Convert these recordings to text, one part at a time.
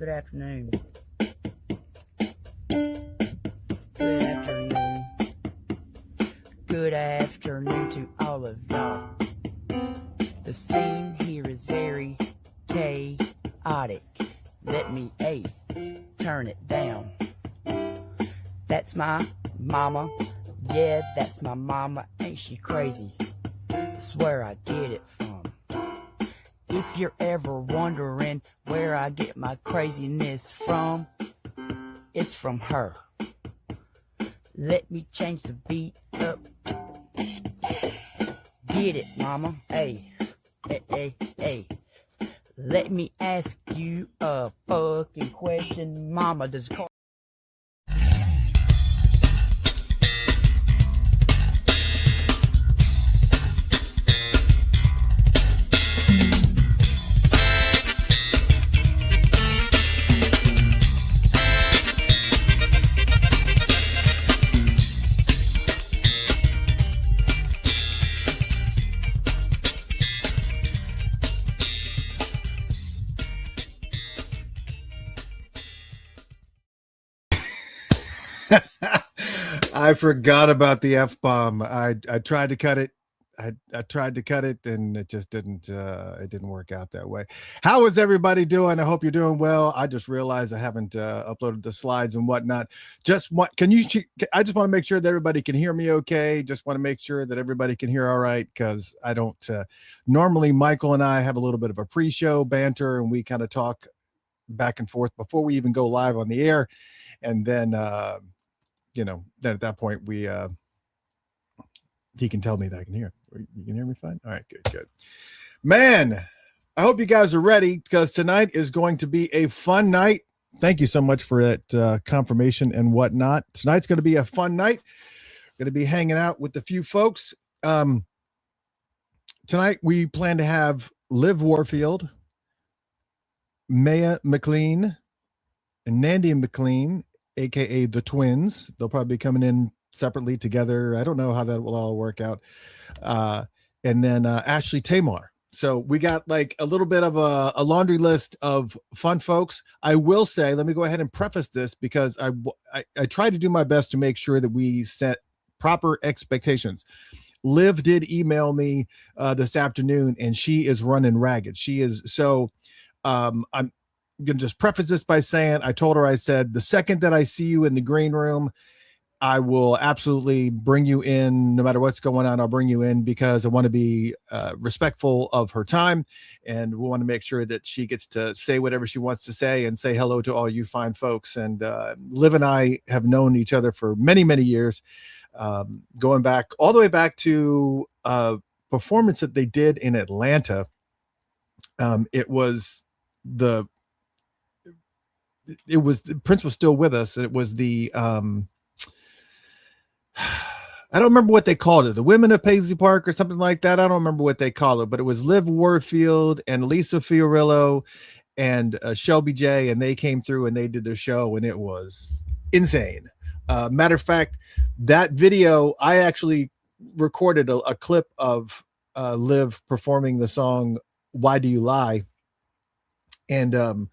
Good afternoon. Good afternoon. Good afternoon to all of y'all. The scene here is very chaotic. Let me turn it down. That's my mama. Yeah, that's my mama. Ain't she crazy? I swear I get it from. If you're ever wondering where I get my craziness from, it's from her. Let me change the beat up. Get it, mama. Hey, hey, hey, hey. Let me ask you a fucking question, mama. Does car... I forgot about the F-bomb. I tried to cut it. I tried to cut it and it just didn't work out that way. How is everybody doing? I hope you're doing well. I just realized I haven't uploaded the slides and whatnot. I just want to make sure that everybody can hear me okay. Just want to make sure that everybody can hear all right, because I don't normally Michael and I have a little bit of a pre-show banter and we kind of talk back and forth before we even go live on the air. And then then at that point he can tell me that I can hear. You can hear me fine? All right, good. Man, I hope you guys are ready, because tonight is going to be a fun night. Thank you so much for that confirmation and whatnot. Tonight's going to be a fun night. Going to be hanging out with a few folks. Tonight we plan to have Liv Warfield, Maya McLean, and Nandy McLean, aka the twins. They'll probably be coming in separately together. I don't know how that will all work out. And then Ashley Tamar. So we got like a little bit of a laundry list of fun folks. I will say, let me go ahead and preface this, because I try to do my best to make sure that we set proper expectations. Liv did email me this afternoon, and she is running ragged. She is so I'm going to just preface this by saying, I told her, I said, the second that I see you in the green room, I will absolutely bring you in. No matter what's going on, I'll bring you in, because I want to be respectful of her time. And we want to make sure that she gets to say whatever she wants to say and say hello to all you fine folks. And Liv and I have known each other for many, many years, going back all the way back to a performance that they did in Atlanta. Prince was still with us. It was the I don't remember what they called it, the Women of Paisley Park or something like that. I don't remember what they called it, but it was Liv Warfield and Lisa Fiorillo and Shelby J, and they came through and they did their show, and it was insane. Matter of fact, that video, I actually recorded a clip of Liv performing the song "Why Do You Lie," and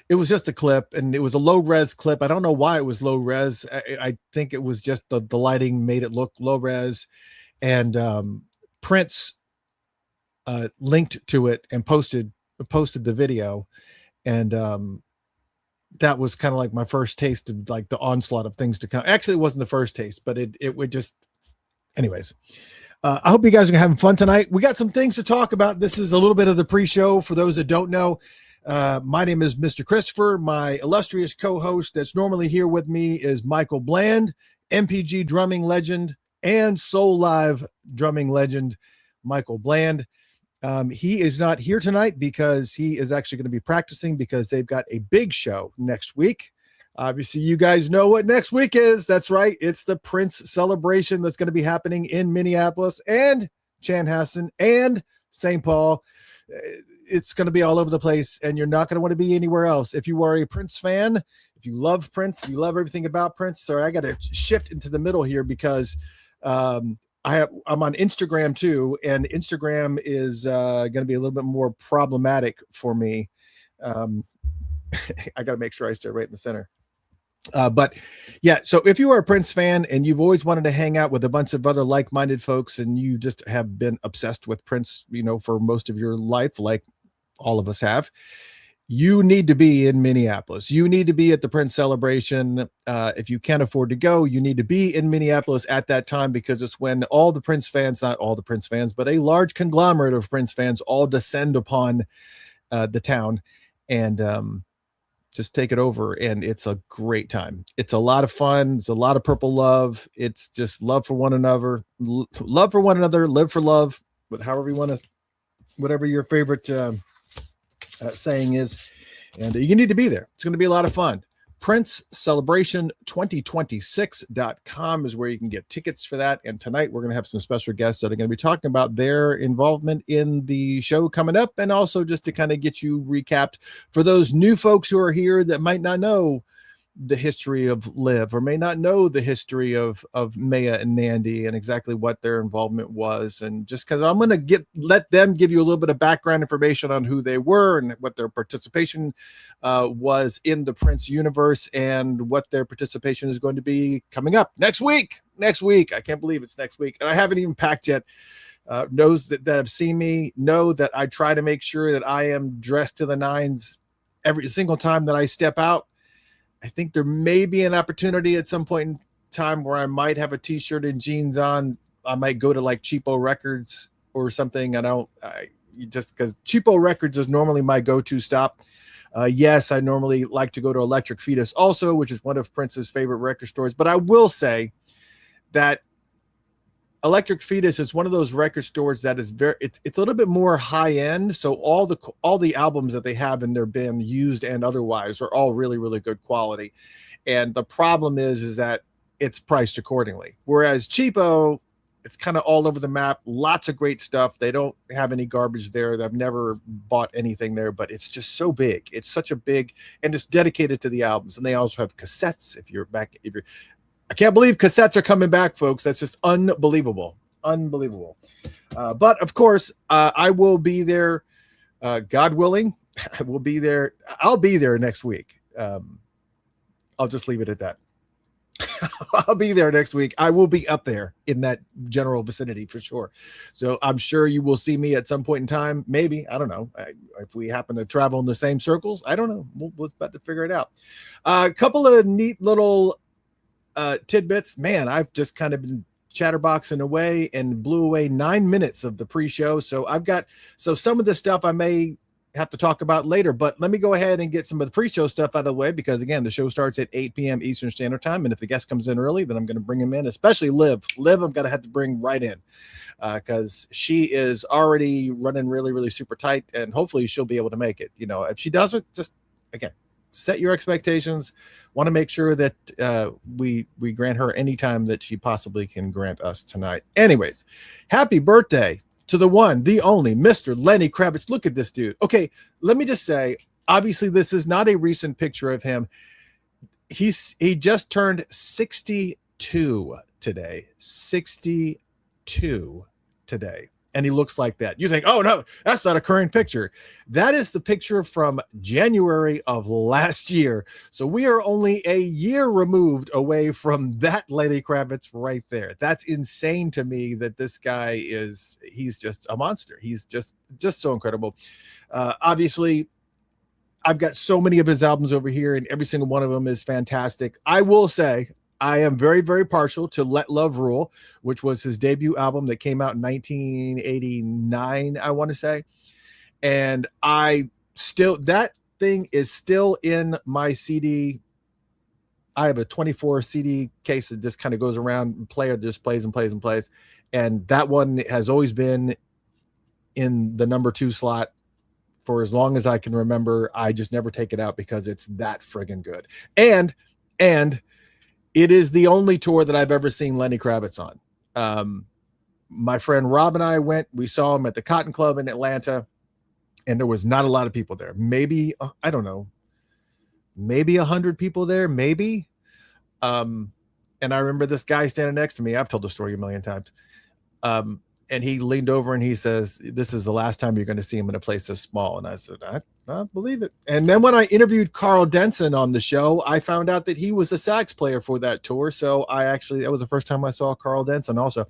it was just a clip, and it was a low res clip. I don't know why it was low res. I think it was just the lighting made it look low res. And Prince linked to it and posted the video. And that was kind of like my first taste of like the onslaught of things to come. Actually, it wasn't the first taste, but it would just, anyways. I hope you guys are having fun tonight. We got some things to talk about. This is a little bit of the pre-show for those that don't know. My name is Mr. Christopher. My illustrious co-host that's normally here with me is Michael Bland, MPG drumming legend and Soul Live drumming legend, Michael Bland. He is not here tonight because he is actually going to be practicing, because they've got a big show next week. Obviously, you guys know what next week is. That's right. It's the Prince celebration that's going to be happening in Minneapolis and Chanhassen and St. Paul. It's going to be all over the place, and you're not going to want to be anywhere else. If you are a Prince fan, if you love Prince, if you love everything about Prince. Sorry, I got to shift into the middle here, because I'm on Instagram too, and Instagram is going to be a little bit more problematic for me. I got to make sure I stay right in the center. But yeah, so if you are a Prince fan and you've always wanted to hang out with a bunch of other like-minded folks and you just have been obsessed with Prince, for most of your life, like all of us have, you need to be in Minneapolis. You need to be at the Prince celebration. If you can't afford to go, you need to be in Minneapolis at that time, because it's when all the Prince fans, not all the Prince fans, but a large conglomerate of Prince fans all descend upon the town and just take it over. And it's a great time. It's a lot of fun. It's a lot of purple love. It's just love for one another, live for love, but however you want to, whatever your favorite saying is. And you need to be there. It's going to be a lot of fun. PrinceCelebration2026.com is where you can get tickets for that. And tonight we're going to have some special guests that are going to be talking about their involvement in the show coming up, and also just to kind of get you recapped for those new folks who are here that might not know the history of Liv, or may not know the history of Maya and Nandy and exactly what their involvement was. And just because I'm going to let them give you a little bit of background information on who they were and what their participation was in the Prince universe, and what their participation is going to be coming up next week. I can't believe it's next week, and I haven't even packed yet. Those that have seen me know that I try to make sure that I am dressed to the nines every single time that I step out. I think there may be an opportunity at some point in time where I might have a t-shirt and jeans on. I might go to like Cheapo Records or something. Just because Cheapo Records is normally my go-to stop. Yes, I normally like to go to Electric Fetus also, which is one of Prince's favorite record stores. But I will say that Electric Fetus is one of those record stores that is it's a little bit more high end. So all the albums that they have in their bin, used and otherwise, are all really, really good quality. And the problem is that it's priced accordingly. Whereas Cheapo, it's kind of all over the map. Lots of great stuff. They don't have any garbage there. I've never bought anything there, but it's just so big. It's such a big, and it's dedicated to the albums. And they also have cassettes. I can't believe cassettes are coming back, folks. That's just unbelievable. But of course, I will be there. God willing, I will be there. I'll be there next week. I'll just leave it at that. I'll be there next week. I will be up there in that general vicinity for sure. So I'm sure you will see me at some point in time. Maybe, I don't know, if we happen to travel in the same circles. I don't know. We'll about to figure it out. A couple of neat little tidbits. Man, I've just kind of been chatterboxing away and blew away 9 minutes of the pre-show. So some of the stuff I may have to talk about later, but let me go ahead and get some of the pre-show stuff out of the way, because again, the show starts at 8 p.m. Eastern Standard Time. And if the guest comes in early, then I'm going to bring him in, especially Liv. I'm going to have to bring right in because she is already running really, really super tight, and hopefully she'll be able to make it. If she doesn't, just again, set your expectations. Want to make sure that we grant her any time that she possibly can grant us tonight. Anyways, happy birthday to the one, the only Mr. Lenny Kravitz. Look at this dude. Okay, let me just say, obviously this is not a recent picture of him. He just turned 62 today. 62 today. And he looks like that. You think, oh no, that's not a current picture. That is the picture from January of last year. So we are only a year removed away from that Lenny Kravitz right there. That's insane to me that this guy he's just a monster. He's just so incredible. Obviously, I've got so many of his albums over here, and every single one of them is fantastic. I will say, I am very, very partial to Let Love Rule, which was his debut album that came out in 1989, I want to say. And that thing is still in my CD. I have a 24 CD case that just kind of goes around, player just plays and plays and plays. And that one has always been in the number 2 slot for as long as I can remember. I just never take it out because it's that friggin' good. And it is the only tour that I've ever seen Lenny Kravitz on. My friend Rob and I we saw him at the Cotton Club in Atlanta, and there was not a lot of people there. Maybe, I don't know, maybe 100 people there, maybe. And I remember this guy standing next to me. I've told the story a million times. and he leaned over and he says, "This is the last time you're going to see him in a place so small." And I said, I believe it. And then when I interviewed Carl Denson on the show, I found out that he was the sax player for that tour. So that was the first time I saw Carl Denson also.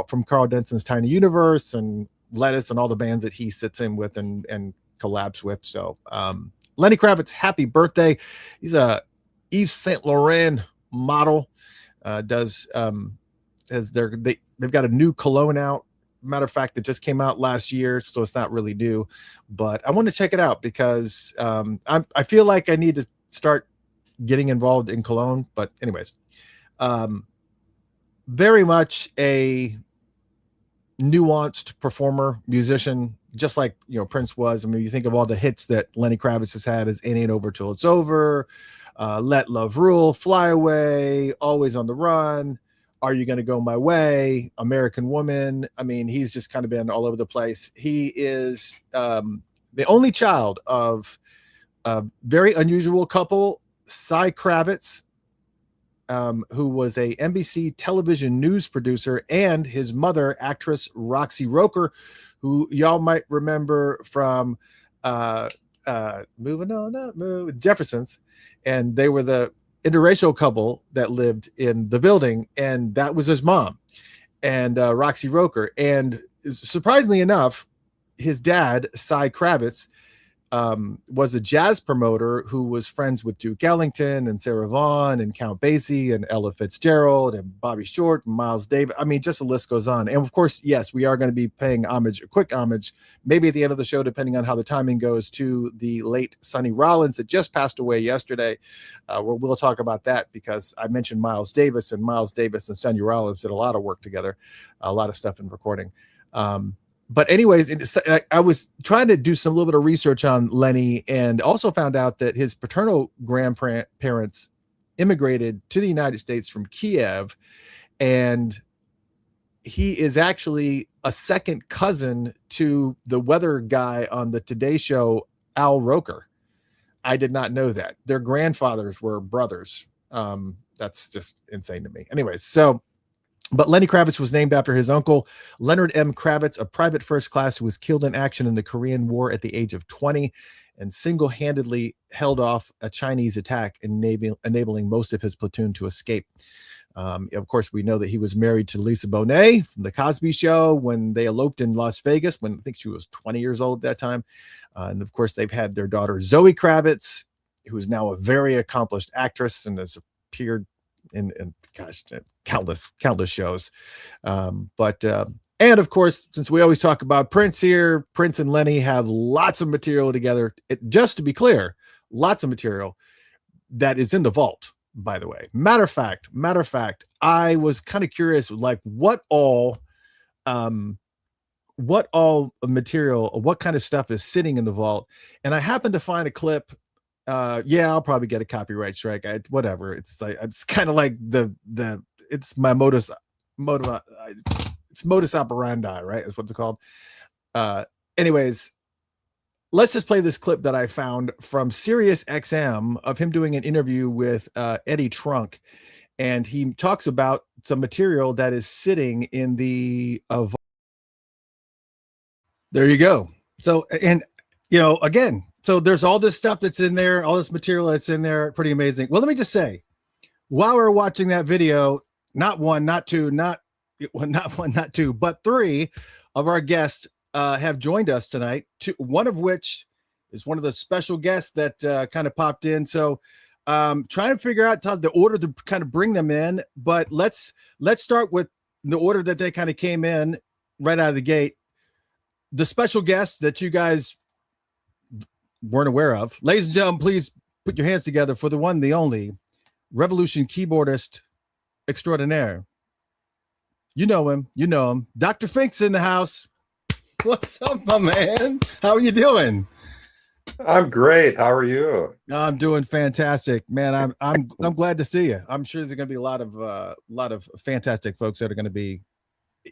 From Carl Denson's Tiny Universe and Lettuce and all the bands that he sits in with and collabs with. So Lenny Kravitz, happy birthday. He's a Yves Saint Laurent model. They've got a new cologne out. Matter of fact, it just came out last year, so it's not really new, but I want to check it out because I feel like I need to start getting involved in cologne. But anyways, very much a nuanced performer, musician, just like Prince was. I mean, you think of all the hits that Lenny Kravitz has had: as "It Ain't Over Till It's Over," "Let Love Rule," "Fly Away," "Always on the Run," "Are You Gonna Go My Way," "American Woman." I mean, he's just kind of been all over the place. He is the only child of a very unusual couple, Cy Kravitz, who was a NBC television news producer, and his mother, actress Roxy Roker, who y'all might remember from Moving On Up, Jeffersons. And they were the interracial couple that lived in the building, and that was his mom and Roxy Roker. And surprisingly enough, his dad, Cy Kravitz, was a jazz promoter who was friends with Duke Ellington and Sarah Vaughan and Count Basie and Ella Fitzgerald and Bobby Short and Miles Davis. I mean, just the list goes on. And of course, yes, we are going to be paying homage, a quick homage, maybe at the end of the show, depending on how the timing goes, to the late Sonny Rollins that just passed away yesterday. We'll talk about that because I mentioned Miles Davis and Sonny Rollins did a lot of work together, a lot of stuff in recording. But anyways, I was trying to do some little bit of research on Lenny, and also found out that his paternal grandparents immigrated to the United States from Kiev, and he is actually a second cousin to the weather guy on the Today Show, Al Roker. I did not know that. Their grandfathers were brothers. That's just insane to me. Anyways, but Lenny Kravitz was named after his uncle, Leonard M. Kravitz, a private first class who was killed in action in the Korean War at the age of 20 and single-handedly held off a Chinese attack, enabling most of his platoon to escape. Of course, we know that he was married to Lisa Bonet from The Cosby Show when they eloped in Las Vegas, when I think she was 20 years old at that time. And of course, they've had their daughter, Zoe Kravitz, who is now a very accomplished actress and has appeared in countless shows. And of course, since we always talk about Prince here, Prince and Lenny have lots of material together. Just to be clear, lots of material that is in the vault, by the way. Matter of fact, I was kind of curious, like what all material, what kind of stuff is sitting in the vault. And I happened to find a clip. I'll probably get a copyright strike. Whatever. It's like, it's kind of like it's my modus operandi, right? That's what it's called. Anyways, let's just play this clip that I found from Sirius XM of him doing an interview with Eddie Trunk. And he talks about some material that is sitting in the there you go. So, and again, so there's all this stuff that's in there, all this material that's in there. Pretty amazing. Well, let me just say, while we're watching that video, not one, not two, but three of our guests have joined us tonight. One of which is one of the special guests that kind of popped in. So trying to figure out the order to kind of bring them in. But let's start with the order that they kind of came in right out of the gate. The special guest that you guys weren't aware of. Ladies and gentlemen, please put your hands together for the one, the only Revolution keyboardist extraordinaire. You know him. Dr. Fink's in the house. What's up, my man? How are you doing? I'm great. How are you? I'm doing fantastic, man. I'm glad to see you. I'm sure there's going to be a lot of fantastic folks that are going to be.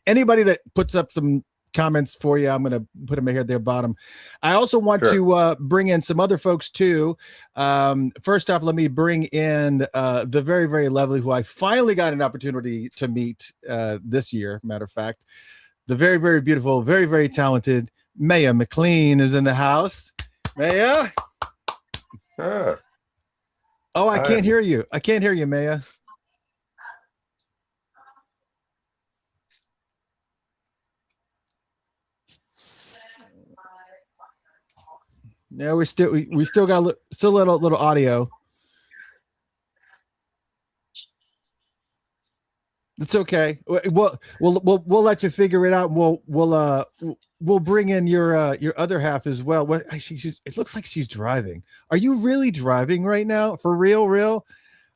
Anybody that puts up some comments for you, I'm going to put them here at their bottom. I also want to bring in some other folks too. First off, let me bring in the very, very lovely, who I finally got an opportunity to meet this year, matter of fact, the very, very beautiful, very, very talented Maya McLean is in the house. Maya? Ah, Oh, I hi. can't hear you. I can't hear you, Maya. No, we still got still a little audio. It's okay. We'll let you figure it out. We'll bring in your other half as well. What it looks like she's driving. Are you really driving right now? For real, real?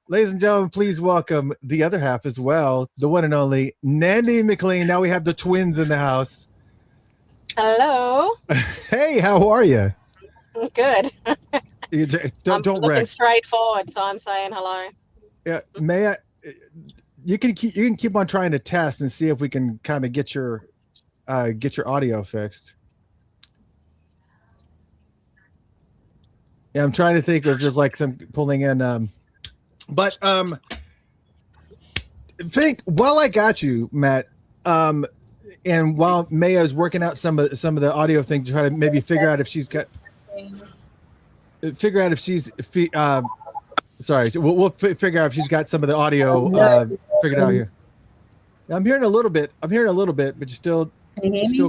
Ladies and gentlemen, please welcome the other half as well, the one and only Nandy McLean. Now we have the twins in the house. Hello. Hey, how are you? Good. Don't looking wreck. straight forward, so I'm saying hello. Yeah, Maya, you can keep on trying to test and see if we can kind of get your audio fixed. Yeah, I'm trying to think if there's like some pulling in. But think while I got you, Matt, and while Maya's working out some of the audio thing to try to maybe figure out if she's sorry, we'll figure out if she's got some of the audio figured out here. I'm hearing a little bit, but you're still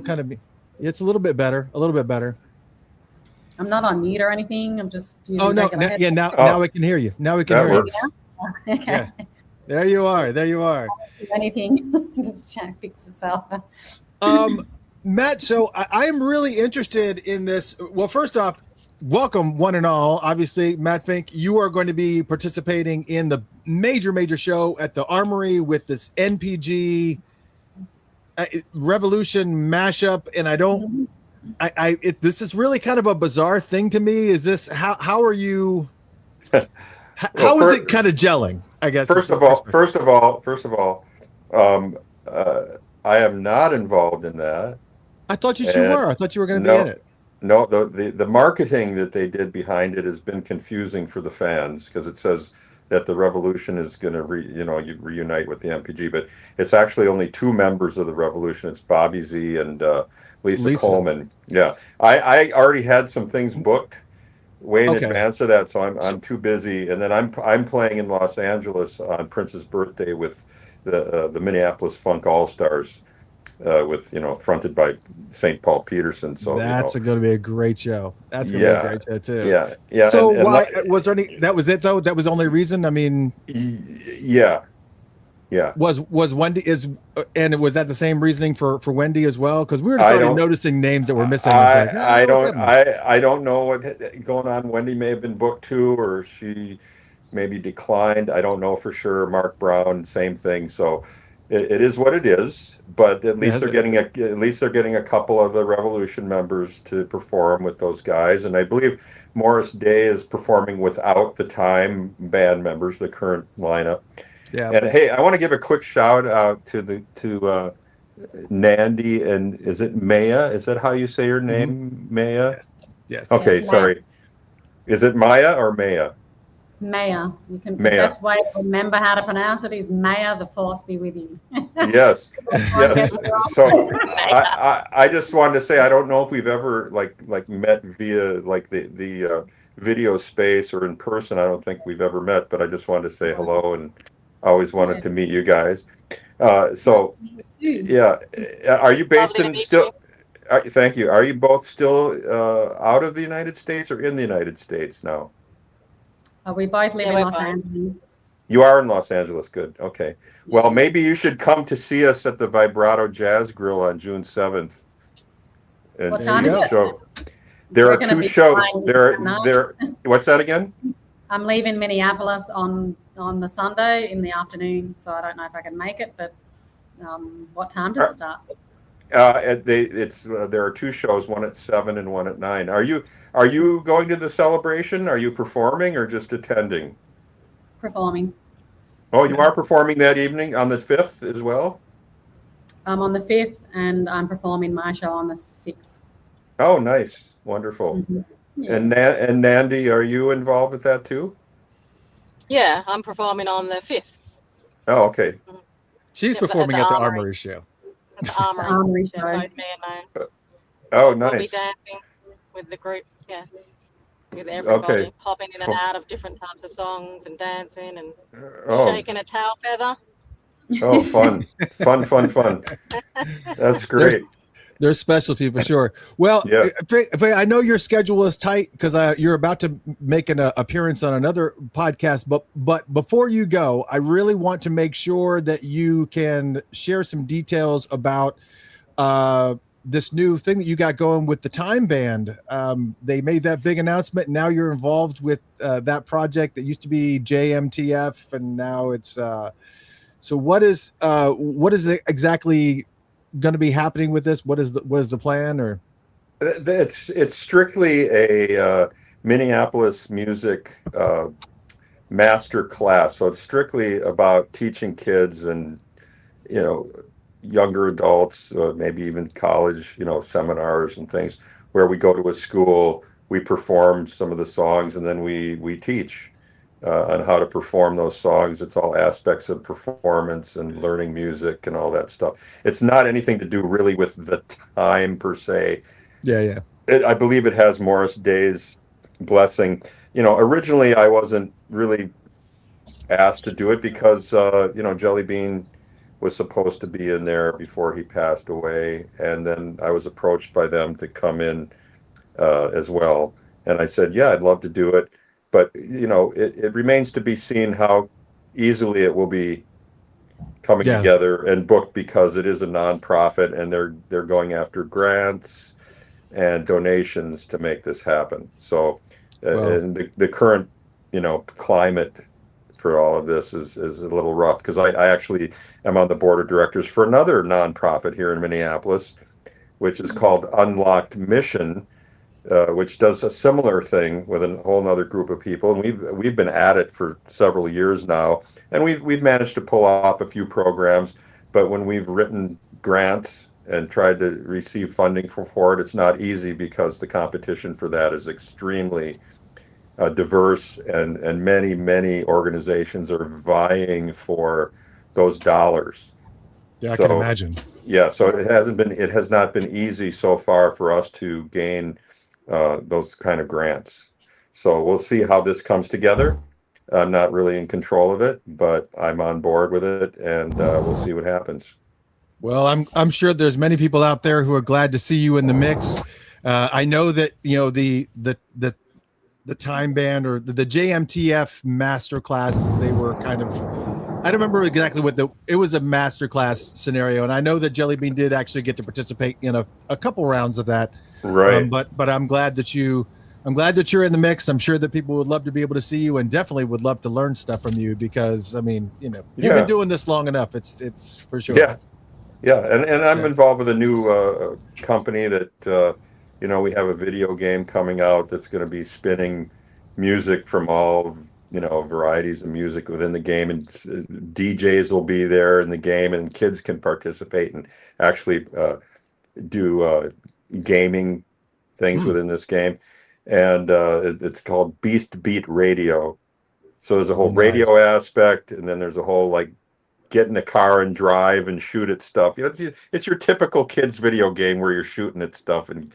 kind of, it's a little bit better. I'm not on mute or anything. I'm just using Oh no, now we can hear you. Now we can hear works. you. Okay. Yeah. There you are. Anything. Just trying to fix itself. Matt, so I'm really interested in this. Well, first off, welcome one and all. Obviously, Matt Fink, you are going to be participating in the major show at the Armory with this NPG Revolution mashup, and this is really kind of a bizarre thing to me. Is this how are you? How is it kind of gelling? I guess. First of all, I am not involved in that. I thought you were. I thought you were going to be in it. No, the marketing that they did behind it has been confusing for the fans because it says that the Revolution is going to reunite with the MPG, but it's actually only two members of the Revolution. It's Bobby Z and Lisa Coleman. Yeah, I already had some things booked way in advance of that, so I'm too busy. And then I'm playing in Los Angeles on Prince's birthday with the Minneapolis Funk All Stars, with fronted by St. Paul Peterson. So that's going to be a great show. That's going to be a great show too. Yeah. So why was there any? That was it though. That was the only reason. I mean, yeah. Was Wendy and was that the same reasoning for Wendy as well? Because we were just already noticing names that were missing. I don't know what going on. Wendy may have been booked too, or she maybe declined. I don't know for sure. Mark Brown, same thing. So it is what it is. But at least they're getting a couple of the Revolution members to perform with those guys, and I believe Morris Day is performing without the Time band members, the current lineup. Yeah. And hey, I want to give a quick shout out to Nandy, and is it Maya? Is that how you say your name, Maya? Yes. Okay, Yes, sorry. Is it Maya or Maya? Maya. The Maya. best way to remember how to pronounce it is Maya, the force be with you. Yes. So I just wanted to say I don't know if we've ever like met via like the video space or in person. I don't think we've ever met, but I just wanted to say hello and always wanted to meet you guys. So yeah, are you based in still? Thank you. Are you both still out of the United States or in the United States now? We both live in Los Angeles. You are in Los Angeles. Good. Okay. Well, maybe you should come to see us at the Vibrato Jazz Grill on June 7th. And what time is it? Show. There are two shows. There. What's that again? I'm leaving Minneapolis on the Sunday in the afternoon, so I don't know if I can make it. But what time does it start? There are two shows, one at 7 and one at 9. Are you going to the celebration? Are you performing or just attending? Performing. Oh, you are performing that evening on the 5th as well? I'm on the 5th, and I'm performing my show on the 6th. Oh, nice. Wonderful. Mm-hmm. Yeah. And Nandy, are you involved with that too? Yeah, I'm performing on the 5th. Oh, okay. She's performing at the Armory show. It's the The Armory. Armory Yeah, show. both me and Mo. Oh, We'll be nice. dancing with the group. Yeah, with everybody, Okay. popping in and Fu- out of different types of songs and dancing and Oh, shaking a tail feather. oh, fun, fun, fun, fun. That's There's great. their specialty for sure. Well, Yeah. I know your schedule is tight because you're about to make an appearance on another podcast. But before you go, I really want to make sure that you can share some details about this new thing that you got going with the Time Band. They made that big announcement. Now you're involved with that project that used to be JMTF, and now it's. So what is exactly going to be happening with this? What is the plan? Or It's strictly a Minneapolis music master class. So it's strictly about teaching kids and, you know, younger adults, maybe even college, seminars and things where we go to a school, we perform some of the songs, and then we teach on how to perform those songs. It's all aspects of performance and learning music and all that stuff. It's not anything to do really with the time per se. yeah. I believe it has Morris Day's blessing. Originally I wasn't really asked to do it because Jelly Bean was supposed to be in there before he passed away, and then I was approached by them to come in as well, and I said, yeah, I'd love to do it, but it remains to be seen how easily it will be coming Yeah. together and booked, because it is a nonprofit and they're going after grants and donations to make this happen. So and the current climate for all of this is a little rough, because I actually am on the board of directors for another nonprofit here in Minneapolis, which is called Unlocked Mission, which does a similar thing with a whole other group of people, and we've been at it for several years now, and we've managed to pull off a few programs. But when we've written grants and tried to receive funding for it, it's not easy, because the competition for that is extremely diverse, and many organizations are vying for those dollars. Yeah, I can So imagine. yeah, so it has not been easy so far for us to gain those kind of grants. So we'll see how this comes together. I'm not really in control of it, but I'm on board with it, and we'll see what happens. Well, I'm sure there's many people out there who are glad to see you in the mix. I know that the Time Band or the JMTF master classes, they were kind of, I don't remember exactly it was a master class scenario, and I know that Jelly Bean did actually get to participate in a couple rounds of that. Right. But I'm glad that you're in the mix. I'm sure that people would love to be able to see you, and definitely would love to learn stuff from you, because I mean, you've been doing this long enough. It's for sure. Yeah, and I'm involved with a new company that we have a video game coming out that's going to be spinning music from all varieties of music within the game, and DJs will be there in the game, and kids can participate and actually do gaming things within this game, and it's called Beast Beat Radio. So there's a whole radio aspect, and then there's a whole get in a car and drive and shoot at stuff. It's your typical kids video game where you're shooting at stuff and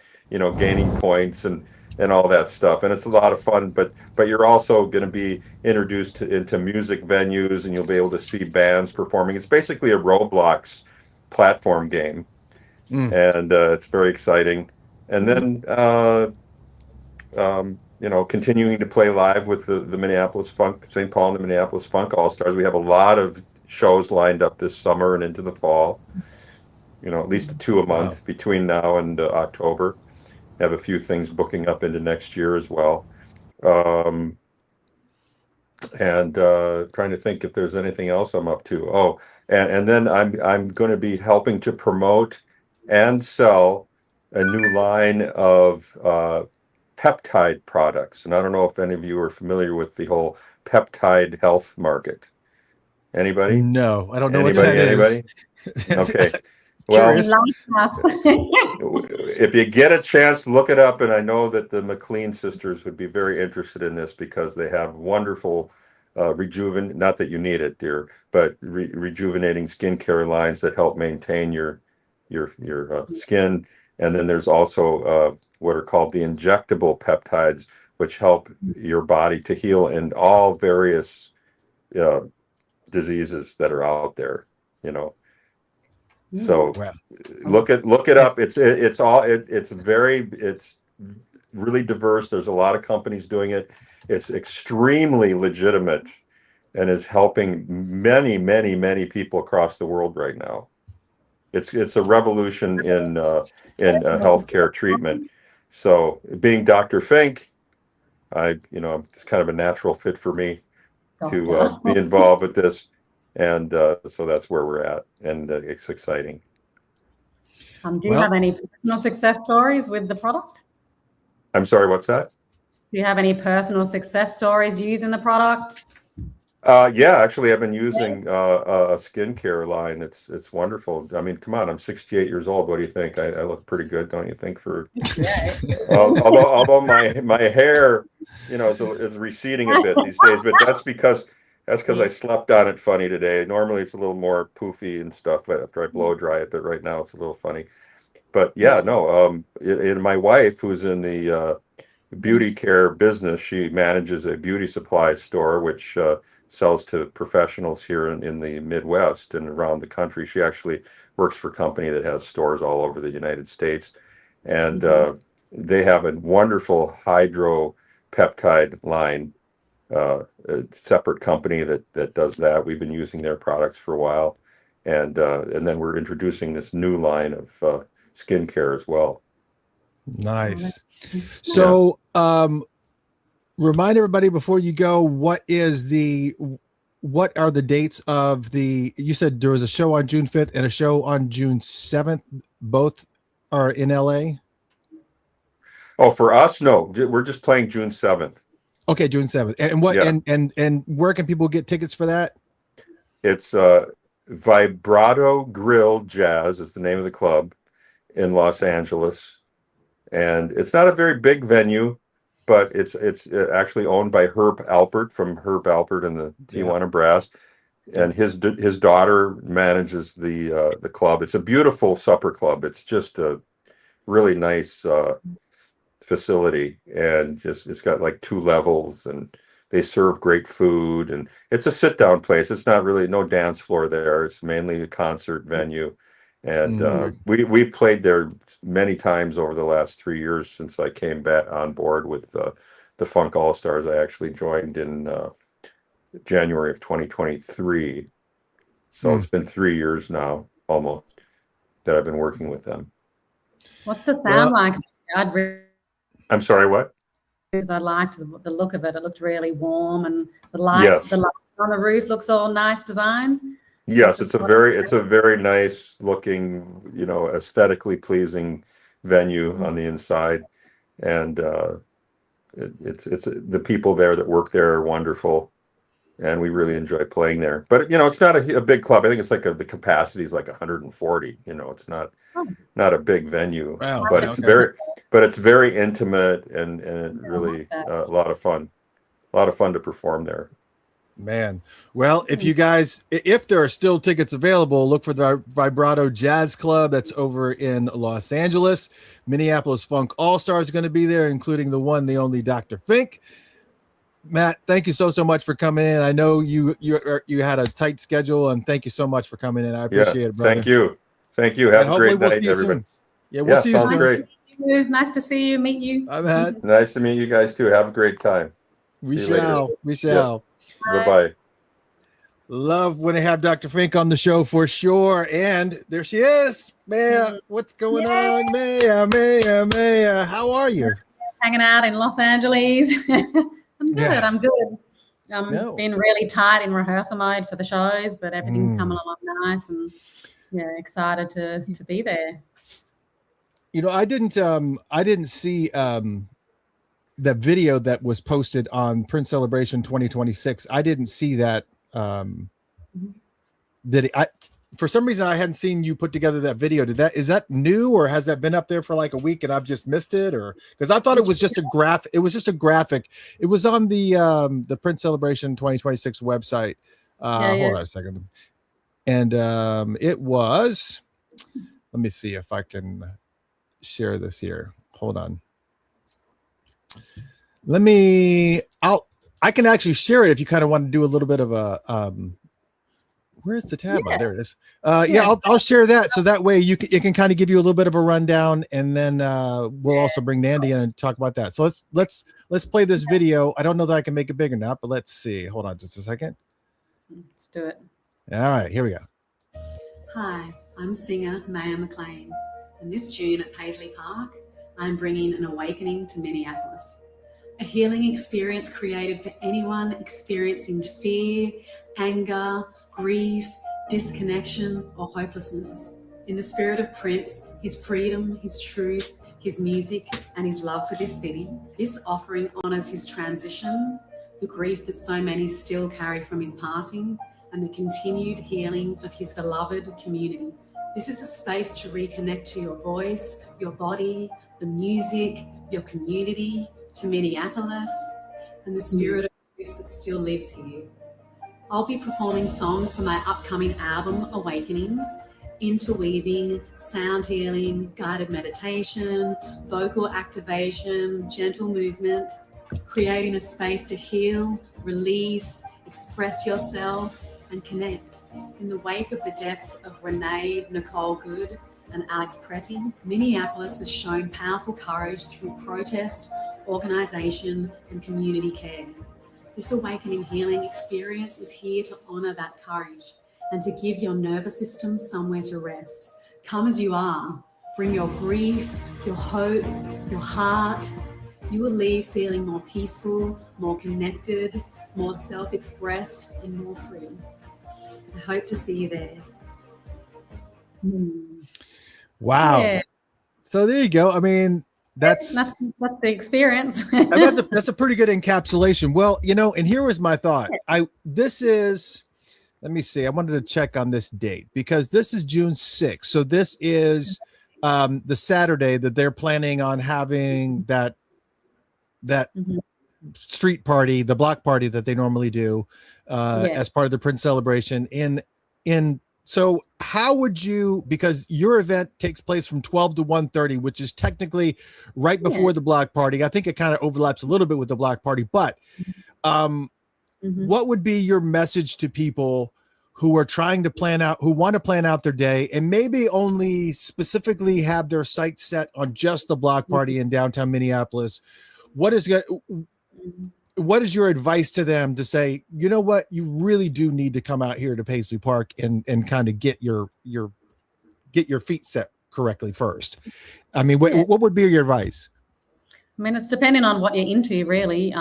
gaining points and all that stuff, and it's a lot of fun. But you're also going to be introduced into music venues, and you'll be able to see bands performing. It's basically a Roblox platform game, and it's very exciting. And then continuing to play live with the Minneapolis Funk, St. Paul and the Minneapolis Funk All Stars. We have a lot of shows lined up this summer and into the fall. At least 2 a month between now and October. Have a few things booking up into next year as well. And trying to think if there's anything else I'm up to. Oh, and then I'm going to be helping to promote and sell a new line of peptide products. And I don't know if any of you are familiar with the whole peptide health market. Anybody? No, I don't know Anybody? Okay. Well, if you get a chance, look it up. And I know that the McLean sisters would be very interested in this, because they have wonderful not that you need it, dear, but rejuvenating skincare lines that help maintain your your skin. And then there's also what are called the injectable peptides, which help your body to heal in all various diseases that are out there. You know, so Wow. look it up. It's really diverse. There's a lot of companies doing it. It's extremely legitimate and is helping many, many, many people across the world right now. It's a revolution in healthcare treatment. So being Dr. Fink, it's kind of a natural fit for me to be involved with this. And so that's where we're at. And it's exciting. Do you have any personal success stories with the product? I'm sorry, what's that? Do you have any personal success stories using the product? Yeah, actually, I've been using a skincare line. It's wonderful. I mean, come on, I'm 68 years old. What do you think? I look pretty good, don't you think? For although my hair, is receding a bit these days, but that's because I slept on it funny today. Normally, it's a little more poofy and stuff after I blow dry it, but right now it's a little funny. But yeah, no. And my wife, who's in the beauty care business, she manages a beauty supply store, which sells to professionals here in the Midwest and around the country. She actually works for a company that has stores all over the United States. And they have a wonderful hydro peptide line, a separate company that does that. We've been using their products for a while. And then we're introducing this new line of skincare as well. Nice. So, remind everybody before you go, what are the dates of you said there was a show on June 5th and a show on June 7th. Both are in LA. Oh, for us, no, we're just playing June 7th. Okay. June 7th. And what, and where can people get tickets for that? It's Vibrato Grill Jazz is the name of the club in Los Angeles. And it's not a very big venue, but it's actually owned by Herb Alpert from Herb Alpert and the Tijuana Brass, and his daughter manages the club. It's a beautiful supper club. It's just a really nice facility, and it's got like 2 levels, and they serve great food, and it's a sit down place. It's not really no dance floor there. It's mainly a concert venue. And we played there many times over the last 3 years since I came back on board with the Funk All Stars. I actually joined in January of 2023. So it's been 3 years now, almost, that I've been working with them. What's the sound like? I'm sorry, what? Because I liked the look of it. It looked really warm, and the lights on the roof looks all nice designs. Yes, it's a very nice looking, aesthetically pleasing venue on the inside, and it's the people there that work there are wonderful, and we really enjoy playing there. But it's not a big club. I think it's like the capacity is like 140. It's not a big venue, but it's very intimate and really a lot of fun to perform there. Man, well, if there are still tickets available, look for the Vibrato Jazz Club. That's over in Los Angeles. Minneapolis Funk All Stars are going to be there, including the one, the only Dr. Fink. Matt, thank you so much for coming in. I know you had a tight schedule, and thank you so much for coming in. I appreciate it, brother. Thank you. Have a great night, everybody. Yeah, we'll see you soon. Great. Nice to see you, meet you. I'm Matt. Nice to meet you guys too. Have a great time. We shall. Yep. Bye-bye. Love when they have Dr. Fink on the show for sure. And there she is. Maya, what's going on? Maya, how are you? Hanging out in Los Angeles. I'm good. I'm good. Been really tight in rehearsal mode for the shows, but everything's coming along nice, and excited to be there. I didn't see the video that was posted on Prince Celebration 2026. I didn't see that. For some reason I hadn't seen you put together that video. Is that new, or has that been up there for like a week and I've just missed it? Or because I thought it was just a graphic. It was just a graphic. It was on the Prince Celebration 2026 website. Hold on a second. And it was, let me see if I can share this here. Hold on. I can actually share it if you kind of want to do a little bit of a, where's the tab? Yeah. Oh, there it is. I'll share that. So that way it can kind of give you a little bit of a rundown, and then we'll also bring Nandy in and talk about that. So let's play this video. I don't know that I can make it big or not, but let's see. Hold on just a second. Let's do it. All right, here we go. Hi, I'm singer Maya McLean, and this June at Paisley Park, I'm bringing an awakening to Minneapolis. A healing experience created for anyone experiencing fear, anger, grief, disconnection, or hopelessness. In the spirit of Prince, his freedom, his truth, his music, and his love for this city, this offering honors his transition, the grief that so many still carry from his passing, and the continued healing of his beloved community. This is a space to reconnect to your voice, your body, the music, your community, to Minneapolis, and the spirit of Chris that still lives here. I'll be performing songs from my upcoming album, Awakening, interweaving sound healing, guided meditation, vocal activation, gentle movement, creating a space to heal, release, express yourself, and connect. In the wake of the deaths of Renee Nicole Good and Alex Pretty, Minneapolis has shown powerful courage through protest, organization, and community care. This awakening healing experience is here to honor that courage and to give your nervous system somewhere to rest. Come as you are. Bring your grief, your hope, your heart. You will leave feeling more peaceful, more connected, more self-expressed, and more free. I hope to see you there. Wow. Yeah. So there you go. I mean, that's the experience. that's a pretty good encapsulation. Well, and here was my thought. Let me see. I wanted to check on this date because this is June 6th. So this is the Saturday that they're planning on having that street party, the block party that they normally do as part of the Prince celebration so how would you, because your event takes place from 12 to 1:30, which is technically right before the block party. I think it kind of overlaps a little bit with the block party, but what would be your message to people who are trying to want to plan out their day and maybe only specifically have their sights set on just the block party in downtown Minneapolis? What is your advice to them to say, you know what, you really do need to come out here to Paisley Park and kind of get your feet set correctly first? I mean, what would be your advice? I mean, it's depending on what you're into, really.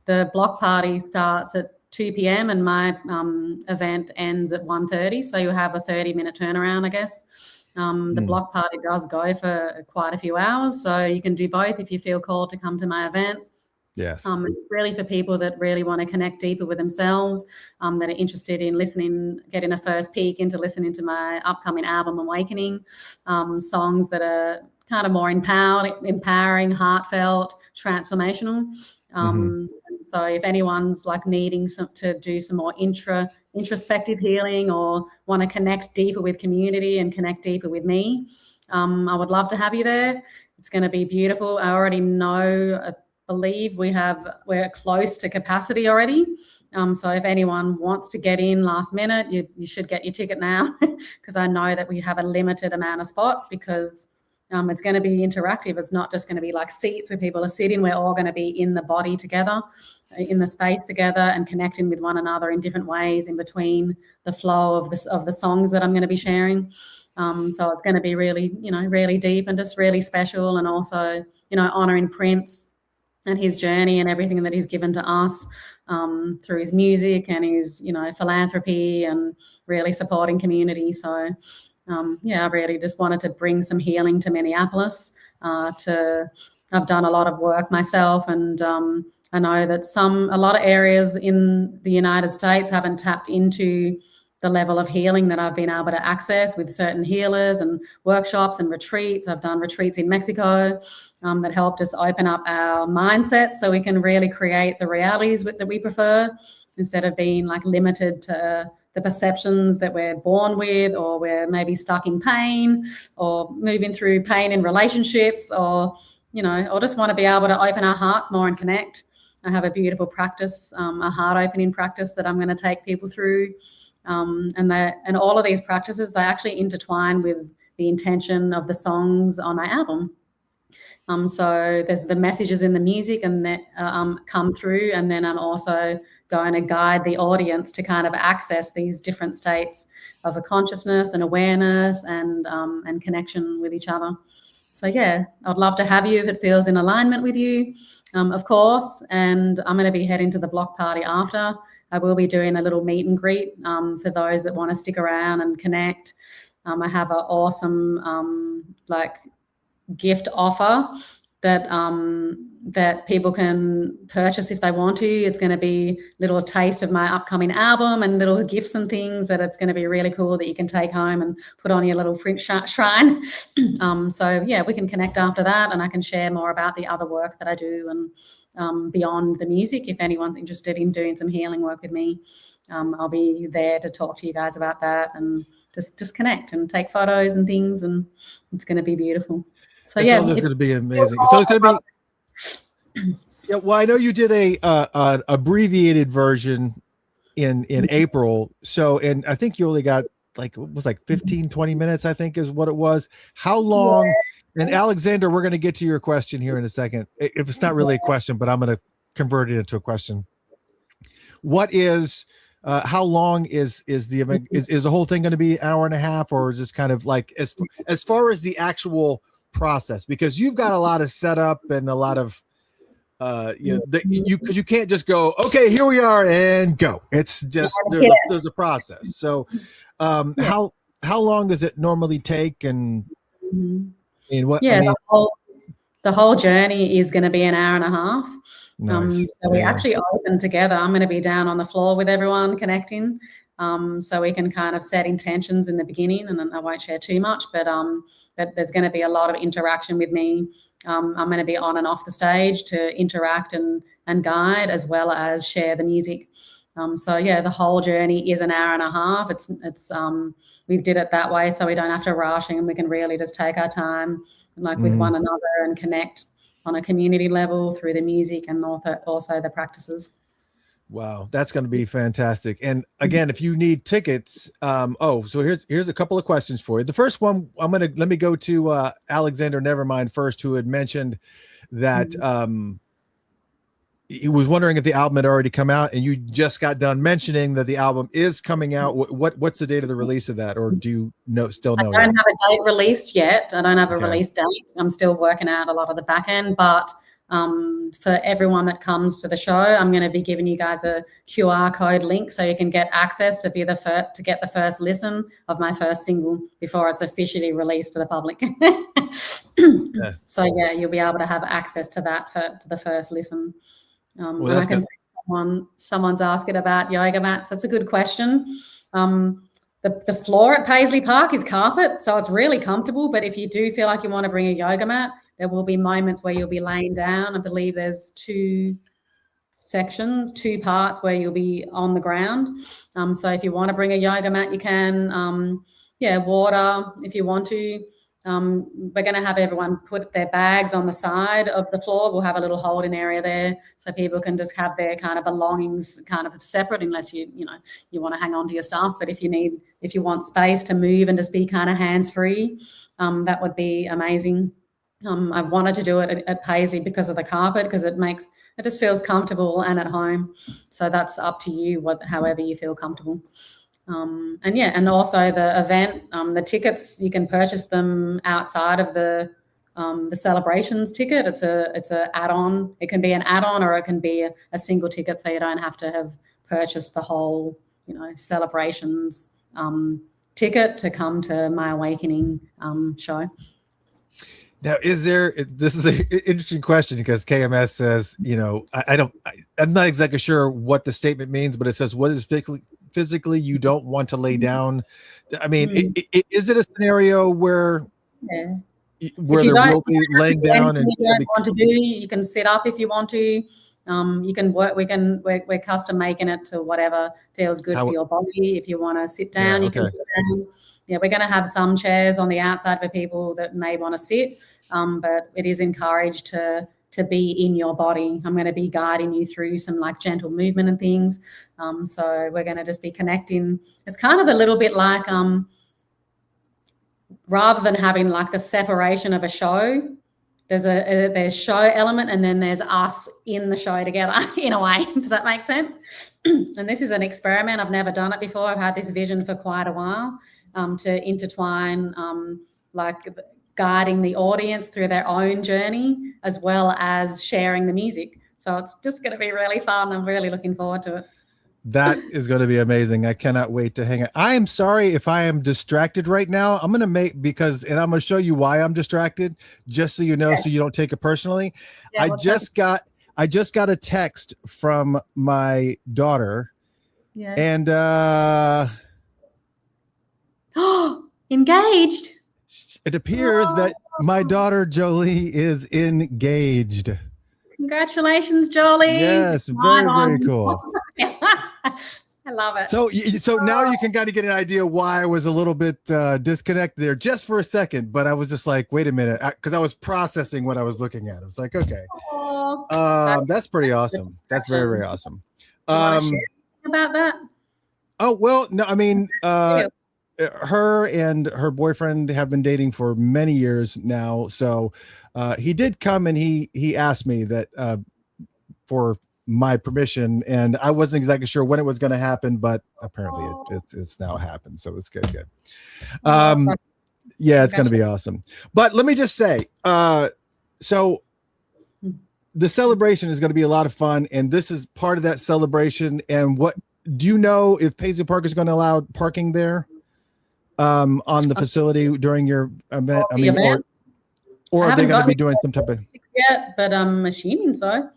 The block party starts at 2 p.m. and my event ends at 1:30. So you have a 30-minute turnaround, I guess. The block party does go for quite a few hours. So you can do both if you feel called to come to my event. Yes. It's really for people that really want to connect deeper with themselves, that are interested in listening, getting a first peek into listening to my upcoming album, Awakening, songs that are kind of more empowering, heartfelt, transformational. So if anyone's like needing to do some more introspective healing or want to connect deeper with community and connect deeper with me, I would love to have you there. It's going to be beautiful. I already know, believe we're close to capacity already. So if anyone wants to get in last minute, you should get your ticket now because I know that we have a limited amount of spots because it's going to be interactive. It's not just going to be like seats where people are sitting. We're all going to be in the body together, in the space together and connecting with one another in different ways in between the flow of the songs that I'm going to be sharing. So it's going to be really, really deep and just really special, and also, honoring Prince and his journey and everything that he's given to us through his music and his, philanthropy and really supporting community. So, I really just wanted to bring some healing to Minneapolis. I've done a lot of work myself, and I know that a lot of areas in the United States haven't tapped into the level of healing that I've been able to access with certain healers and workshops and retreats. I've done retreats in Mexico that helped us open up our mindset so we can really create the realities that we prefer instead of being like limited to the perceptions that we're born with, or we're maybe stuck in pain, or moving through pain in relationships, or, you know, or just want to be able to open our hearts more and connect. I have a beautiful practice, a heart opening practice that I'm going to take people through. And all of these practices, they actually intertwine with the intention of the songs on my album. So there's the messages in the music and that come through, and then I'm also going to guide the audience to kind of access these different states of a consciousness and awareness and connection with each other. So yeah, I'd love to have you if it feels in alignment with you, of course. And I'm going to be heading to the block party after. I will be doing a little meet and greet for those that want to stick around and connect. I have an awesome gift offer that people can purchase if they want to. It's going to be a little taste of my upcoming album and little gifts and things that it's going to be really cool that you can take home and put on your little print shrine. So yeah, we can connect after that, and I can share more about the other work that I do and beyond the music. If anyone's interested in doing some healing work with me, I'll be there to talk to you guys about that and just connect and take photos and things, and it's going to be beautiful. So yeah, it's going to be amazing. So it's going to be. Yeah, well, I know you did a abbreviated version in April. So, and I think you only got it was 15, 20 minutes, I think is what it was. How long? And Alexander, we're going to get to your question here in a second. If it's not really a question, but I'm going to convert it into a question. What is? How long is the event? Is the whole thing going to be an hour and a half, or is this kind of as far as the actual process? Because you've got a lot of setup and a lot of because you can't just go, okay, here we are and go. It's just there's a process. So how long does it normally take, and what? Yeah, the whole journey is going to be an hour and a half. Nice. So we actually open together. I'm going to be down on the floor with everyone connecting, so we can kind of set intentions in the beginning, and I won't share too much, but there's going to be a lot of interaction with me. I'm going to be on and off the stage to interact and guide, as well as share the music. So yeah, the whole journey is an hour and a half. It's we did it that way so we don't have to rush, and we can really just take our time with one another and connect on a community level through the music and also the practices. Wow, that's going to be fantastic. And again, if you need tickets, so here's a couple of questions for you. The first one, let me go to Alexander Nevermind first, who had mentioned that he was wondering if the album had already come out, and you just got done mentioning that the album is coming out. What's the date of the release of that, or do you still know? I don't have a date released yet. I don't have a release date. I'm still working out a lot of the back end, but for everyone that comes to the show, I'm going to be giving you guys a QR code link so you can get access to get the first listen of my first single before it's officially released to the public. So yeah, you'll be able to have access to that to the first listen. And I can see someone's asking about yoga mats. That's a good question. The floor at Paisley Park is carpet, so it's really comfortable. But if you do feel like you want to bring a yoga mat, there will be moments where you'll be laying down. I believe there's two parts where you'll be on the ground. So if you want to bring a yoga mat, you can. Water if you want to. We're going to have everyone put their bags on the side of the floor. We'll have a little holding area there so people can just have their kind of belongings kind of separate, unless you want to hang on to your stuff. But if you want space to move and just be kind of hands-free, that would be amazing. I wanted to do it at Paisley because of the carpet, because it just feels comfortable and at home. So that's up to you, however you feel comfortable. And also the event, the tickets, you can purchase them outside of the celebrations ticket. It's a add-on. It can be an add-on, or it can be a single ticket, so you don't have to have purchased the whole celebrations ticket to come to my Awakening show. Now, this is an interesting question, because KMS says, I'm not exactly sure what the statement means, but it says, what is physically you don't want to lay down? I mean, is it a scenario where there will be laying down? And you don't want to do, you can sit up if you want to. You can work. We're custom making it to whatever feels good for your body. If you want to sit down, you can sit down. Yeah, we're going to have some chairs on the outside for people that may want to sit, but it is encouraged to be in your body. I'm going to be guiding you through some like gentle movement and things. So we're going to just be connecting. It's kind of a little bit like rather than having like the separation of a show. There's show element and then there's us in the show together in a way. Does that make sense? And this is an experiment. I've never done it before. I've had this vision for quite a while to intertwine like guiding the audience through their own journey as well as sharing the music. So it's just going to be really fun. I'm really looking forward to it. That is going to be amazing. I cannot wait to hang out. I am sorry if I am distracted right now. I'm going to and I'm going to show you why I'm distracted, just so you know, so you don't take it personally. Yeah, I just got a text from my daughter. Yeah. And engaged. It appears that my daughter Jolie is engaged. Congratulations, Jolie. Yes, very, very cool. I love it. So now you can kind of get an idea why I was a little bit disconnected there just for a second, but I was just like, wait a minute, because I was processing what I was looking at. I was like, okay, that's pretty awesome. That's very, very awesome. About that? Oh, well, no, I mean, her and her boyfriend have been dating for many years now. So he did come and he asked me that for my permission, and I wasn't exactly sure when it was going to happen, but apparently it's now happened. So it's good. Yeah, it's going to be awesome. But let me just say, so the celebration is going to be a lot of fun, and this is part of that celebration. And what do you know if Paisley Park is going to allow parking there on the facility during your event? I mean, or are they going to be doing some type of? Yeah, but I'm assuming so.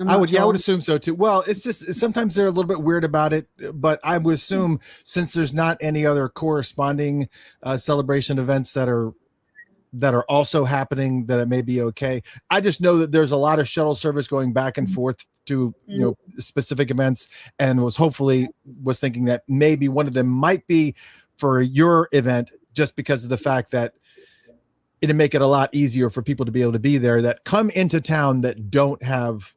I would assume so too. Well, it's just sometimes they're a little bit weird about it, but I would assume since there's not any other corresponding celebration events that are also happening, that it may be okay. I just know that there's a lot of shuttle service going back and forth to specific events, and was thinking that maybe one of them might be for your event, just because of the fact that it'd make it a lot easier for people to be able to be there that come into town that don't have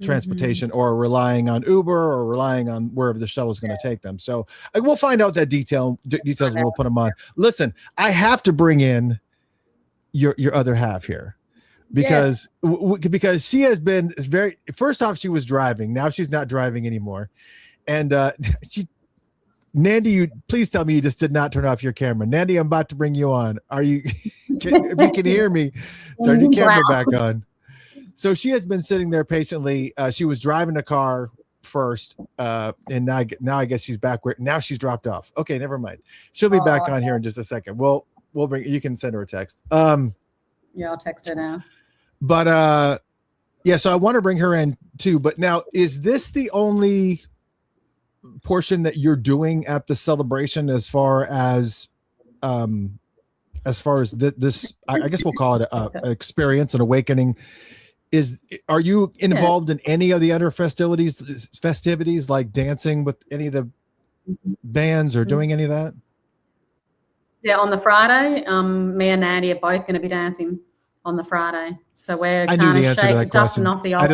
transportation or relying on Uber or relying on wherever the shuttle is going to take them. So we'll find out that details and we'll put them on. Listen, I have to bring in your other half here because she has been first off, she was driving. Now she's not driving anymore. And Nandy, you please tell me you just did not turn off your camera. Nandy, I'm about to bring you on. Are you, if you can hear me, turn your camera back on. So she has been sitting there patiently. She was driving the car first, and now I guess she's back now she's dropped off. Okay, never mind. She'll be back on here in just a second. We'll bring. You can send her a text. Yeah, I'll text her now. But so I want to bring her in too. But now, is this the only portion that you're doing at the celebration as far as this? I guess we'll call it an experience, an awakening. Are you involved in any of the other festivities like dancing with any of the bands or doing any of that? Yeah, on the Friday, me and Nandy are both going to be dancing on the Friday. So we're kind of dusting off the old. I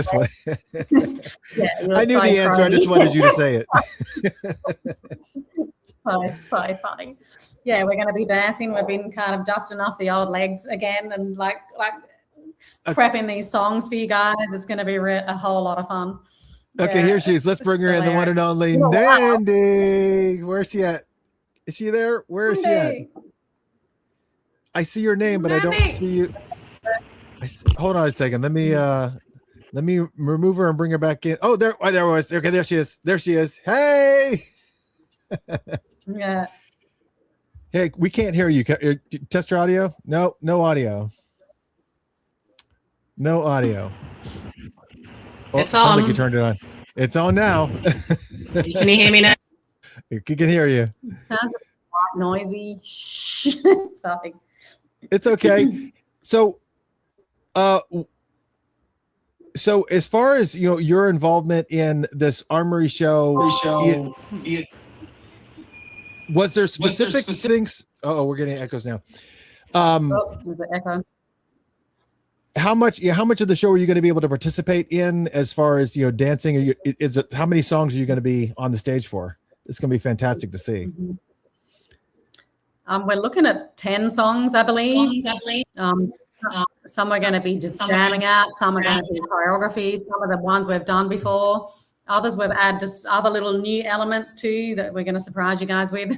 knew the answer. I just wanted you to say it. So funny. Yeah, we're going to be dancing. We've been kind of dusting off the old legs again and like prepping these songs for you guys. It's going to be a whole lot of fun. Okay, here she is. Let's bring her in, the one and only Nandy. Where's she at? Is she there? Where is she at? I see your name, but I don't see you. Hold on a second. Let me remove her and bring her back in. Oh, there was. Okay, there she is. There she is. Hey. Yeah. Hey, we can't hear you. Test your audio. No audio. No audio. Oh, it's on. Sounds like you turned it on. It's on now. Can you hear me now? You can hear you. Sounds noisy. Something. It's okay. So, So as far as your involvement in this armory show, was there specific things? Oh, we're getting echoes now. There's an echo. How much of the show are you going to be able to participate in as far as dancing? How many songs are you going to be on the stage for? It's going to be fantastic to see. Mm-hmm. We're looking at 10 songs, I believe. Some are going to be just jamming out. Some are going to be choreography. Some of the ones we've done before. Others we've added just other little new elements too that we're going to surprise you guys with.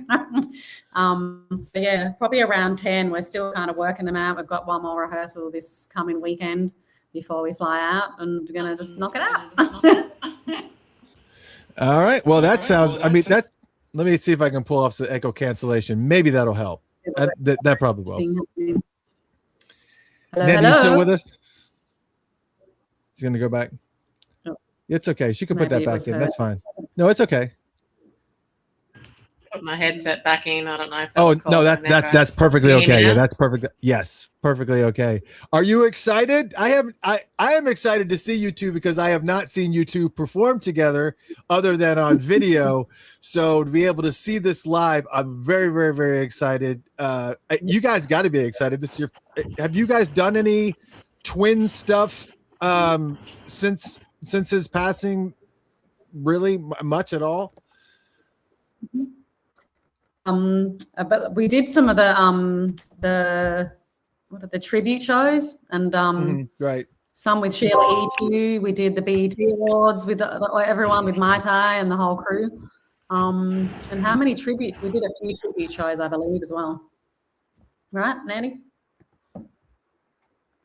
So yeah, probably around 10. We're still kind of working them out. We've got one more rehearsal this coming weekend before we fly out, and we're going to just knock it out. All right. Well, that sounds. I mean, that. Let me see if I can pull off the echo cancellation. Maybe that'll help. That probably will. Hello, Nanny, hello. you still with us? She's going to go back. No. It's okay. She can put Maybe that it back was in. her. That's fine. No, it's okay. Put my headset back in. I don't know if Oh no, that's perfectly okay. Yeah, that's perfect. Yes, perfectly okay. Are you excited? I am excited to see you two because I have not seen you two perform together other than on video. So to be able to see this live, I'm very, very, very excited. You guys got to be excited. Have you guys done any twin stuff since his passing? Really much at all? But we did some of the tribute shows and right. Some with Sheila E2. We did the BET Awards with everyone, with Mai Tai and the whole crew. And how many tribute? We did a few tribute shows, I believe, as well. Right, Nandy?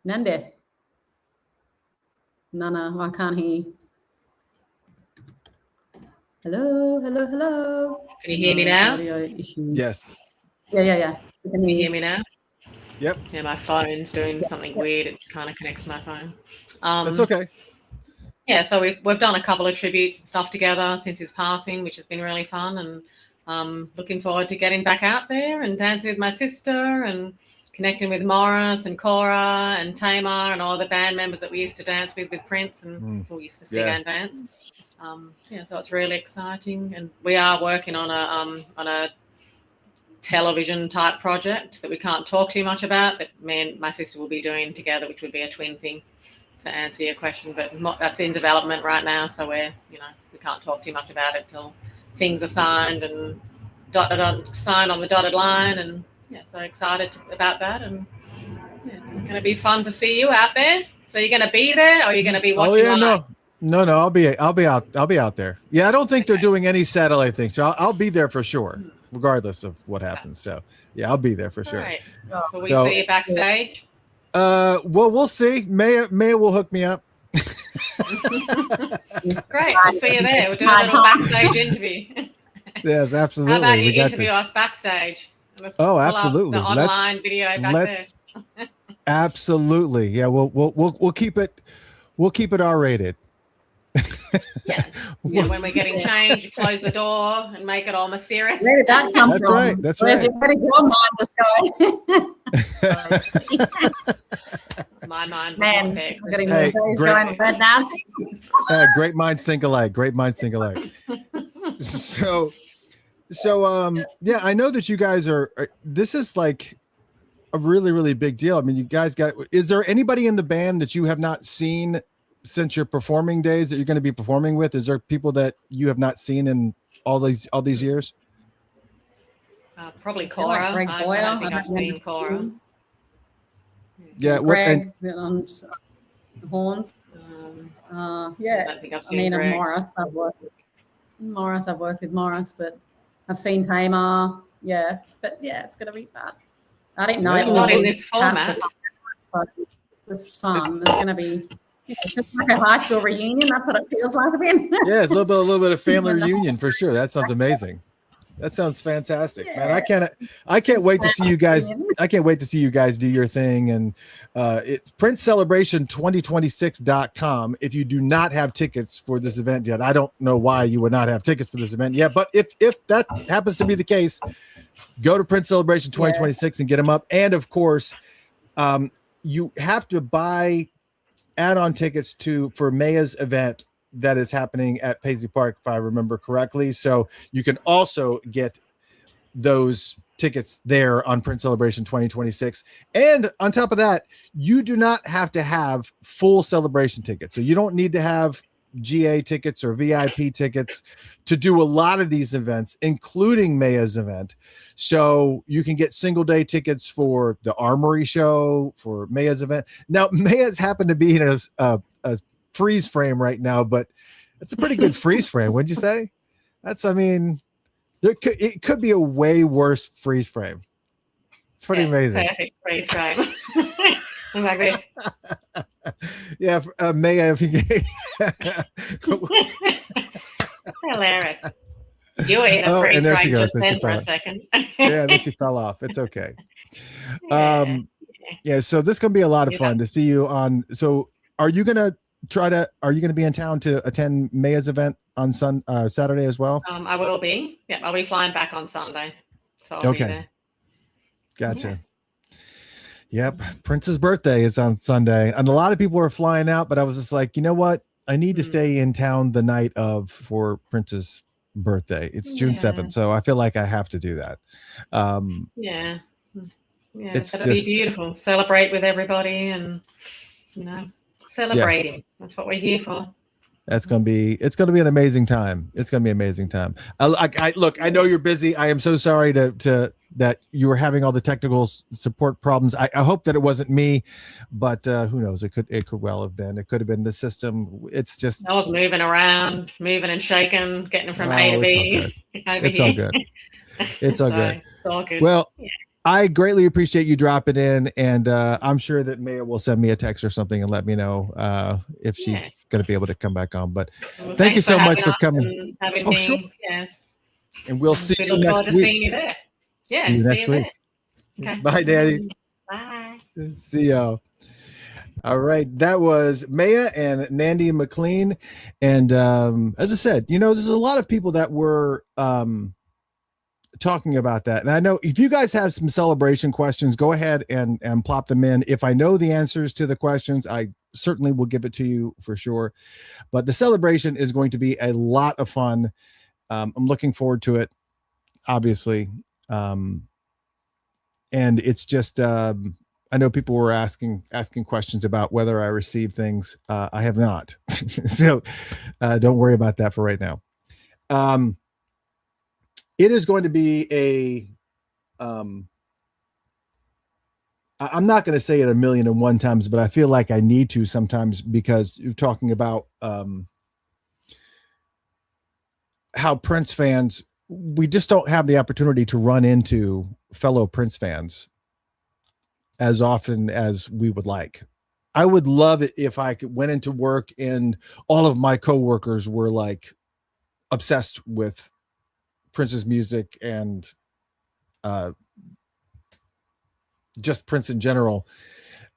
Nande? No, I can't hear you. Hello. Can you hear me now? Yes. Yeah. Can you hear me now? Yep. Yeah, my phone's doing something weird. It kind of connects to my phone. That's okay. Yeah, so we've done a couple of tributes and stuff together since his passing, which has been really fun. And looking forward to getting back out there and dancing with my sister and connecting with Morris and Cora and Tamar and all the band members that we used to dance with Prince and we used to sing and dance. So it's really exciting, and we are working on a television type project that we can't talk too much about, that me and my sister will be doing together, which would be a twin thing, to answer your question. But that's in development right now, so we can't talk too much about it till things are signed and signed on the dotted line. And so excited about that, and it's going to be fun to see you out there. So you're going to be there, or are you going to be watching? Oh yeah, no, I'll be out there. Yeah, I don't think they're doing any satellite things, so I'll be there for sure, regardless of what happens. So yeah, I'll be there for sure. Right. Will we see you backstage? Well, we'll see. Maya will hook me up. Great, we'll see you there. We'll do a little backstage interview. Yes, absolutely. How about you interview us backstage? Absolutely. The online video back there. Absolutely. Yeah, we'll keep it. We'll keep it R-rated. Yeah. When we're getting changed, you close the door and make it all mysterious. Where did that come from? Right. That's right. Where did your mind just go? My mind was not there. Great minds think alike. Great minds think alike. So yeah, I know that you guys are. This is like a really, really big deal. I mean, you guys got. Is there anybody in the band that you have not seen since your performing days that you're going to be performing with? Is there people that you have not seen in all these years? Probably Cora. I don't think I've seen Cora. Yeah, Greg on horns. I don't think I've seen Greg. Morris. I've worked with Morris, but I've seen Tamar. Yeah, but yeah, it's gonna be fun. I didn't know not in this format. It's fun. It's gonna be. It's just like a high school reunion. That's what it feels like again. Yeah, it's a little bit of family reunion for sure. That sounds amazing. That sounds fantastic, man. I can't wait to see you guys. I can't wait to see you guys do your thing. And it's PrinceCelebration2026.com. If you do not have tickets for this event yet, I don't know why you would not have tickets for this event yet. But if that happens to be the case, go to Prince Celebration 2026 and get them up. And of course, you have to buy add-on tickets for Maya's event that is happening at Paisley Park, if I remember correctly. So you can also get those tickets there on Prince Celebration 2026. And on top of that, you do not have to have full celebration tickets. So you don't need to have GA tickets or VIP tickets to do a lot of these events, including Maya's event. So you can get single day tickets for the Armory show, for Maya's event. Now, Maya's happened to be in a freeze frame right now, but it's a pretty good freeze frame. Wouldn't you say? It could be a way worse freeze frame. It's pretty amazing. Perfect freeze frame. Like this. Yeah, Maya. Hilarious. You were in a freeze frame just then for a second. Yeah, then she fell off. It's okay. Yeah. So this is gonna be a lot of fun to see you on. So are you gonna be in town to attend Maya's event on Saturday as well? I will be. Yep, I'll be flying back on Sunday. So I'll be there. Gotcha. Yeah. Yep. Prince's birthday is on Sunday. And a lot of people are flying out, but I was just like, you know what? I need to stay in town the night for Prince's birthday. It's June 7th. So I feel like I have to do that. Yeah. That'll be beautiful. Celebrate with everybody and, celebrating. That's what we're here for. It's gonna be an amazing time. It's gonna be an amazing time. Look, I know you're busy. I am so sorry that you were having all the technical support problems. I hope that it wasn't me, but who knows? It could well have been. It could have been the system. It's just I was moving around, moving and shaking, getting from A to B. It's all good. It's all good. It's all good. Well, I greatly appreciate you dropping in, and I'm sure that Maya will send me a text or something and let me know if she's going to be able to come back on. But thank you so much for coming. Sure. Yes. And we'll see you next week. Seeing you there. Yeah. See you next week. Okay. Bye, Daddy. Bye. See y'all. All right, that was Maya and Nandy McLean, and as I said, there's a lot of people that were talking about that, and I know if you guys have some celebration questions, go ahead and plop them in. If I know the answers to the questions, I certainly will give it to you for sure. But the celebration is going to be a lot of fun. I'm looking forward to it, obviously, and it's just I know people were asking questions about whether I received things. I have not, so don't worry about that for right now. It is going to be I'm not going to say it 1,000,001 times, but I feel like I need to sometimes, because you're talking about how Prince fans, we just don't have the opportunity to run into fellow Prince fans as often as we would like. I would love it if I went into work and all of my coworkers were like obsessed with Prince's music and just Prince in general.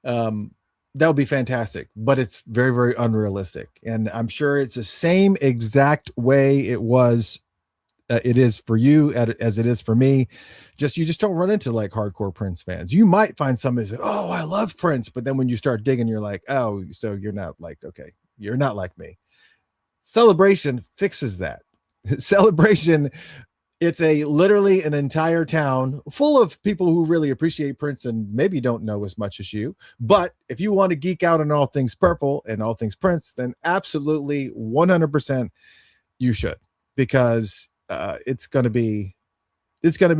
That would be fantastic, but it's very, very unrealistic. And I'm sure it's the same exact way it is for you as it is for me. You just don't run into like hardcore Prince fans. You might find somebody say, "Oh, I love Prince," but then when you start digging, you're like, "Oh, so you're not like, okay, you're not like me." Celebration fixes that. Celebration, it's literally an entire town full of people who really appreciate Prince and maybe don't know as much as you. But if you want to geek out on all things purple and all things Prince, then absolutely 100% you should, because it's going to be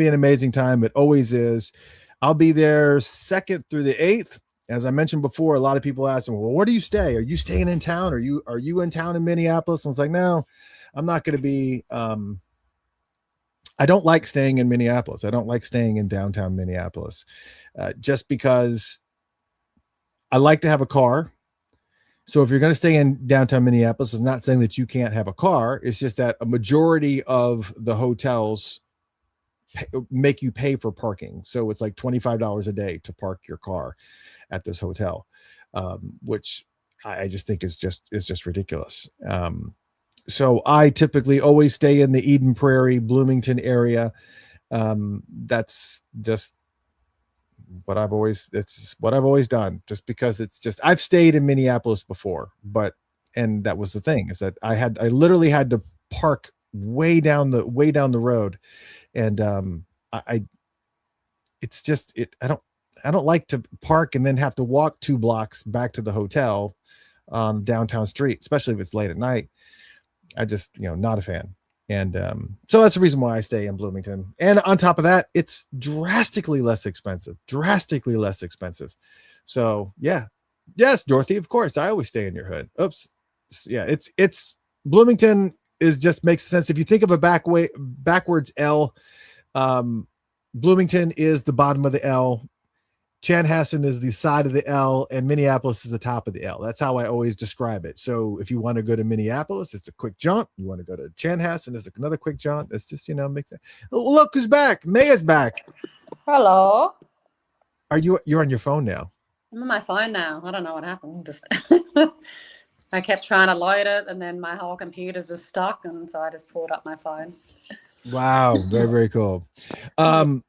an amazing time. It always is. I'll be there 2nd through the 8th. As I mentioned before, a lot of people ask me, well, where do you stay? Are you staying in town? Are you in town in Minneapolis? And I was like, no, I'm not going to be, I don't like staying in Minneapolis. I don't like staying in downtown Minneapolis, just because I like to have a car. So if you're going to stay in downtown Minneapolis, it's not saying that you can't have a car. It's just that a majority of the hotels make you pay for parking. So it's like $25 a day to park your car at this hotel, which I just think is just ridiculous. So I typically always stay in the Eden Prairie, Bloomington area. That's just what I've always done, just because it's just, I've stayed in Minneapolis before, and that was the thing, is that I literally had to park way down the road. And it's just, I don't like to park and then have to walk 2 blocks back to the hotel on downtown street, especially if it's late at night. I just, not a fan. And so that's the reason why I stay in Bloomington. And on top of that, it's drastically less expensive. So yeah. Yes, Dorothy, of course. I always stay in your hood. Oops. Yeah, it's Bloomington is just makes sense. If you think of a backwards L, Bloomington is the bottom of the L. Chanhassen is the side of the L, and Minneapolis is the top of the L. That's how I always describe it. So if you want to go to Minneapolis, it's a quick jaunt. You want to go to Chanhassen, it's another quick jaunt. It's just, makes it. Look who's back. Maya's back. Hello. You're on your phone now? I'm on my phone now. I don't know what happened. Just I kept trying to load it, and then my whole computer's just stuck, and so I just pulled up my phone. Wow, very, very cool. I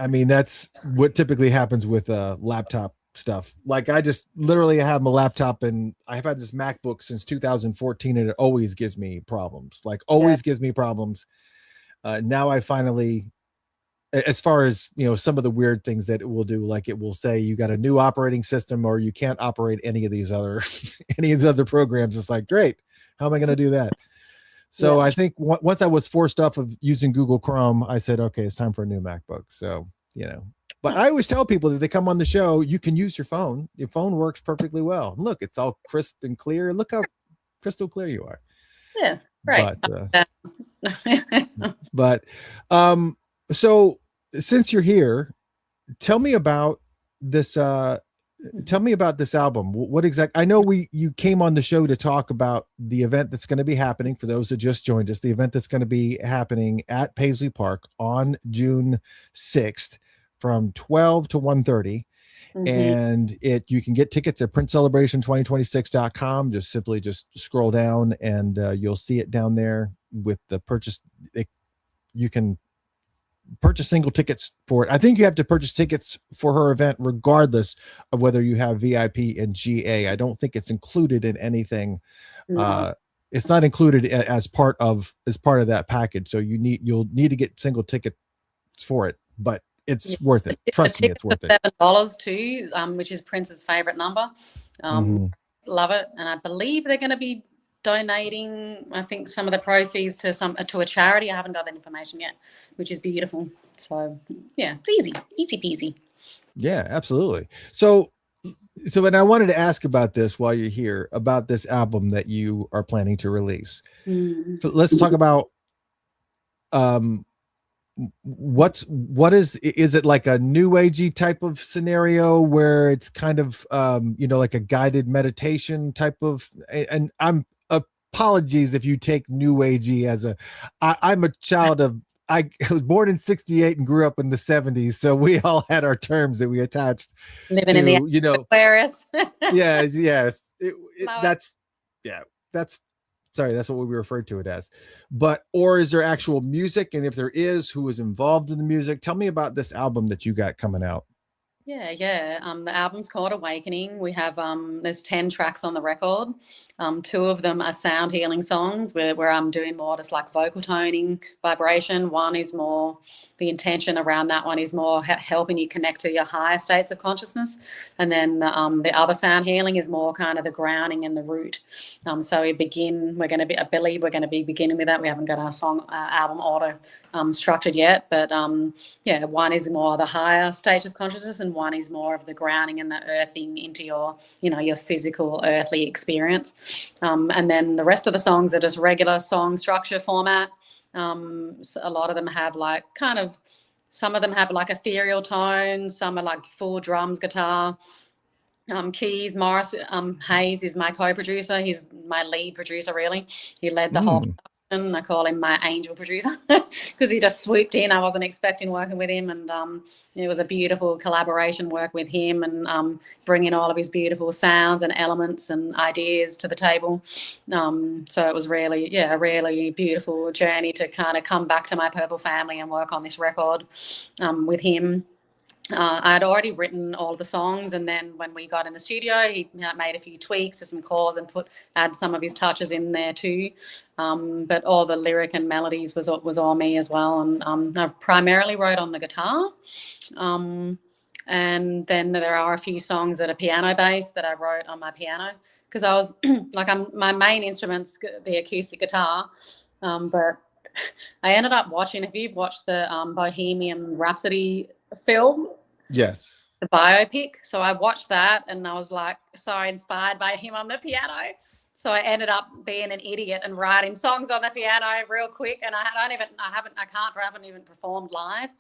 mean, that's what typically happens with laptop stuff. Like, I just literally have my laptop, and I've had this MacBook since 2014, and it always gives me problems. Gives me problems. Now I finally, as far as, some of the weird things that it will do, like it will say you got a new operating system, or you can't operate any of these other programs. It's like, great, how am I going to do that? So I think once I was forced off of using Google Chrome, I said, okay, it's time for a new MacBook. So, but I always tell people that they come on the show, you can use your phone. Your phone works perfectly well. Look, it's all crisp and clear. Look how crystal clear you are. Yeah, right. So since you're here, tell me about this. Tell me about this album. What exactly? I know you came on the show to talk about the event that's going to be happening. For those that just joined us, the event that's going to be happening at Paisley Park on June 6th from 12 to 1:30. Mm-hmm. And you can get tickets at printcelebration2026.com. Just scroll down, and you'll see it down there with the purchase. You can purchase single tickets for it. I think you have to purchase tickets for her event regardless of whether you have VIP and GA. I don't think it's included in anything. No. It's not included as part of that package. So you'll need to get single tickets for it, but it's worth it. Trust me, it's worth it. $7 too, which is Prince's favorite number. Love it. And I believe they're going to be donating, I think, some of the proceeds to a charity. I haven't got that information yet, which is beautiful. So yeah, it's easy peasy. Yeah, absolutely. So and I wanted to ask about this while you're here, about this album that you are planning to release. So let's talk about what is it, like a new agey type of scenario where it's kind of like a guided meditation type of, and apologies if you take new agey as I'm a child of, I was born in 68 and grew up in the 70s, so we all had our terms that we attached living to, in the Aquarius. yes that's what we referred to it as. Or is there actual music? And if there is, who is involved in the music? Tell me about this album that you got coming out. Yeah. The album's called Awakening. We have there's 10 tracks on the record. 2 of them are sound healing songs where I'm doing more just like vocal toning, vibration. One is more, the intention around that one is more helping you connect to your higher states of consciousness. And then the other sound healing is more kind of the grounding and the root. So I believe we're going to be beginning with that. We haven't got our album order structured yet, but one is more the higher state of consciousness, and one is more of the grounding and the earthing into your physical earthly experience. And then the rest of the songs are just regular song structure format. So a lot of them have some of them have like ethereal tones, some are like full drums, guitar, keys. Morris Hayes is my co-producer. He's my lead producer, really. He led the whole production. I call him my angel producer because he just swooped in. I wasn't expecting working with him, and it was a beautiful collaboration work with him, and bringing all of his beautiful sounds and elements and ideas to the table. So it was really, a really beautiful journey to kind of come back to my Purple family and work on this record with him. I had already written all the songs, and then when we got in the studio, he made a few tweaks to some chords and add some of his touches in there too. But all the lyric and melodies was all me as well, and I primarily wrote on the guitar. And then there are a few songs that are piano based that I wrote on my piano, because I was my main instrument's the acoustic guitar, but I ended up watching. If you've watched the Bohemian Rhapsody film, yes, the biopic, so I watched that and I was like so inspired by him on the piano. So I ended up being an idiot and writing songs on the piano real quick. And I haven't even performed live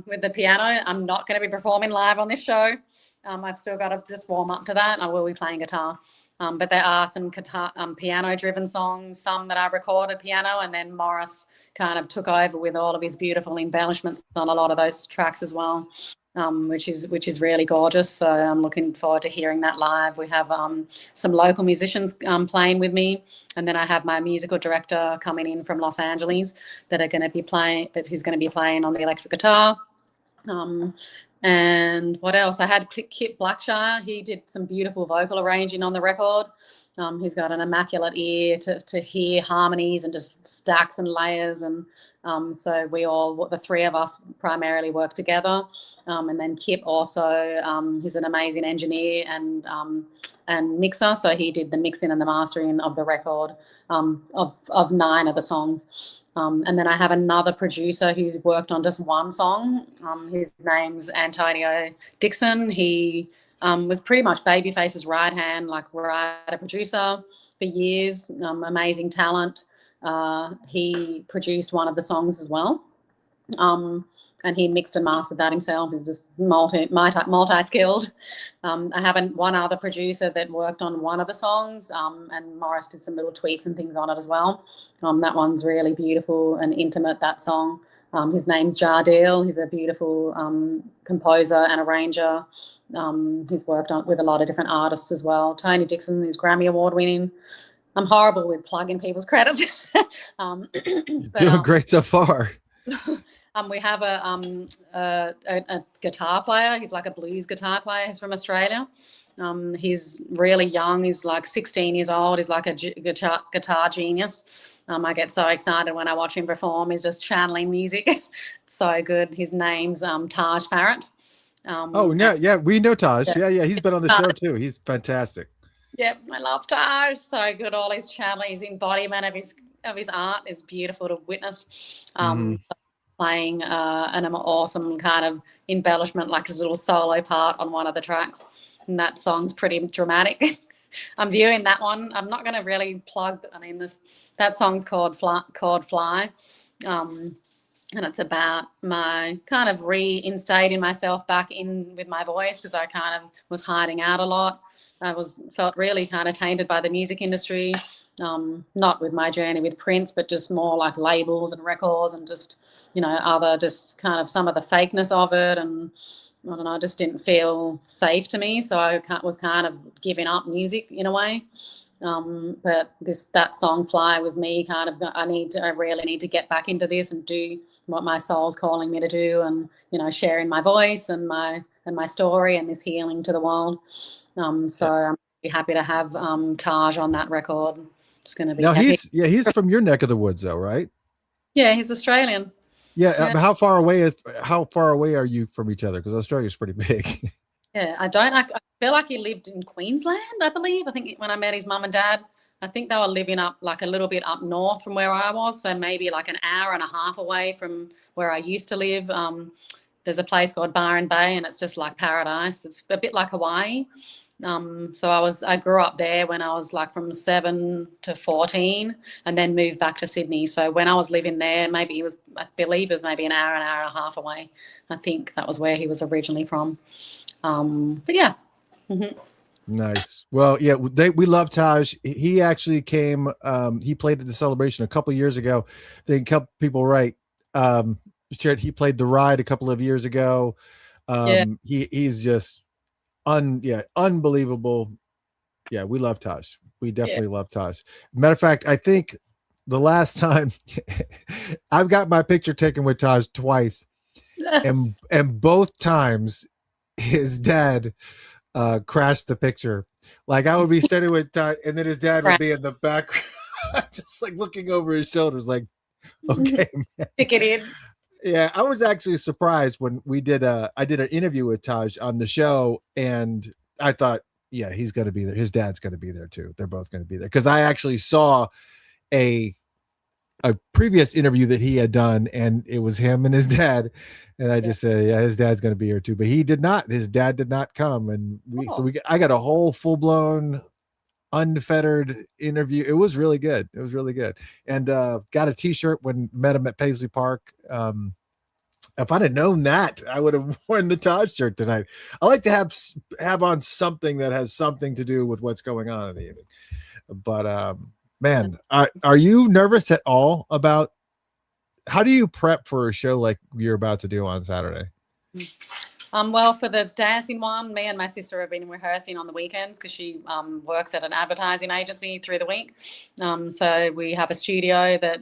with the piano. I'm not going to be performing live on this show. I've still got to just warm up to that. I will be playing guitar. But there are some piano-driven songs, some that I recorded piano, and then Morris kind of took over with all of his beautiful embellishments on a lot of those tracks as well. Which is really gorgeous. So I'm looking forward to hearing that live. We have some local musicians playing with me, and then I have my musical director coming in from Los Angeles that he's going to be playing on the electric guitar. And what else? I had Kip Blackshire. He did some beautiful vocal arranging on the record. He's got an immaculate ear to hear harmonies and just stacks and layers. And so the three of us primarily work together. And then Kip also, he's an amazing engineer and mixer. So he did the mixing and the mastering of the record of 9 of the songs. And then I have another producer who's worked on just one song. His name's Antonio Dixon. He was pretty much Babyface's right hand, like writer producer for years. Amazing talent. He produced one of the songs as well. And he mixed and mastered that himself. He's just multi-skilled. I have one other producer that worked on one of the songs, and Morris did some little tweaks and things on it as well. That one's really beautiful and intimate, that song. His name's Jardil. He's a beautiful composer and arranger. He's worked with a lot of different artists as well. Tony Dixon is Grammy Award winning. I'm horrible with plugging people's credits. Doing great so far. We have a guitar player. He's like a blues guitar player. He's from Australia. He's really young. He's like 16 years old. He's like a guitar genius. I get so excited when I watch him perform. He's just channeling music. It's so good. His name's Taj Farrant. Yeah, we know Taj. Yeah, he's been on the show too. He's fantastic. Yep, I love Taj. So good. All his channeling, his embodiment of his art is beautiful to witness. Playing an awesome kind of embellishment, like his little solo part on one of the tracks. And that song's pretty dramatic. I'm viewing that one. I'm not going to really plug. That song's called Fly. And it's about my kind of reinstating myself back in with my voice, because I kind of was hiding out a lot. I felt really kind of tainted by the music industry. Not with my journey with Prince, but just more like labels and records and just, just kind of some of the fakeness of it. And I don't know, just didn't feel safe to me. So I was kind of giving up music in a way. But that song Fly was me kind of, I really need to get back into this and do what my soul's calling me to do, and, sharing my voice and my story and this healing to the world. So I'm really happy to have Taj on that record. Going to be now he's from your neck of the woods though, right? Yeah, he's Australian. Yeah. How far away are you from each other? Because Australia's pretty big. Yeah, I feel like he lived in Queensland, I believe. I think when I met his mum and dad, I think they were living up like a little bit up north from where I was, so maybe like an hour and a half away from where I used to live. There's a place called Byron Bay, and it's just like paradise. It's a bit like Hawaii. So I grew up there when I was like from 7 to 14, and then moved back to Sydney. So when I was living there, I believe it was maybe an hour and a half away. I think that was where he was originally from. But yeah. Mm-hmm. Nice. Well, yeah, we love Taj. He actually came, he played at the Celebration a couple of years ago. I think a couple people right. He played The Ride a couple of years ago. He's just unbelievable. Yeah, we love Taj. We definitely love Taj. Matter of fact, I think the last time I've got my picture taken with Taj twice, and both times his dad crashed the picture. Like I would be standing with Taj, and then his dad would be in the background, just like looking over his shoulders, like, okay, man. Stick it in. Yeah, I was actually surprised when I did an interview with Taj on the show, and I thought, yeah, he's going to be there. His dad's going to be there too. They're both going to be there because I actually saw a previous interview that he had done, and it was him and his dad, and I just said, yeah, his dad's going to be here too, but he did not. His dad did not come, and I got a whole full blown, unfettered interview. It was really good. It was really good, and got a T-shirt when met him at Paisley Park. If I'd have known that, I would have worn the Taj shirt tonight. I like to have on something that has something to do with what's going on in the evening. But man, are you nervous at all about how do you prep for a show like you're about to do on Saturday? Well, for the dancing one, me and my sister have been rehearsing on the weekends because she works at an advertising agency through the week. So we have a studio that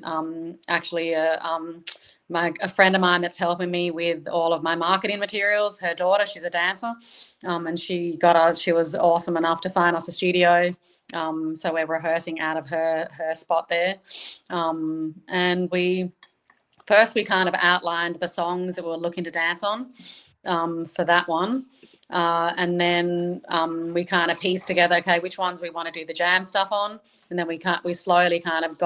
actually a friend of mine that's helping me with all of my marketing materials. Her daughter, she's a dancer, and she was awesome enough to find us a studio. So we're rehearsing out of her spot there, and we kind of outlined the songs that we were looking to dance on. For that one, and then we kind of pieced together, okay, which ones we want to do the jam stuff on, and then we slowly kind of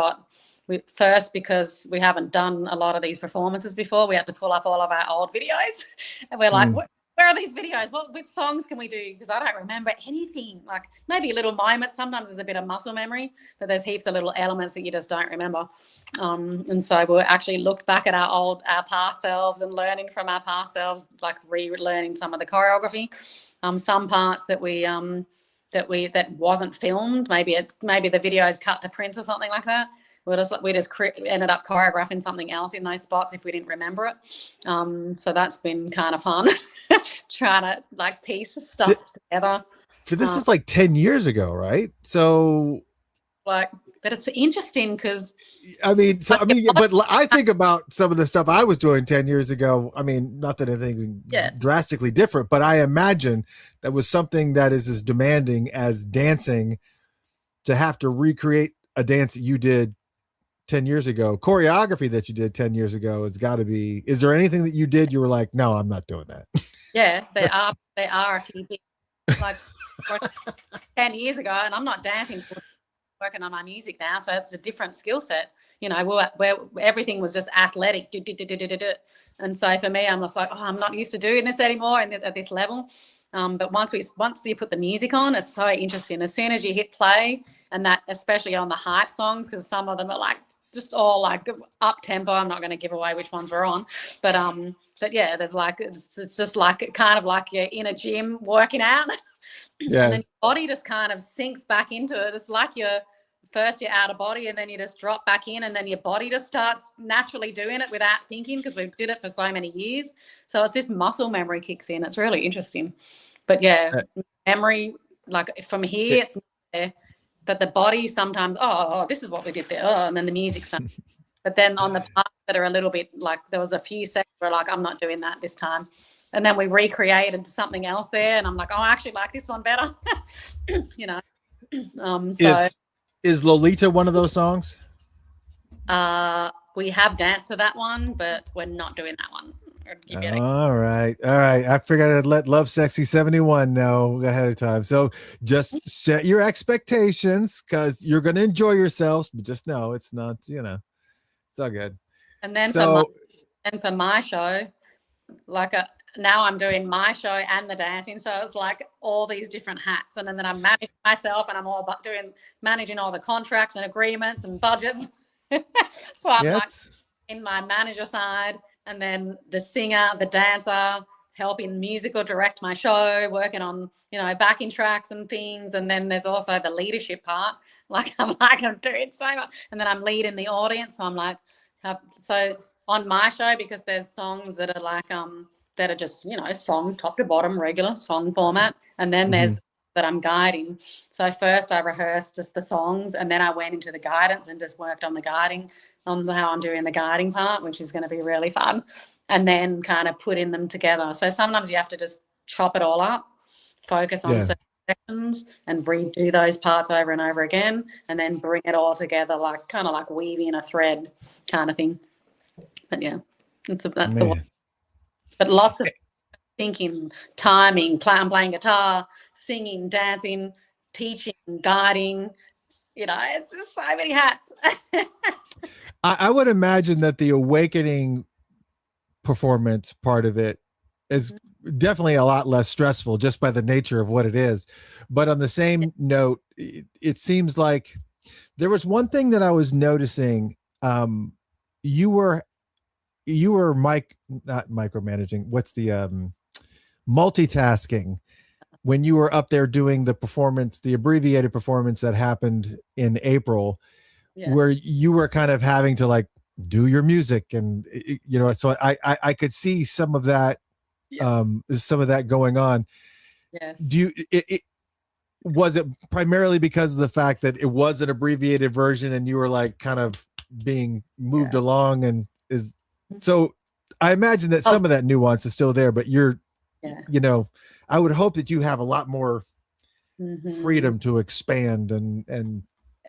first, because we haven't done a lot of these performances before, we had to pull up all of our old videos, and we're like, where are these videos? Which songs can we do? Because I don't remember anything. Like maybe little moments. Sometimes there's a bit of muscle memory, but there's heaps of little elements that you just don't remember. And so we actually looked back at our past selves and learning from our past selves, like relearning some of the choreography. Some parts that that wasn't filmed. Maybe the video's cut to print or something like that. We just ended up choreographing something else in those spots if we didn't remember it. So that's been kind of fun, trying to like piece stuff together. So this is like 10 years ago, right? So but it's interesting because but I think about some of the stuff I was doing 10 years ago. I mean, not that anything's drastically different, but I imagine that was something that is as demanding as dancing, to have to recreate a dance that you did 10 years ago, choreography that you did 10 years ago has got to be. Is there anything that you did you were like, no, I'm not doing that? Yeah, there are a few things like 10 years ago, and I'm not dancing, working on my music now, so it's a different skill set. You know, where everything was just athletic, and so for me, I'm just like, I'm not used to doing this anymore, and at this level. But once you put the music on, it's so interesting. As soon as you hit play, and that especially on the hype songs, because some of them are like just all like up tempo. I'm not going to give away which ones we're on, but yeah, there's like it's just like kind of like you're in a gym working out, and then your body just kind of sinks back into it. It's like you're out of body, and then you just drop back in, and then your body just starts naturally doing it without thinking, because we've did it for so many years. So it's this muscle memory kicks in. It's really interesting. But yeah, memory, like from here, it's not there. But the body sometimes, this is what we did there. And then the music starts. But then on the parts that are a little bit like, there was a few seconds where like, I'm not doing that this time. And then we recreated something else there. And I'm like, I actually like this one better. You know. Is Lolita one of those songs? We have danced to that one, but we're not doing that one. All right. I figured I'd let Love Sexy 71 know ahead of time. So just set your expectations, because you're going to enjoy yourselves, but just know it's not, it's all good. And then for my show, like now I'm doing my show and the dancing, so it's like all these different hats, and then I'm managing myself, and I'm all about managing all the contracts and agreements and budgets. So I'm like in my manager side, and then the singer, the dancer, helping musical direct my show, working on, backing tracks and things. And then there's also the leadership part. I'm doing so much. And then I'm leading the audience. So I'm like, so on my show, because there's songs that are like, that are just, songs top to bottom, regular song format. And then there's that I'm guiding. So first I rehearsed just the songs, and then I went into the guidance and just worked on the guiding on how I'm doing the guiding part, which is going to be really fun, and then kind of putting them together. So sometimes you have to just chop it all up, focus on certain sections, and redo those parts over and over again, and then bring it all together, like kind of like weaving a thread kind of thing. But yeah, that's the one. But lots of thinking, timing, playing guitar, singing, dancing, teaching, guiding. You know, it's just so many hats. I would imagine that the awakening performance part of it is definitely a lot less stressful just by the nature of what it is. But on the same note, it seems like there was one thing that I was noticing. You were not micromanaging. What's the multitasking when you were up there doing the performance, the abbreviated performance that happened in April, where you were kind of having to like do your music and, you know, so I could see some of that, some of that going on. Yes. Was it primarily because of the fact that it was an abbreviated version and you were like kind of being moved along, and so I imagine that some of that nuance is still there, but you're, you know, I would hope that you have a lot more freedom to expand and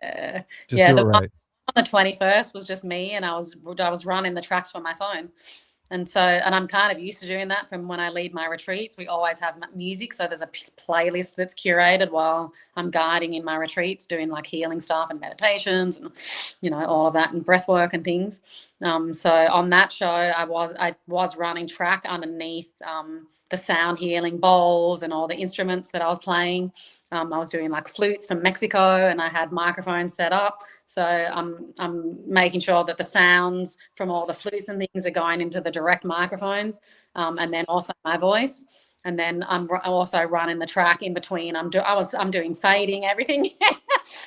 just do it right. On the 21st was just me, and I was running the tracks from my phone. And I'm kind of used to doing that from when I lead my retreats. We always have music. So there's a playlist that's curated while I'm guiding in my retreats, doing like healing stuff and meditations and, you know, all of that and breath work and things. So on that show, I was running track underneath the sound healing bowls and all the instruments that I was playing. I was doing like flutes from Mexico, and I had microphones set up. So I'm making sure that the sounds from all the flutes and things are going into the direct microphones, and then also my voice. And then I'm also running the track in between. I'm doing fading, everything,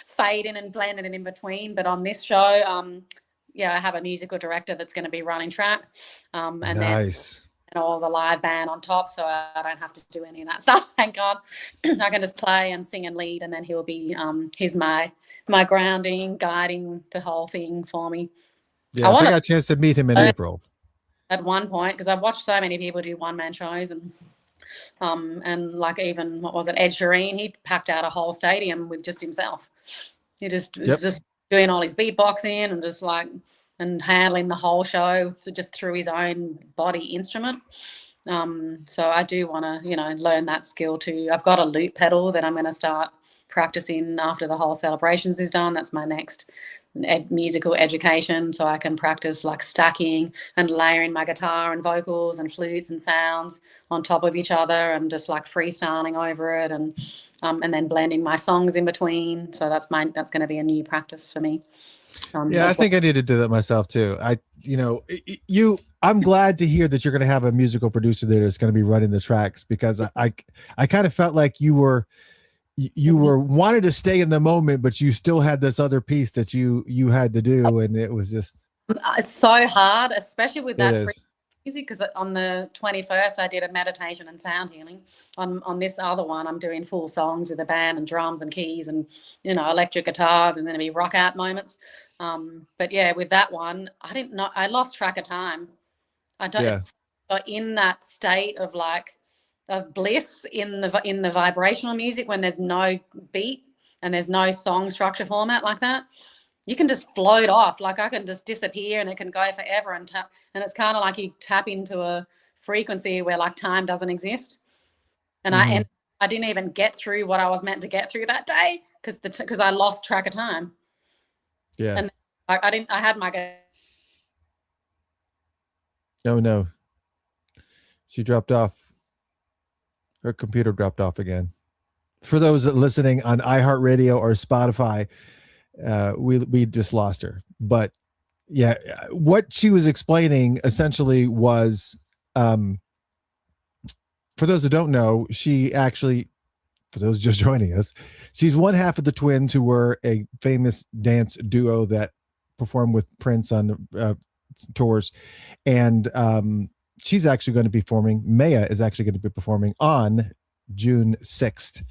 fading and blending it in between. But on this show, I have a musical director that's going to be running track, and nice. And all the live band on top, so I don't have to do any of that stuff. Thank God. I can just play and sing and lead, and then he'll be he's my grounding, guiding the whole thing for me. Yeah, I got a chance to meet him in April. At one point, because I've watched so many people do one-man shows, and like even what was it, Ed Sheeran, he packed out a whole stadium with just himself. He just was just doing all his beatboxing and just like and handling the whole show just through his own body instrument. So I do want to, you know, learn that skill too. I've got a loop pedal that I'm going to start practicing after the whole celebrations is done. That's my next musical education, so I can practice like stacking and layering my guitar and vocals and flutes and sounds on top of each other and just like freestyling over it, and then blending my songs in between. So that's going to be a new practice for me. I think I need to do that myself too. I'm glad to hear that you're going to have a musical producer there that's going to be running the tracks, because I kind of felt like you were wanted to stay in the moment, but you still had this other piece that you had to do, and it was just, it's so hard, especially with that free music, because on the 21st I did a meditation and sound healing. On this other one I'm doing full songs with a band and drums and keys and, you know, electric guitar, and then there'll be rock out moments. But yeah, with that one I lost track of time. I don't got in that state of bliss in the vibrational music when there's no beat and there's no song structure format like that. You can just float off. Like I can just disappear and it can go forever, and it's kind of like you tap into a frequency where like time doesn't exist. And I didn't even get through what I was meant to get through that day because I lost track of time. Yeah. And I had my. Oh no. She dropped off. Her computer dropped off again. For those listening on iHeartRadio or Spotify, we just lost her. But yeah, what she was explaining essentially was, for those who don't know, she actually, for those just joining us, she's one half of the Twins, who were a famous dance duo that performed with Prince on tours. And she's actually going to be Maya is actually going to be performing on June 6th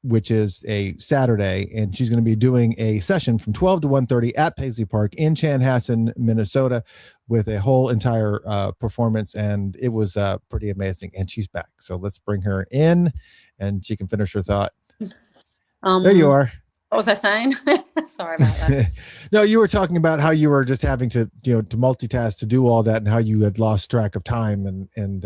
which is a Saturday, and she's going to be doing a session from 12 to 1:30 at Paisley Park in Chanhassen, Minnesota, with a whole entire performance, and it was pretty amazing. And she's back, so let's bring her in, and she can finish her thought. There you are. What was I saying? Sorry about that. No, you were talking about how you were just having to, to multitask to do all that, and how you had lost track of time, and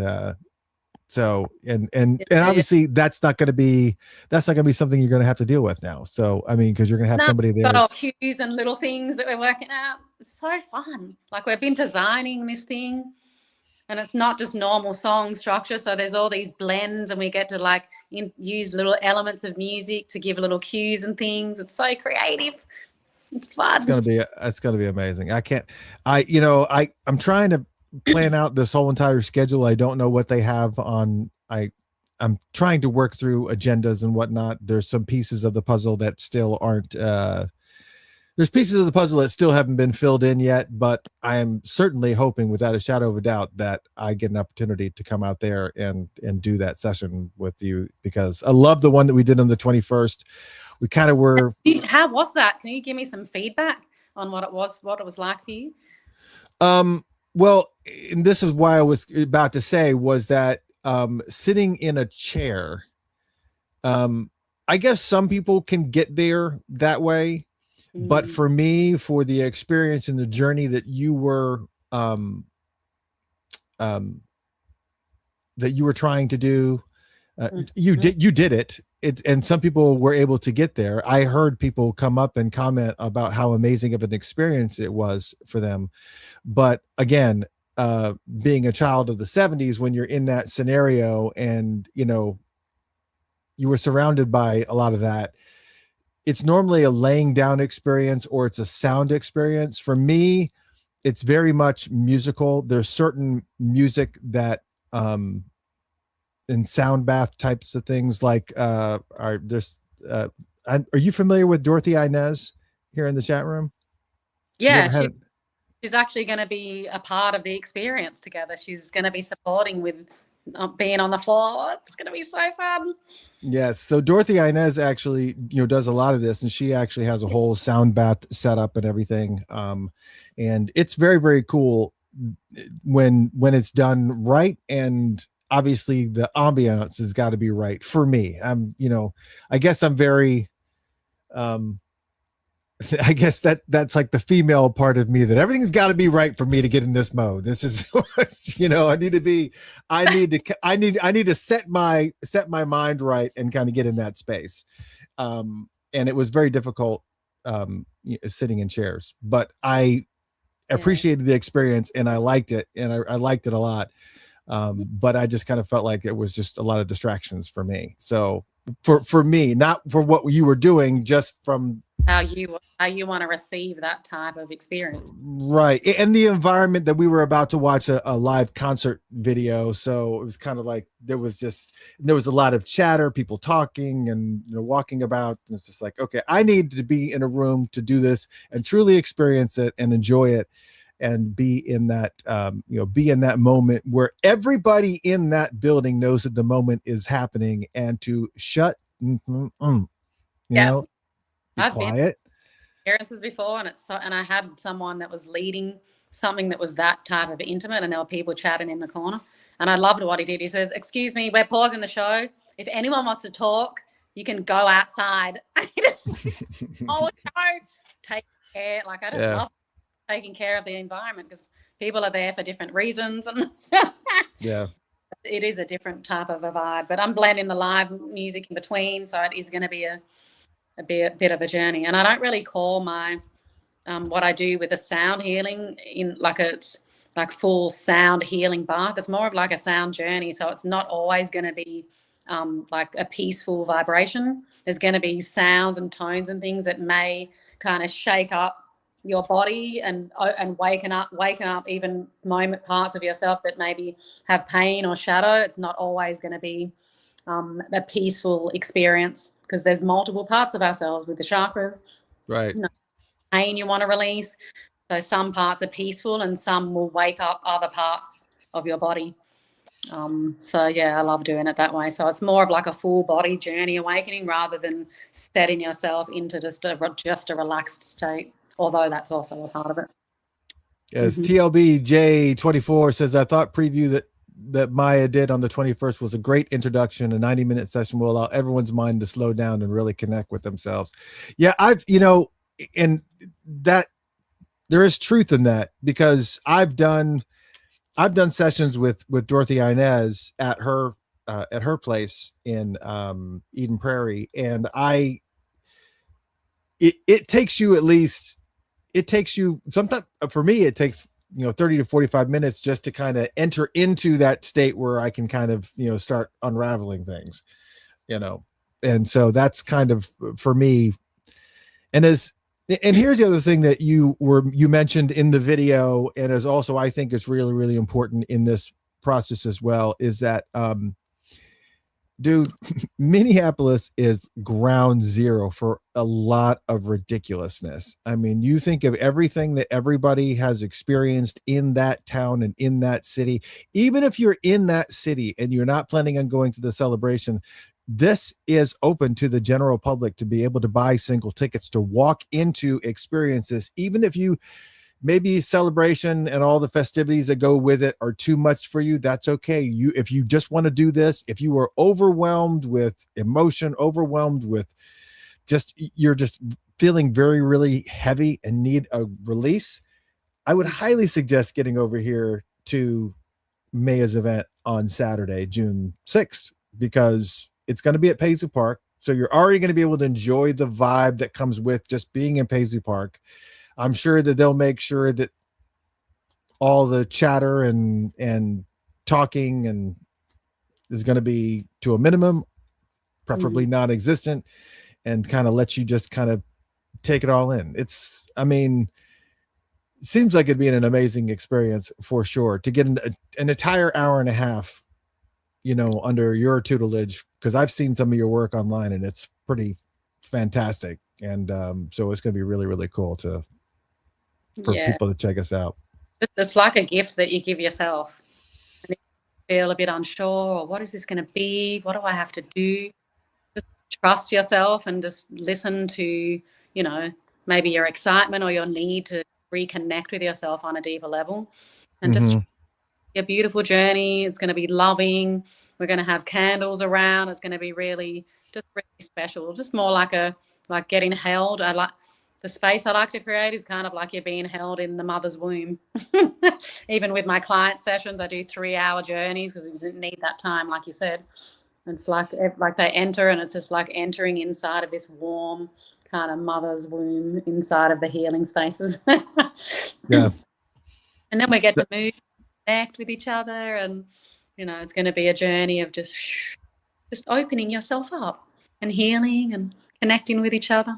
obviously that's not going to be something you're going to have to deal with now. So I mean, because you're going to have somebody there. Got all cues and little things that we're working out. It's so fun. Like, we've been designing this thing, and it's not just normal song structure. So there's all these blends, and we get to use little elements of music to give little cues and things. It's so creative. It's fun. It's gonna be amazing. I'm trying to plan out this whole entire schedule. I don't know what they have on. I'm trying to work through agendas and whatnot. There's some pieces of the puzzle that still aren't. There's pieces of the puzzle that still haven't been filled in yet, but I am certainly hoping, without a shadow of a doubt, that I get an opportunity to come out there and do that session with you, because I love the one that we did on the 21st. We kind of were. How was that? Can you give me some feedback on what it was like for you? Well, and this is why I was about to say was that sitting in a chair, I guess some people can get there that way. But for me, for the experience and the journey that you were trying to do, you did it. And some people were able to get there. I heard people come up and comment about how amazing of an experience it was for them. But again, being a child of the 70s, when you're in that scenario and you were surrounded by a lot of that, it's normally a laying down experience or it's a sound experience. For me, it's very much musical. There's certain music that in sound bath types of things like are you familiar with Dorothy Inez here in the chat room? Yeah, she's actually going to be a part of the experience together. She's going to be supporting with being on the floor. It's going to be so fun. Yes. So Dorothy Inez actually, does a lot of this, and she actually has a whole sound bath set up and everything. And it's very, very cool when it's done right. And obviously the ambiance has got to be right for me. I guess I'm very, I guess that's like the female part of me, that everything's got to be right for me to get in this mode. This is, I need to set my mind right and kind of get in that space. And it was very difficult sitting in chairs, but I appreciated the experience and I liked it. And I liked it a lot. But I just kind of felt like it was just a lot of distractions for me. So for me, not for what you were doing, just from how you want to receive that type of experience, right? And the environment that we were about to watch a live concert video, so it was kind of like there was a lot of chatter, people talking and walking about, and it's just like, okay, I need to be in a room to do this and truly experience it and enjoy it and be in that be in that moment where everybody in that building knows that the moment is happening, and to shut I've quiet. been experiences before, and I had someone that was leading something that was that type of intimate, and there were people chatting in the corner, and I loved what he did. He says, "Excuse me, we're pausing the show. If anyone wants to talk, you can go outside." Oh, take care. Like, I just love taking care of the environment, because people are there for different reasons, and it is a different type of a vibe. But I'm blending the live music in between, so it is going to be a bit of a journey. And I don't really call my what I do with the sound healing in it's like full sound healing bath. It's more of like a sound journey. So it's not always going to be like a peaceful vibration. There's going to be sounds and tones and things that may kind of shake up your body and waken up even parts of yourself that maybe have pain or shadow. It's not always going to be a peaceful experience, because there's multiple parts of ourselves with the chakras, right? Pain you want to release. So some parts are peaceful and some will wake up other parts of your body. So yeah, I love doing it that way. So it's more of like a full body journey awakening rather than setting yourself into just a relaxed state, although that's also a part of it. As TLBJ24 says, I thought preview that Maya did on the 21st was a great introduction. A 90-minute session will allow everyone's mind to slow down and really connect with themselves. Yeah, and that there is truth in that, because I've done sessions with Dorothy Inez at her place in Eden Prairie, and it takes you sometimes, for me it takes 30 to 45 minutes just to kind of enter into that state where I can kind of start unraveling things, and so that's kind of for me. And here's the other thing that you mentioned in the video, and is also, I think, is really, really important in this process as well, is that dude, Minneapolis is ground zero for a lot of ridiculousness. I mean, you think of everything that everybody has experienced in that town and in that city. Even if you're in that city and you're not planning on going to the celebration, this is open to the general public to be able to buy single tickets to walk into experiences. Even if you maybe celebration and all the festivities that go with it are too much for you, that's okay. If you just want to do this, if you are overwhelmed with emotion, overwhelmed with you're just feeling very, really heavy and need a release, I would highly suggest getting over here to Maya's event on Saturday, June 6th, because it's going to be at Paisley Park. So you're already going to be able to enjoy the vibe that comes with just being in Paisley Park. I'm sure that they'll make sure that all the chatter and talking and is going to be to a minimum, preferably non-existent, and kind of let you just kind of take it all in. It seems like it'd be an amazing experience for sure to get an entire hour and a half, under your tutelage, because I've seen some of your work online and it's pretty fantastic. And so it's going to be really, really cool for people to check us out. It's like a gift that you give yourself. And if you feel a bit unsure, or what is this going to be? What do I have to do? Just trust yourself and just listen to, maybe your excitement or your need to reconnect with yourself on a deeper level, and just a beautiful journey. It's going to be loving. We're going to have candles around. It's going to be really special. Just more like getting held. The space I like to create is kind of like you're being held in the mother's womb. Even with my client sessions, I do 3-hour journeys because we didn't need that time, like you said. It's like they enter, and it's just like entering inside of this warm kind of mother's womb inside of the healing spaces. Yeah. And then we get to move, connect with each other, and it's going to be a journey of just opening yourself up and healing and connecting with each other.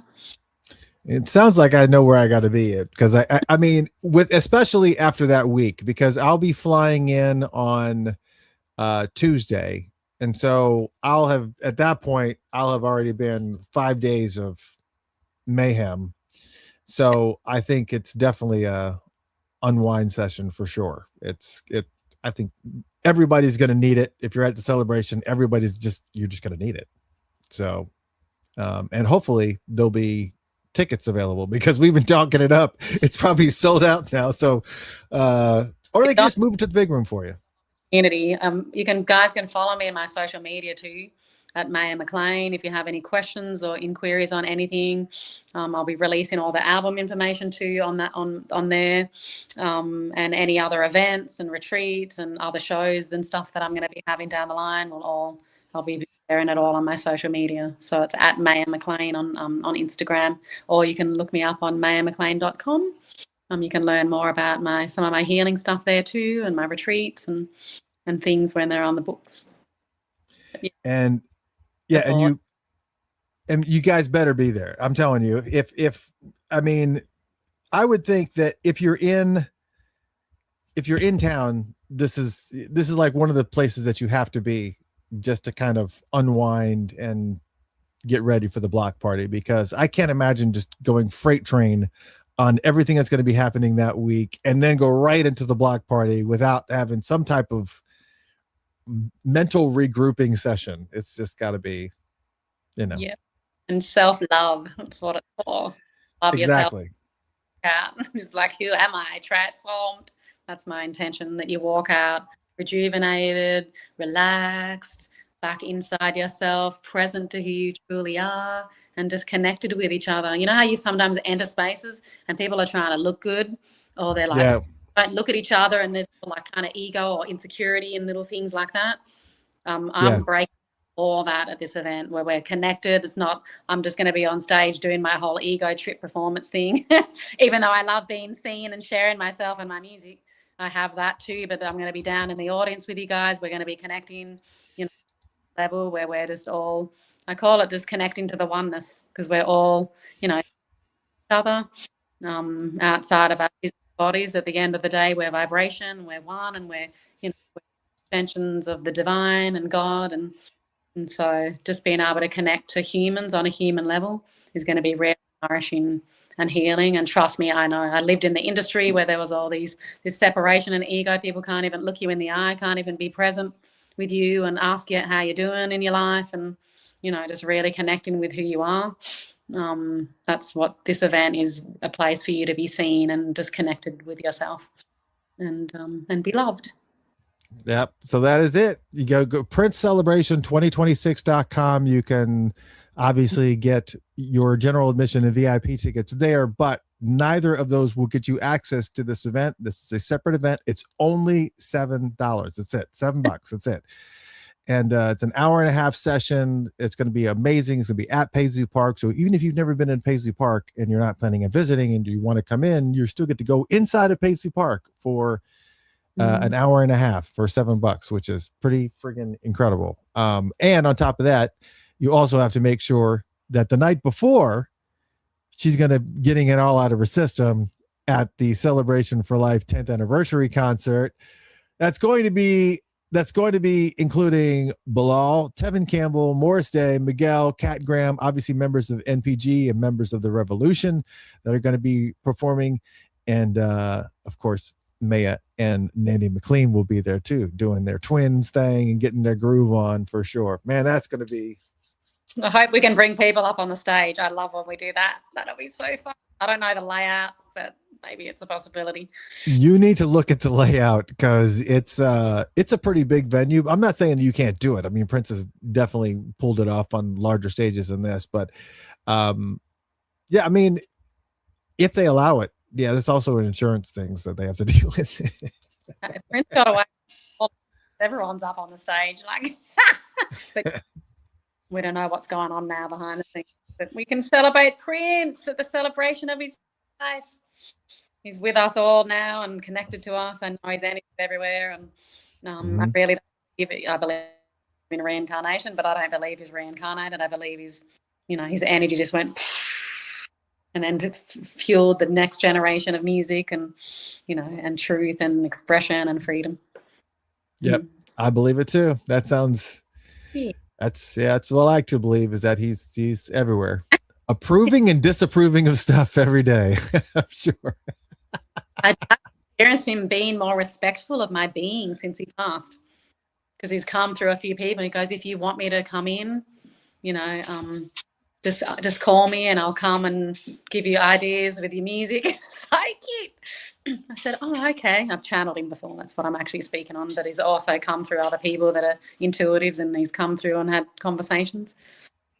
It sounds like I know where I got to be at, because I mean, especially after that week, because I'll be flying in on Tuesday, and so at that point I'll have already been 5 days of mayhem. So I think it's definitely a unwind session for sure. I think everybody's going to need it. If you're at the celebration, you're just going to need it. So, and hopefully there'll be tickets available, because we've been talking it up. It's probably sold out now. So, or they can just move it to the big room for you. Community. Guys can follow me on my social media too, at Maya McLean. If you have any questions or inquiries on anything, I'll be releasing all the album information too on there, and any other events and retreats and other shows and stuff that I'm going to be having down the line. I'll be sharing it all on my social media. So it's at Maya McLean on Instagram, or you can look me up on mayamclean.com. You can learn more about some of my healing stuff there too, and my retreats and things when they're on the books. And you guys better be there. I'm telling you, I would think that if you're in town, this is like one of the places that you have to be, just to kind of unwind and get ready for the block party, because I can't imagine just going freight train on everything that's going to be happening that week and then go right into the block party without having some type of mental regrouping session. It's just got to be, Yeah. And self-love. That's what it's for. Love exactly. Yourself out. Just like, who am I? Transformed. That's my intention, that you walk out rejuvenated, relaxed, back inside yourself, present to who you truly are, and just connected with each other. You know how you sometimes enter spaces and people are trying to look good, or they're like, don't look at each other, and there's like kind of ego or insecurity and little things like that. I'm breaking all that at this event where we're connected. It's not, I'm just going to be on stage doing my whole ego trip performance thing, even though I love being seen and sharing myself and my music. I have that too, but I'm going to be down in the audience with you guys. We're going to be connecting, level where we're just all, I call it just connecting to the oneness, because we're all, each other, outside of our physical bodies. At the end of the day, we're vibration, we're one, and we're extensions of the divine and God. And so just being able to connect to humans on a human level is going to be really nourishing and healing. And trust me, I know, I lived in the industry where there was all this separation and ego. People can't even look you in the eye, can't even be present with you and ask you how you're doing in your life, and just really connecting with who you are. That's what this event is, a place for you to be seen and just connected with yourself and be loved. Yep. So that is it. You go PrinceCelebration2026.com. You can obviously get your general admission and VIP tickets there, but neither of those will get you access to this event. This is a separate event. It's only $7. That's it. $7. That's it. And it's an hour and a half session. It's going to be amazing. It's going to be at Paisley Park. So even if you've never been in Paisley Park and you're not planning on visiting and you want to come in, you still get to go inside of Paisley Park for an hour and a half for $7, which is pretty friggin' incredible. And on top of that, you also have to make sure that the night before, she's getting it all out of her system at the Celebration for Life 10th anniversary concert. That's going to be including Bilal, Tevin Campbell, Morris Day, Miguel, Kat Graham, obviously members of NPG and members of the Revolution that are going to be performing, and of course Maya and Nandy McLean will be there too, doing their twins thing and getting their groove on for sure. Man, that's going to be. I hope we can bring people up on the stage. I love when we do that. That'll be so fun. I don't know the layout, but maybe it's a possibility. You need to look at the layout because it's a pretty big venue. I'm not saying you can't do it. I mean, Prince has definitely pulled it off on larger stages than this, but I mean, if they allow it. Yeah, there's also an insurance things that they have to deal with. Prince got away. Everyone's up on the stage, but we don't know what's going on now behind the scenes. But we can celebrate Prince at the celebration of his life. He's with us all now and connected to us. I know his energy everywhere, and I really I believe in reincarnation, but I don't believe he's reincarnated. I believe his energy just went. And then fueled the next generation of music and, and truth and expression and freedom. Yep. I believe it too. That sounds, that's what I like to believe, is that he's everywhere, approving and disapproving of stuff every day. I'm sure. I experienced him being more respectful of my being since he passed, because he's come through a few people. He goes, if you want me to come in, just call me and I'll come and give you ideas with your music. So cute. I said, oh, okay. I've channeled him before. That's what I'm actually speaking on. But he's also come through other people that are intuitives, and he's come through and had conversations.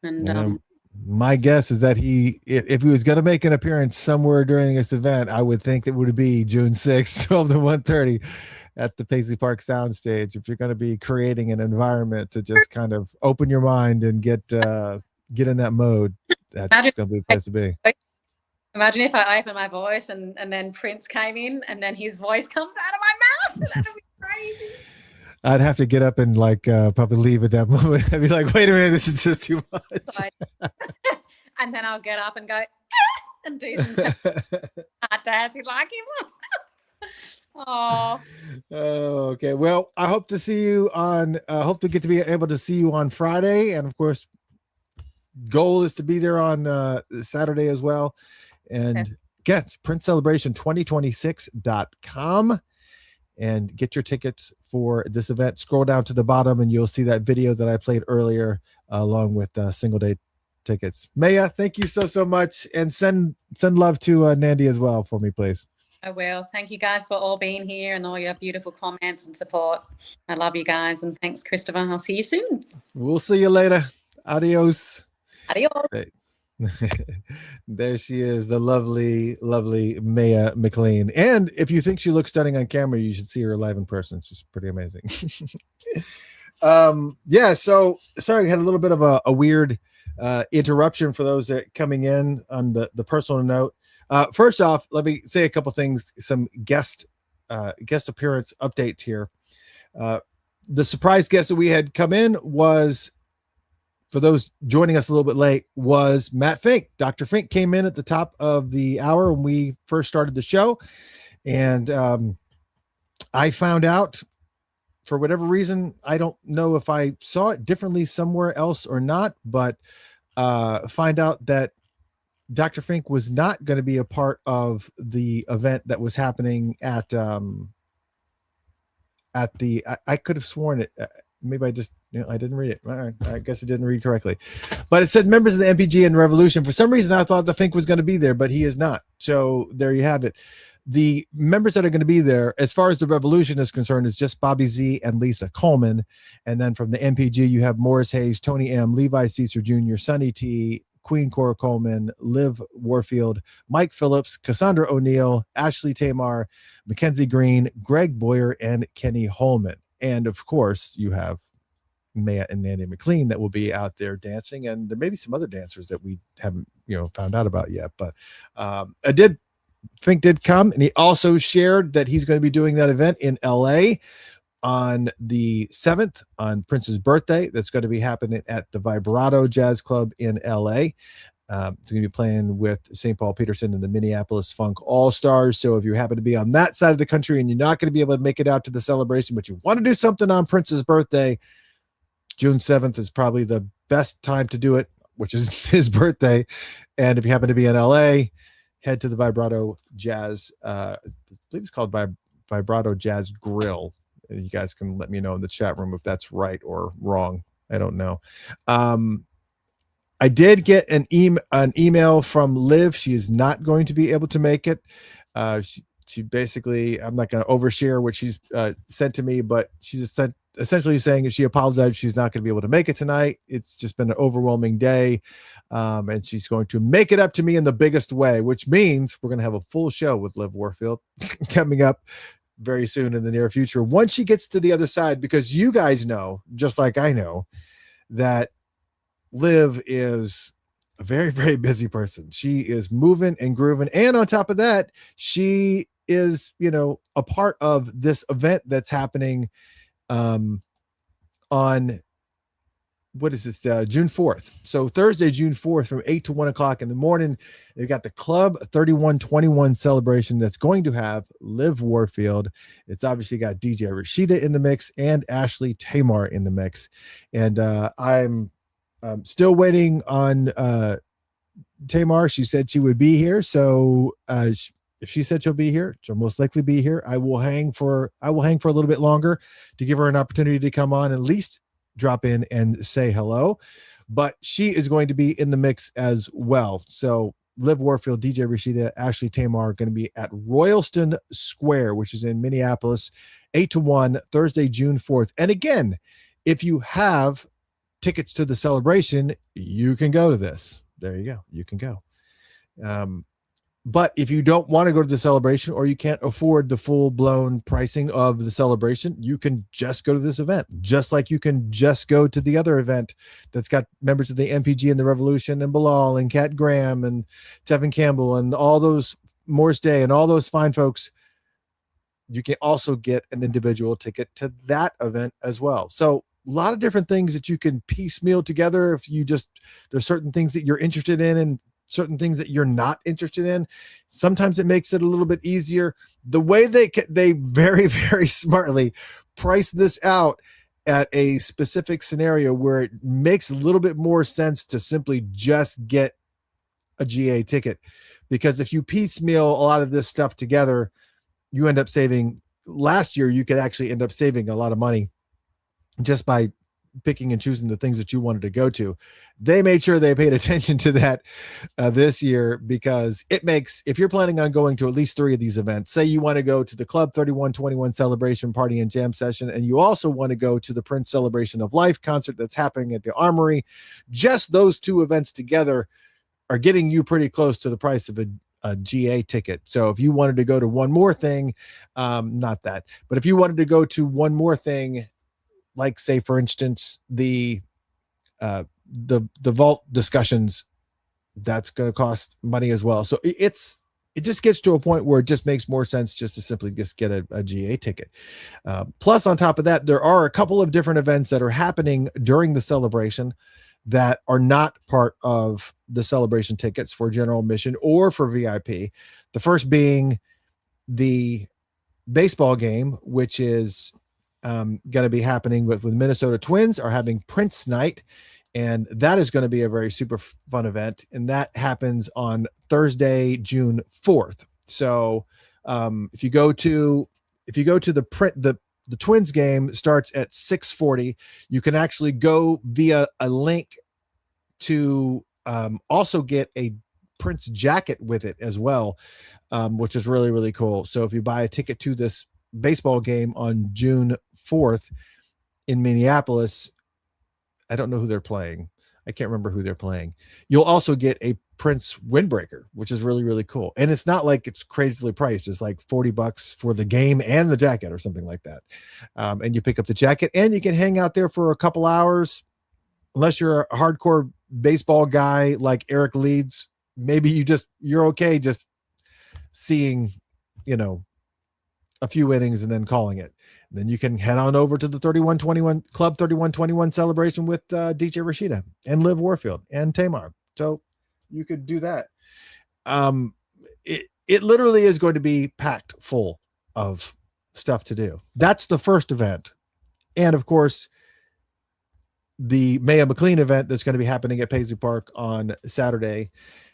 And my guess is that if he was going to make an appearance somewhere during this event, I would think it would be June 6th, 12 to 1:30 at the Paisley Park Soundstage. If you're going to be creating an environment to just kind of open your mind and get in that mode, that's going to be the place to be. Imagine if I open my voice and then Prince came in and then his voice comes out of my mouth. That would be crazy. I'd have to get up and probably leave at that moment. I'd be like, wait a minute, this is just too much. And then I'll get up and go and do some dancing like him. Oh, okay. Well, I hope to see you hope to get to be able to see you on Friday, and of course, goal is to be there on Saturday as well. And again, it's PrinceCelebration2026.com. and get your tickets for this event. Scroll down to the bottom and you'll see that video that I played earlier along with single day tickets. Maya, thank you so much, and send love to Nandi as well for me, please. I will. Thank you guys for all being here and all your beautiful comments and support. I love you guys, and thanks, Christopher. I'll see you soon. We'll see you later. Adios. Adios. There she is, the lovely Maya McLean. And if you think she looks stunning on camera, you should see her live in person. It's just pretty amazing. Yeah, so sorry, we had a little bit of a weird interruption for those that coming in on the personal note. First off, let me say a couple things, some guest appearance updates here. The surprise guest that we had come in was, for those joining us a little bit late, was Matt Fink. Dr. Fink came in at the top of the hour when we first started the show. And I found out, for whatever reason, I don't know if I saw it differently somewhere else or not, but find out that Dr. Fink was not going to be a part of the event that was happening at the, I could have sworn it. Maybe I just, I didn't read it. All right, I guess I didn't read correctly, but it said members of the MPG and Revolution. For some reason, I thought the Fink was going to be there, but he is not. So there you have it. The members that are going to be there, as far as the Revolution is concerned, is just Bobby Z and Lisa Coleman. And then from the MPG, you have Morris Hayes, Tony M, Levi Caesar Jr., Sonny T, Queen Cora Coleman, Liv Warfield, Mike Phillips, Cassandra O'Neill, Ashley Tamar, Mackenzie Green, Greg Boyer, and Kenny Holman. And of course, you have Maya and Nandi McLean that will be out there dancing, and there may be some other dancers that we haven't found out about yet. But Fink did come, and he also shared that he's going to be doing that event in LA on the 7th, on Prince's birthday. That's going to be happening at the Vibrato Jazz Club in LA. It's going to be playing with St. Paul Peterson and the Minneapolis Funk All-Stars. So if you happen to be on that side of the country and you're not going to be able to make it out to the celebration, but you want to do something on Prince's birthday, June 7th is probably the best time to do it, which is his birthday. And if you happen to be in LA, head to the Vibrato Jazz. I believe it's called Vibrato Jazz Grill. You guys can let me know in the chat room if that's right or wrong. I don't know. I did get an email from Liv. She is not going to be able to make it. She basically, I'm not going to overshare what she's sent to me, but she's essentially saying that she apologized. She's not going to be able to make it tonight. It's just been an overwhelming day. And she's going to make it up to me in the biggest way, which means we're going to have a full show with Liv Warfield coming up very soon in the near future. Once she gets to the other side, because you guys know, just like I know, that Liv is a very, very busy person. She is moving and grooving. And on top of that, she is, a part of this event that's happening on, what is this, June 4th. So Thursday, June 4th from 8 to 1 o'clock in the morning, they've got the Club 3121 celebration that's going to have Liv Warfield. It's obviously got DJ Rashida in the mix and Ashley Tamar in the mix. And I'm still waiting on Tamar. She said she would be here. So if she said she'll be here, she'll most likely be here. I will hang for a little bit longer to give her an opportunity to come on, at least drop in and say hello. But she is going to be in the mix as well. So Liv Warfield, DJ Rashida, Ashley Tamar are going to be at Royalston Square, which is in Minneapolis, 8 to 1, Thursday, June 4th. And again, if you have tickets to the celebration, you can go to this. There you go. You can go. But if you don't want to go to the celebration, or you can't afford the full-blown pricing of the celebration, you can just go to this event, just like you can just go to the other event that's got members of the MPG and the Revolution and Bilal and Kat Graham and Tevin Campbell and all those, Morris Day and all those fine folks. You can also get an individual ticket to that event as well. So a lot of different things that you can piecemeal together. If you just, there's certain things that you're interested in and certain things that you're not interested in. Sometimes it makes it a little bit easier. The way they very, very smartly price this out at a specific scenario where it makes a little bit more sense to simply just get a GA ticket. Because if you piecemeal a lot of this stuff together, you end up saving last year you could actually end up saving a lot of money just by picking and choosing the things that you wanted to go to. They made sure they paid attention to that this year, because it makes, if you're planning on going to at least 3 of these events, say you want to go to the Club 3121 celebration party and jam session, and you also want to go to the Prince Celebration of Life concert that's happening at the Armory, just those 2 events together are getting you pretty close to the price of a GA ticket. So if you wanted to go to one more thing, not that, but if you wanted to go to one more thing, like say for instance the vault discussions, that's going to cost money as well. So it just gets to a point where it just makes more sense just to simply just get a GA ticket. Plus, on top of that, there are a couple of different events that are happening during the celebration that are not part of the celebration tickets for general admission or for VIP. The first being the baseball game, which is going to be happening with Minnesota Twins are having Prince Night, and that is going to be a very super fun event, and that happens on Thursday, June 4th. So if you go to the Twins game starts at 6:40, you can actually go via a link to also get a Prince jacket with it as well, which is really, really cool. So if you buy a ticket to this baseball game on June 4th in Minneapolis, I don't know who they're playing. I can't remember who they're playing. You'll also get a Prince windbreaker, which is really, really cool. And it's not like it's crazily priced. It's like $40 for the game and the jacket or something like that. And you pick up the jacket and you can hang out there for a couple hours. Unless you're a hardcore baseball guy like Eric Leeds, maybe you're okay just seeing, a few innings and then calling it. And then you can head on over to the Club 3121 celebration with DJ Rashida and Liv Warfield and Tamar. So you could do that. It literally is going to be packed full of stuff to do. That's the first event. And of course, the Maya McLean event that's going to be happening at Paisley Park on Saturday.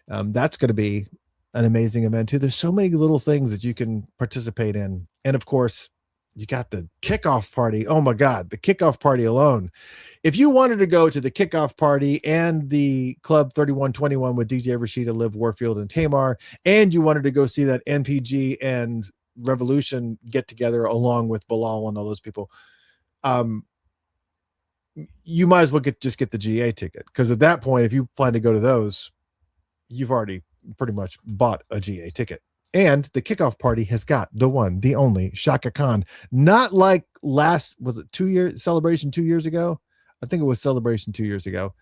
That's going to be an amazing event too. There's so many little things that you can participate in. And of course, you got the kickoff party. Oh my God, the kickoff party alone. If you wanted to go to the kickoff party and the Club 3121 with DJ Rashida, Liv Warfield, and Tamar, and you wanted to go see that NPG and Revolution get together along with Bilal and all those people, you might as well just get the GA ticket, because at that point, if you plan to go to those, you've already pretty much bought a GA ticket. And the kickoff party has got the one, the only Shaka Khan. Not like was it 2 years celebration 2 years ago? I think it was celebration 2 years ago.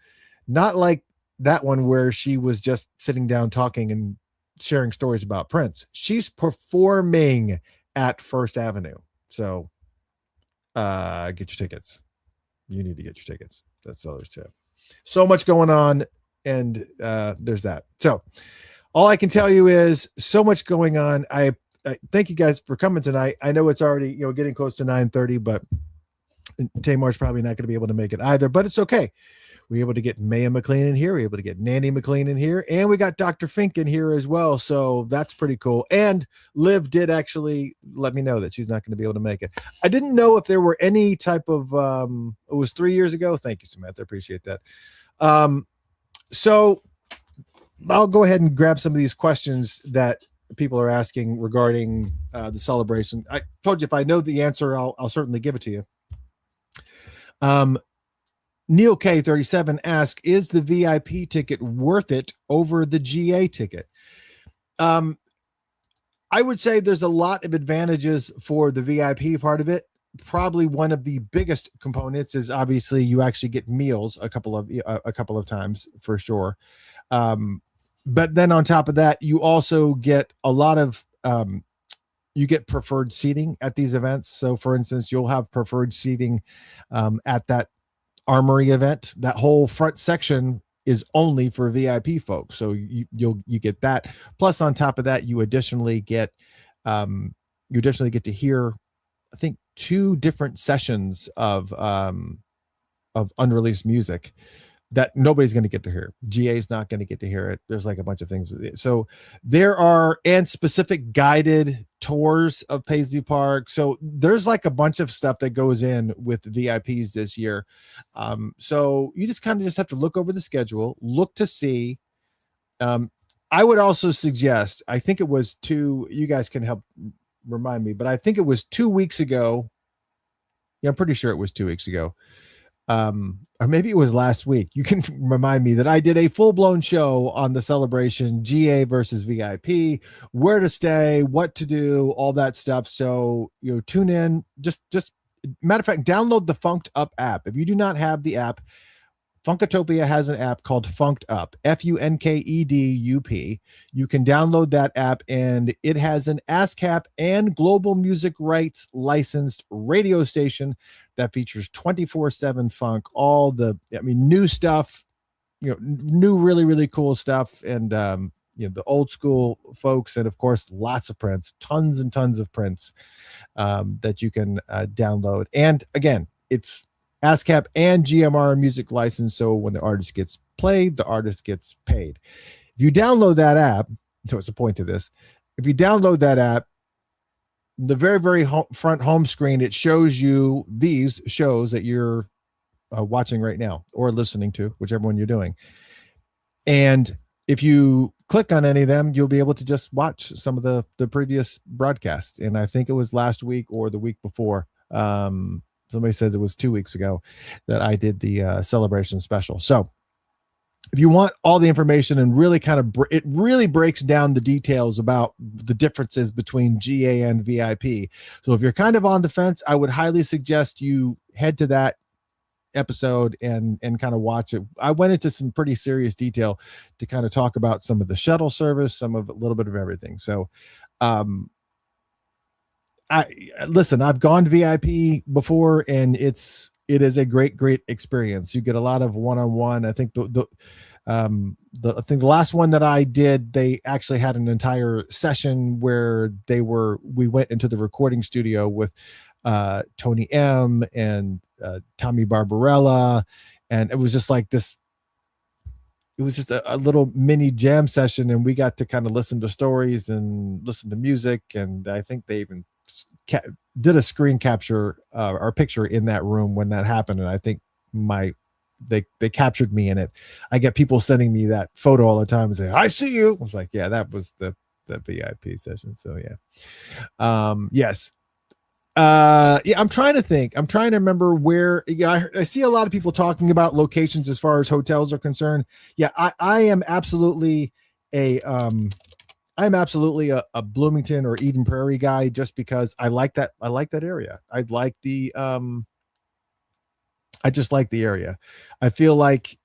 Not like that one where she was just sitting down talking and sharing stories about Prince. She's performing at First Avenue. So get your tickets. You need to get your tickets. That's all there's to it. So much going on, and there's that. So all I can tell you is so much going on. I thank you guys for coming tonight. I know it's already getting close to 9:30, but Tamar's probably not going to be able to make it either. But it's okay. We're able to get Maya McLean in here. We're able to get Nanny McLean in here, and we got Dr. Fink in here as well. So that's pretty cool. And Liv did actually let me know that she's not going to be able to make it. I didn't know if there were any type of it was 3 years ago. Thank you, Samantha. I appreciate that. So I'll go ahead and grab some of these questions that people are asking regarding the celebration. I told you if I know the answer, I'll certainly give it to you. Neil K37 asks, is the VIP ticket worth it over the GA ticket? I would say there's a lot of advantages for the VIP part of it. Probably one of the biggest components is obviously you actually get meals a couple of times for sure. But then on top of that, you also get a lot of you get preferred seating at these events. So for instance, you'll have preferred seating at that Armory event. That whole front section is only for VIP folks. So you get that. Plus on top of that, you additionally get to hear, I think, 2 different sessions of unreleased music that nobody's going to get to hear. GA is not going to get to hear it. There's like a bunch of things. So there are, and specific guided tours of Paisley Park. So there's like a bunch of stuff that goes in with VIPs this year. So you just kind of just have to look over the schedule, look to see. I would also suggest, I think it was you guys can help remind me, but I think it was 2 weeks ago. Yeah, I'm pretty sure it was 2 weeks ago. Or maybe it was last week. You can remind me that I did a full-blown show on the celebration, GA versus VIP, where to stay, what to do, all that stuff. So, tune in. Just matter of fact, download the Funked Up app. If you do not have the app, Funkatopia has an app called Funked Up, FUNKEDUP. You can download that app, and it has an ASCAP and global music rights licensed radio station that features 24/7 funk, all the, new stuff, new, really, really cool stuff. And, the old school folks, and of course, lots of prints, tons and tons of prints that you can download. And again, it's ASCAP and GMR music license. So when the artist gets played, the artist gets paid. If you download that app, so it's the point to this. If you download that app, the very, very front home screen, it shows you these shows that you're watching right now or listening to, whichever one you're doing. And if you click on any of them, you'll be able to just watch some of the previous broadcasts. And I think it was last week or the week before. Somebody says it was 2 weeks ago that I did the celebration special. So if you want all the information and really kind of, it really breaks down the details about the differences between GA and VIP. So if you're kind of on the fence, I would highly suggest you head to that episode and kind of watch it. I went into some pretty serious detail to kind of talk about some of the shuttle service, a little bit of everything. So, I've gone to VIP before, and it is a great experience. You get a lot of one-on-one. I think the last one that I did, they actually had an entire session where we went into the recording studio with Tony M and Tommy Barbarella, and it was just like this. It was just a little mini jam session, and we got to kind of listen to stories and listen to music. And I think they even did a screen capture or picture in that room when that happened. And I think they captured me in it. I get people sending me that photo all the time and say, "I see you." I was like, yeah, that was the VIP session. So yeah. Yes. I'm trying to think. I'm trying to remember where. I see a lot of people talking about locations as far as hotels are concerned. Yeah, I am absolutely a Bloomington or Eden Prairie guy, just because I like that area. I just like the area. I feel like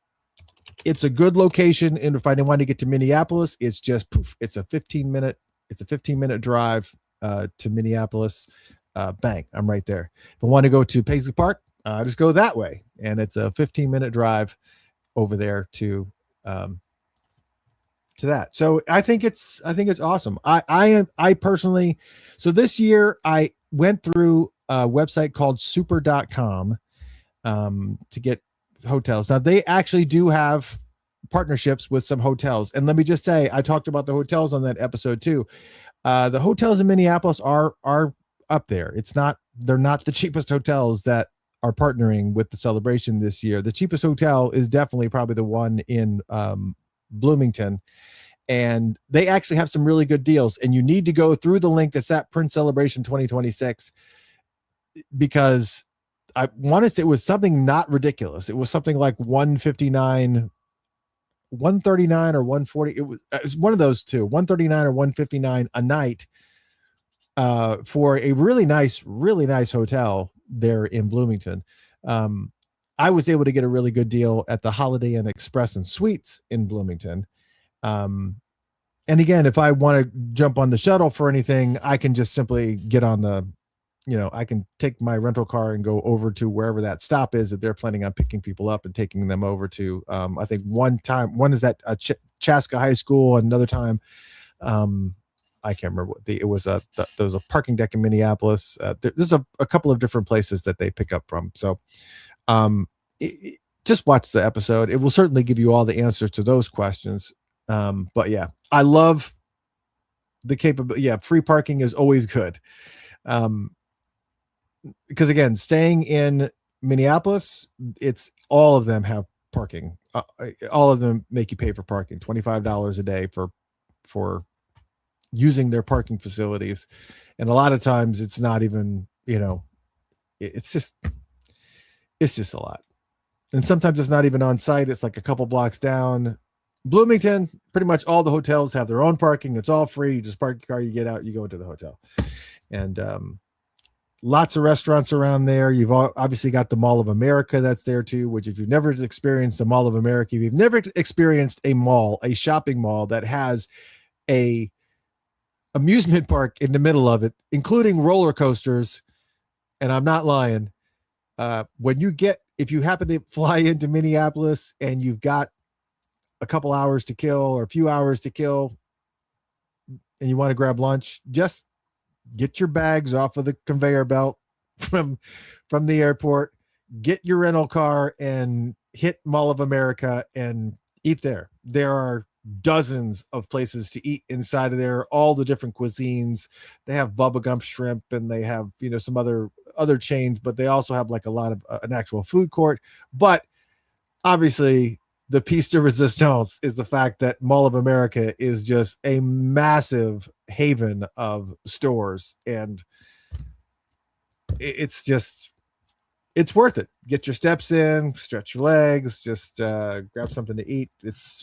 it's a good location. And if I didn't want to get to Minneapolis, it's just poof, it's a 15-minute drive to Minneapolis. Bang, I'm right there. If I want to go to Paisley Park, I just go that way, and it's a 15-minute drive over there to that. So I think it's awesome. I personally, so this year I went through a website called super.com to get hotels. Now they actually do have partnerships with some hotels. And let me just say, I talked about the hotels on that episode too. The hotels in Minneapolis are up there. They're not the cheapest hotels that are partnering with the celebration this year. The cheapest hotel is definitely probably the one in Bloomington, and they actually have some really good deals. And you need to go through the link that's at Print Celebration 2026, because I want to say it was something not ridiculous. It was something like $139 or $140. It was one of those two, $139 or $159 a night for a really nice hotel there in Bloomington. I was able to get a really good deal at the Holiday Inn Express and Suites in Bloomington. And again, if I want to jump on the shuttle for anything, I can just simply get on I can take my rental car and go over to wherever that stop is that they're planning on picking people up and taking them over to. I think one is at Chaska High School, another time, I can't remember what there was a parking deck in Minneapolis. There's a couple of different places that they pick up from. So, just just watch the episode. It will certainly give you all the answers to those questions. But yeah, I love the capability. Yeah, free parking is always good. Because again, staying in Minneapolis, it's all of them have parking. All of them make you pay for parking, $25 a day for using their parking facilities. And a lot of times it's not even, it's just a lot. And sometimes it's not even on site. It's like a couple blocks down. Bloomington, pretty much all the hotels have their own parking. It's all free. You just park your car, you get out, you go into the hotel. And lots of restaurants around there. You've obviously got the Mall of America that's there too, which if you've never experienced the Mall of America, if you've never experienced a shopping mall that has a amusement park in the middle of it, including roller coasters, and I'm not lying, if you happen to fly into Minneapolis and you've got a couple hours to kill or a few hours to kill and you want to grab lunch, just get your bags off of the conveyor belt from the airport, get your rental car and hit Mall of America and eat there. There are dozens of places to eat inside of there, all the different cuisines. They have Bubba Gump shrimp and they have, some other chains, but they also have like a lot of an actual food court. But obviously the piece de resistance is the fact that Mall of America is just a massive haven of stores, and it's worth it. Get your steps in, stretch your legs, just grab something to eat.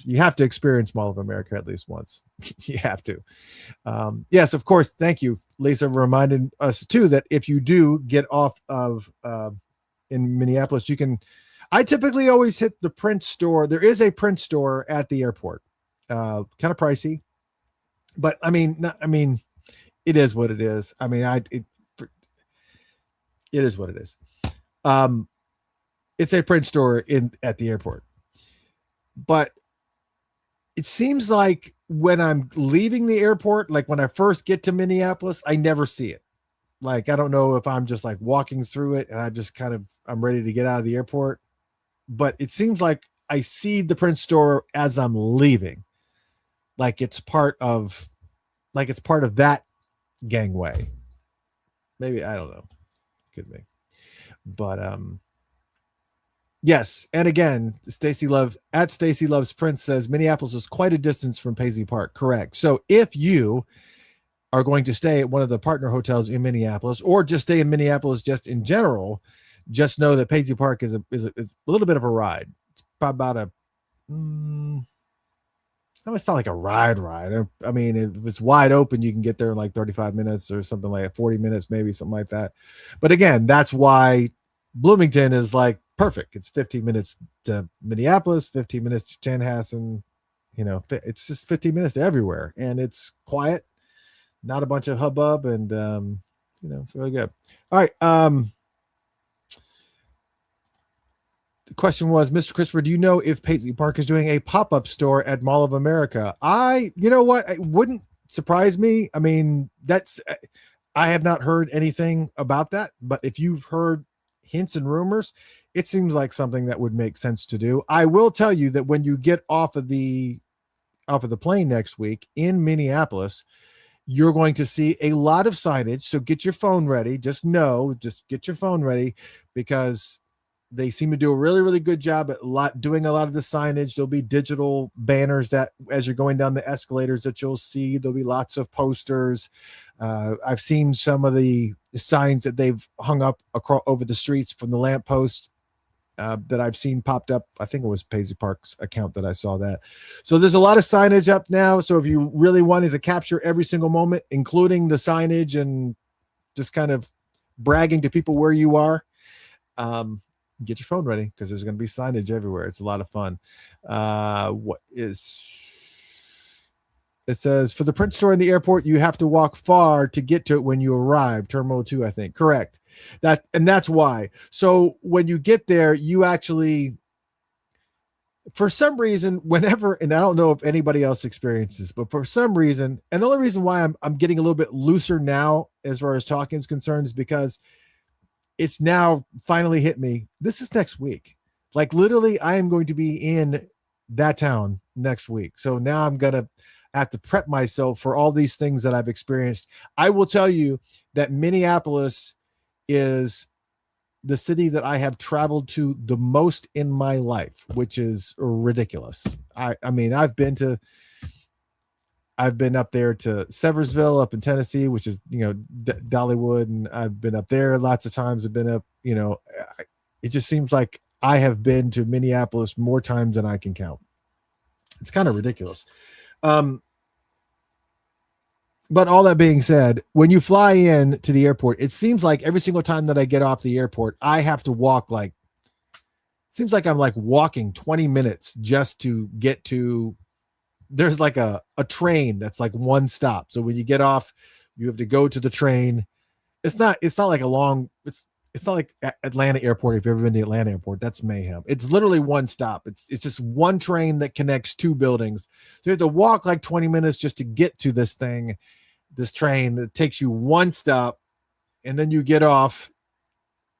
You have to experience Mall of America at least once. You have to. Yes, of course. Thank you, Lisa, for reminding us too that if you do get off of in Minneapolis, I typically always hit the print store. There is a print store at the airport. Kind of pricey, but it is what it is. It is what it is. It's a print store at the airport, but it seems like when I'm leaving the airport, like when I first get to Minneapolis, I never see it. Like, I don't know if I'm just like walking through it and I'm ready to get out of the airport, but it seems like I see the print store as I'm leaving. Like it's part of that gangway. Maybe, I don't know. Could be. But yes, and again, Stacy Loves Prince says Minneapolis is quite a distance from Paisley Park. Correct. So if you are going to stay at one of the partner hotels in Minneapolis, or just stay in Minneapolis just in general, just know that Paisley Park is a little bit of a ride. It's about it's not like a ride. I mean, if it's wide open, you can get there in like 35 minutes or something like 40 minutes, maybe something like that. But again, that's why Bloomington is like perfect. It's 15 minutes to Minneapolis, 15 minutes to Chanhassen. It's just 15 minutes to everywhere, and it's quiet, not a bunch of hubbub, and it's really good. All right. The question was, Mr. Christopher, do you know if Paisley Park is doing a pop-up store at Mall of America? You know what? It wouldn't surprise me. I mean, I have not heard anything about that, but if you've heard hints and rumors, it seems like something that would make sense to do. I will tell you that when you get off of the plane next week in Minneapolis, you're going to see a lot of signage. So get your phone ready. Just get your phone ready, because they seem to do a really, really good job at doing a lot of the signage. There'll be digital banners that as you're going down the escalators that you'll see. There'll be lots of posters. I've seen some of the signs that they've hung up over the streets from the lampposts that I've seen popped up. I think it was Paisley Park's account that I saw that. So there's a lot of signage up now. So if you really wanted to capture every single moment, including the signage and just kind of bragging to people where you are, get your phone ready, because there's going to be signage everywhere. It's a lot of fun. It says, for the print store in the airport, you have to walk far to get to it when you arrive. Terminal 2, I think. Correct. That's why. So when you get there, you actually, for some reason, whenever, and I don't know if anybody else experiences, but for some reason, and the only reason why I'm getting a little bit looser now as far as talking is concerned is because it's now finally hit me. This is next week. Like literally, I am going to be in that town next week. So now I'm going to have to prep myself for all these things that I've experienced. I will tell you that Minneapolis is the city that I have traveled to the most in my life, which is ridiculous. I mean, I've been up there to Seversville up in Tennessee, which is, Dollywood. And I've been up there lots of times. I've been up, it just seems like I have been to Minneapolis more times than I can count. It's kind of ridiculous. But all that being said, when you fly in to the airport, it seems like every single time that I get off the airport, I have to walk seems like I'm like walking 20 minutes just to get to, there's like a train that's like one stop. So when you get off, you have to go to the train. It's not like a long, it's not like Atlanta airport. If you've ever been to Atlanta airport, that's mayhem. It's literally one stop. It's just one train that connects two buildings. So you have to walk like 20 minutes just to get to this train that takes you one stop, and then you get off,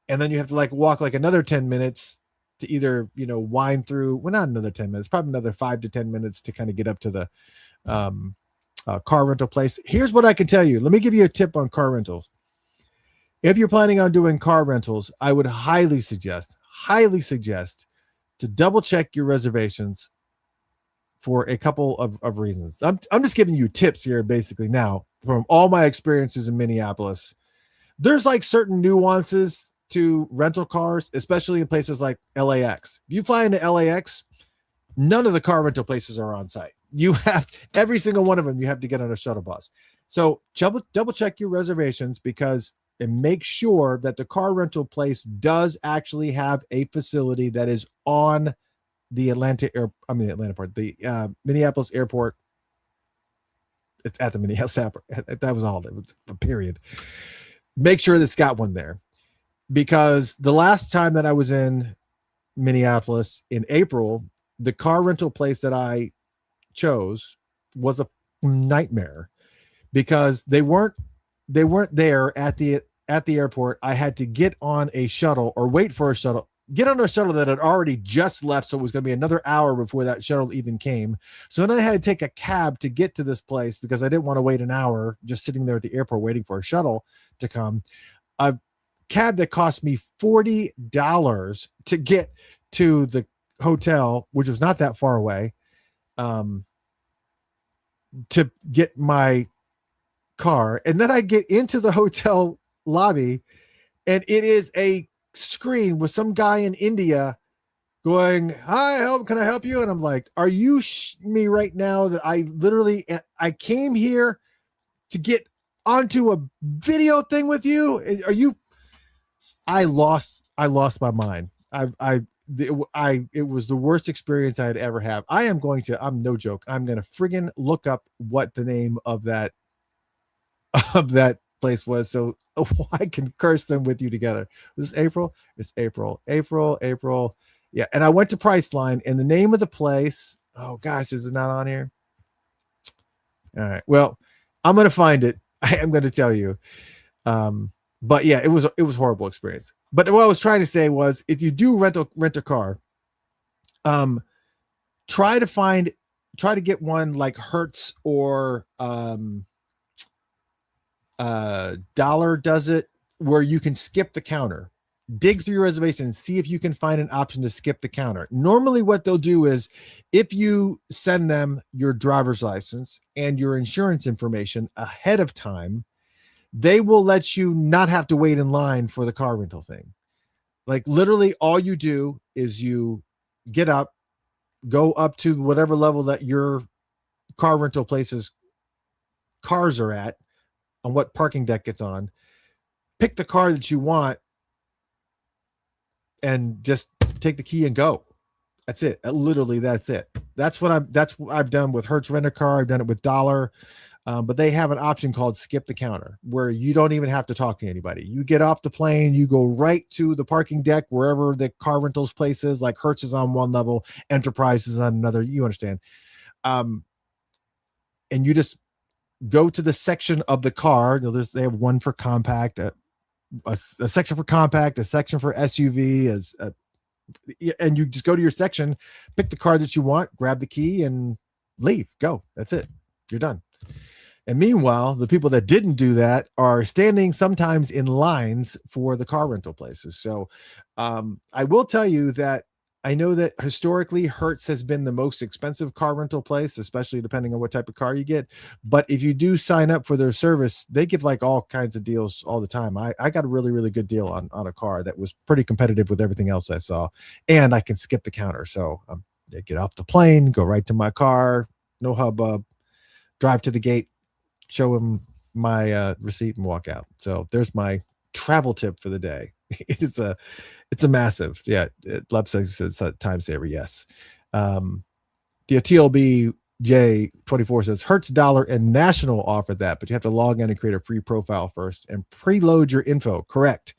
and then you have to like walk like another 10 minutes to either, wind through, well, not another 10 minutes, probably another 5 to 10 minutes to kind of get up to the car rental place. Here's what I can tell you. Let me give you a tip on car rentals. If you're planning on doing car rentals, I would highly suggest to double check your reservations for a couple of reasons. I'm just giving you tips here basically now from all my experiences in Minneapolis. There's like certain nuances to rental cars, especially in places like LAX. If you fly into LAX, none of the car rental places are on site. You have every single one of them, you have to get on a shuttle bus. So double check your reservations and make sure that the car rental place does actually have a facility that is on the Minneapolis airport. It's at the Minneapolis airport. That was all. It was a period. Make sure it's got one there, because the last time that I was in Minneapolis in April, the car rental place that I chose was a nightmare because they weren't there at the airport. I had to get on a shuttle or wait for a shuttle. Get on a shuttle that had already just left, so it was going to be another hour before that shuttle even came. So then I had to take a cab to get to this place because I didn't want to wait an hour just sitting there at the airport waiting for a shuttle to come. A cab that cost me $40 to get to the hotel, which was not that far away, to get my car. And then I get into the hotel lobby, and it is a screen with some guy in India going, "Hi, can I help you?" And I'm like, "Are you me right now that I came here to get onto a video thing with you? Are you?" I lost my mind. It was the worst experience I'd ever have. I'm no joke. I'm going to friggin' look up what the name of that place was, so I can curse them with you together. Was this April? It's April. Yeah. And I went to Priceline, and the name of the place, oh gosh, is it not on here? All right. Well, I'm going to find it. I am going to tell you. But yeah, it was a horrible experience. But what I was trying to say was, if you do rent a car, try to get one like Hertz or Dollar does it, where you can skip the counter. Dig through your reservation and see if you can find an option to skip the counter. Normally what they'll do is, if you send them your driver's license and your insurance information ahead of time, they will let you not have to wait in line for the car rental thing. Like literally all you do is you get up, go up to whatever level that your car rental place's cars are at, on what parking deck it's on, pick the car that you want, and just take the key and go. That's it. Literally, that's it. That's what I've done with Hertz Rent a Car. I've done it with Dollar, but they have an option called Skip the Counter, where you don't even have to talk to anybody. You get off the plane, you go right to the parking deck wherever the car rentals place is. Like Hertz is on one level, Enterprise is on another. You understand? And you just go to the section of the car. They have one for compact, a section for compact, a section for SUV, and you just go to your section, pick the car that you want, grab the key, and leave. Go. That's it. You're done. And meanwhile, the people that didn't do that are standing sometimes in lines for the car rental places. So I will tell you that I know that historically Hertz has been the most expensive car rental place, especially depending on what type of car you get. But if you do sign up for their service, they give like all kinds of deals all the time. I got a really, really good deal on a car that was pretty competitive with everything else I saw. And I can skip the counter. So I get off the plane, go right to my car, no hubbub, drive to the gate, show him my receipt and walk out. So there's my travel tip for the day. It's a massive, Love says time saver. Yes. The TLBJ24 says Hertz, Dollar, and National offer that, but you have to log in and create a free profile first and preload your info. Correct.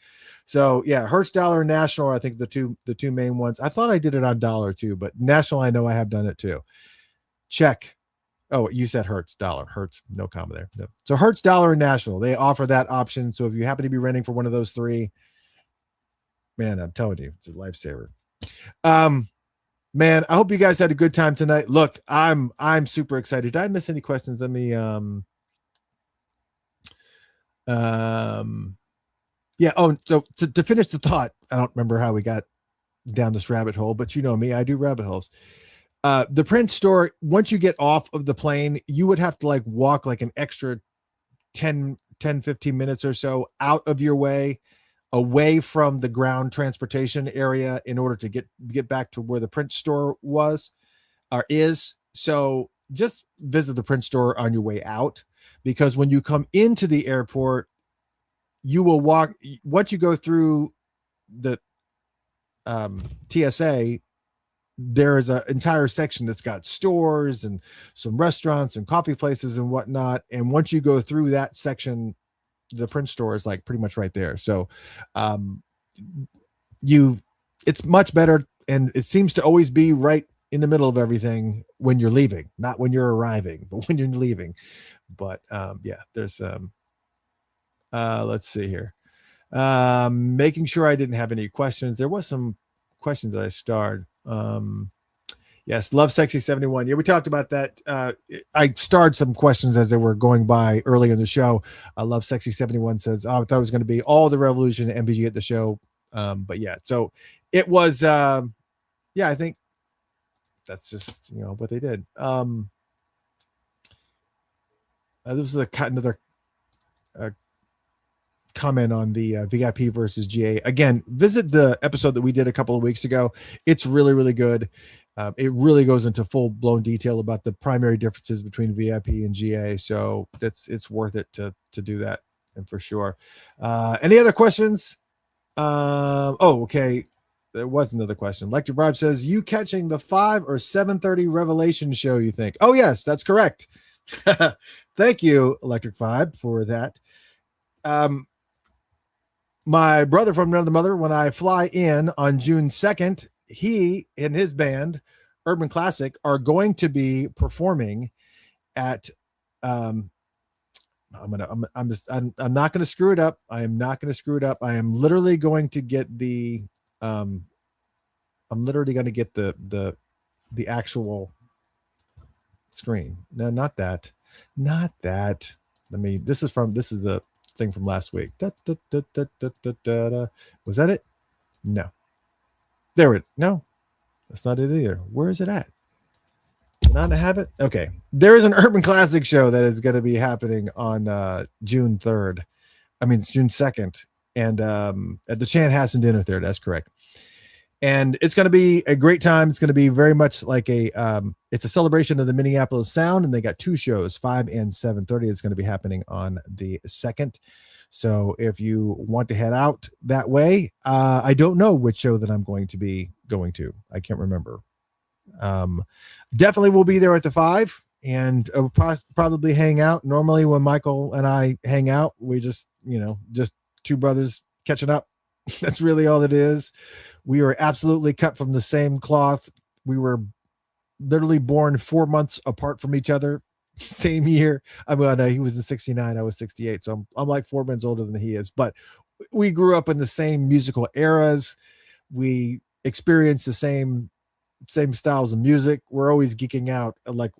So yeah, Hertz, Dollar, and National are, I think, the two main ones. I thought I did it on Dollar too, but National, I know I have done it too. Check. Oh, you said Hertz, Dollar, Hertz, no comma there. No. So Hertz, Dollar, and National, they offer that option. So if you happen to be renting for one of those three, man, I'm telling you, it's a lifesaver. Man, I hope you guys had a good time tonight. Look, I'm super excited. Did I miss any questions? Let me yeah. Oh, so to finish the thought, I don't remember how we got down this rabbit hole, but you know me, I do rabbit holes. The print store, once you get off of the plane, you would have to like walk like an extra 10, 15 minutes or so out of your way, away from the ground transportation area in order to get back to where the print store was or is. So just visit the print store on your way out, because when you come into the airport, you will walk, once you go through the TSA, there is an entire section that's got stores and some restaurants and coffee places and whatnot. And once you go through that section, the print store is like pretty much right there. So it's much better. And it seems to always be right in the middle of everything when you're leaving, not when you're arriving, but when you're leaving. But yeah, there's let's see here. Making sure I didn't have any questions. There was some questions that I starred. Yes, Love Sexy 71. Yeah, we talked about that. I starred some questions as they were going by early in the show. Love Sexy 71 says, I thought it was going to be all the Revolution and MPG at the show. But yeah, so it was, yeah, I think that's just, what they did. This is another comment on the VIP versus GA. Again, visit the episode that we did a couple of weeks ago. It's really, really good. It really goes into full-blown detail about the primary differences between VIP and GA. So it's worth it to do that, and for sure. Any other questions? Okay. There was another question. Electric Bribe says, you catching the 5 or 7:30 Revelation show, you think? Oh, yes, that's correct. Thank you, Electric Vibe, for that. My brother from another mother, when I fly in on June 2nd, he and his band, Urban Classic, are going to be performing at I'm not going to screw it up. I am not going to screw it up. I am literally going to get the I'm literally going to get the actual screen. No, not that. This is the thing from last week. Was that it? No. No, that's not it either. Where is it at? Did I not have it? Okay. There is an Urban Classic show that is going to be happening on June 3rd. I mean, it's June 2nd. And at the Chanhassen Dinner Theater. That's correct. And it's going to be a great time. It's going to be very much like it's a celebration of the Minneapolis Sound. And they got 2 shows, 5 and 7:30. It's going to be happening on the 2nd. So if you want to head out that way, I don't know which show that I'm going to be going to. I can't remember. Definitely will be there at the 5, and we'll probably hang out. Normally when Michael and I hang out, we just 2 brothers catching up. That's really all it is. We were absolutely cut from the same cloth. We were literally born 4 months apart from each other. Same year. I mean, he was in 69. I was 68. So I'm like 4 months older than he is. But we grew up in the same musical eras. We experience the same styles of music. We're always geeking out. Like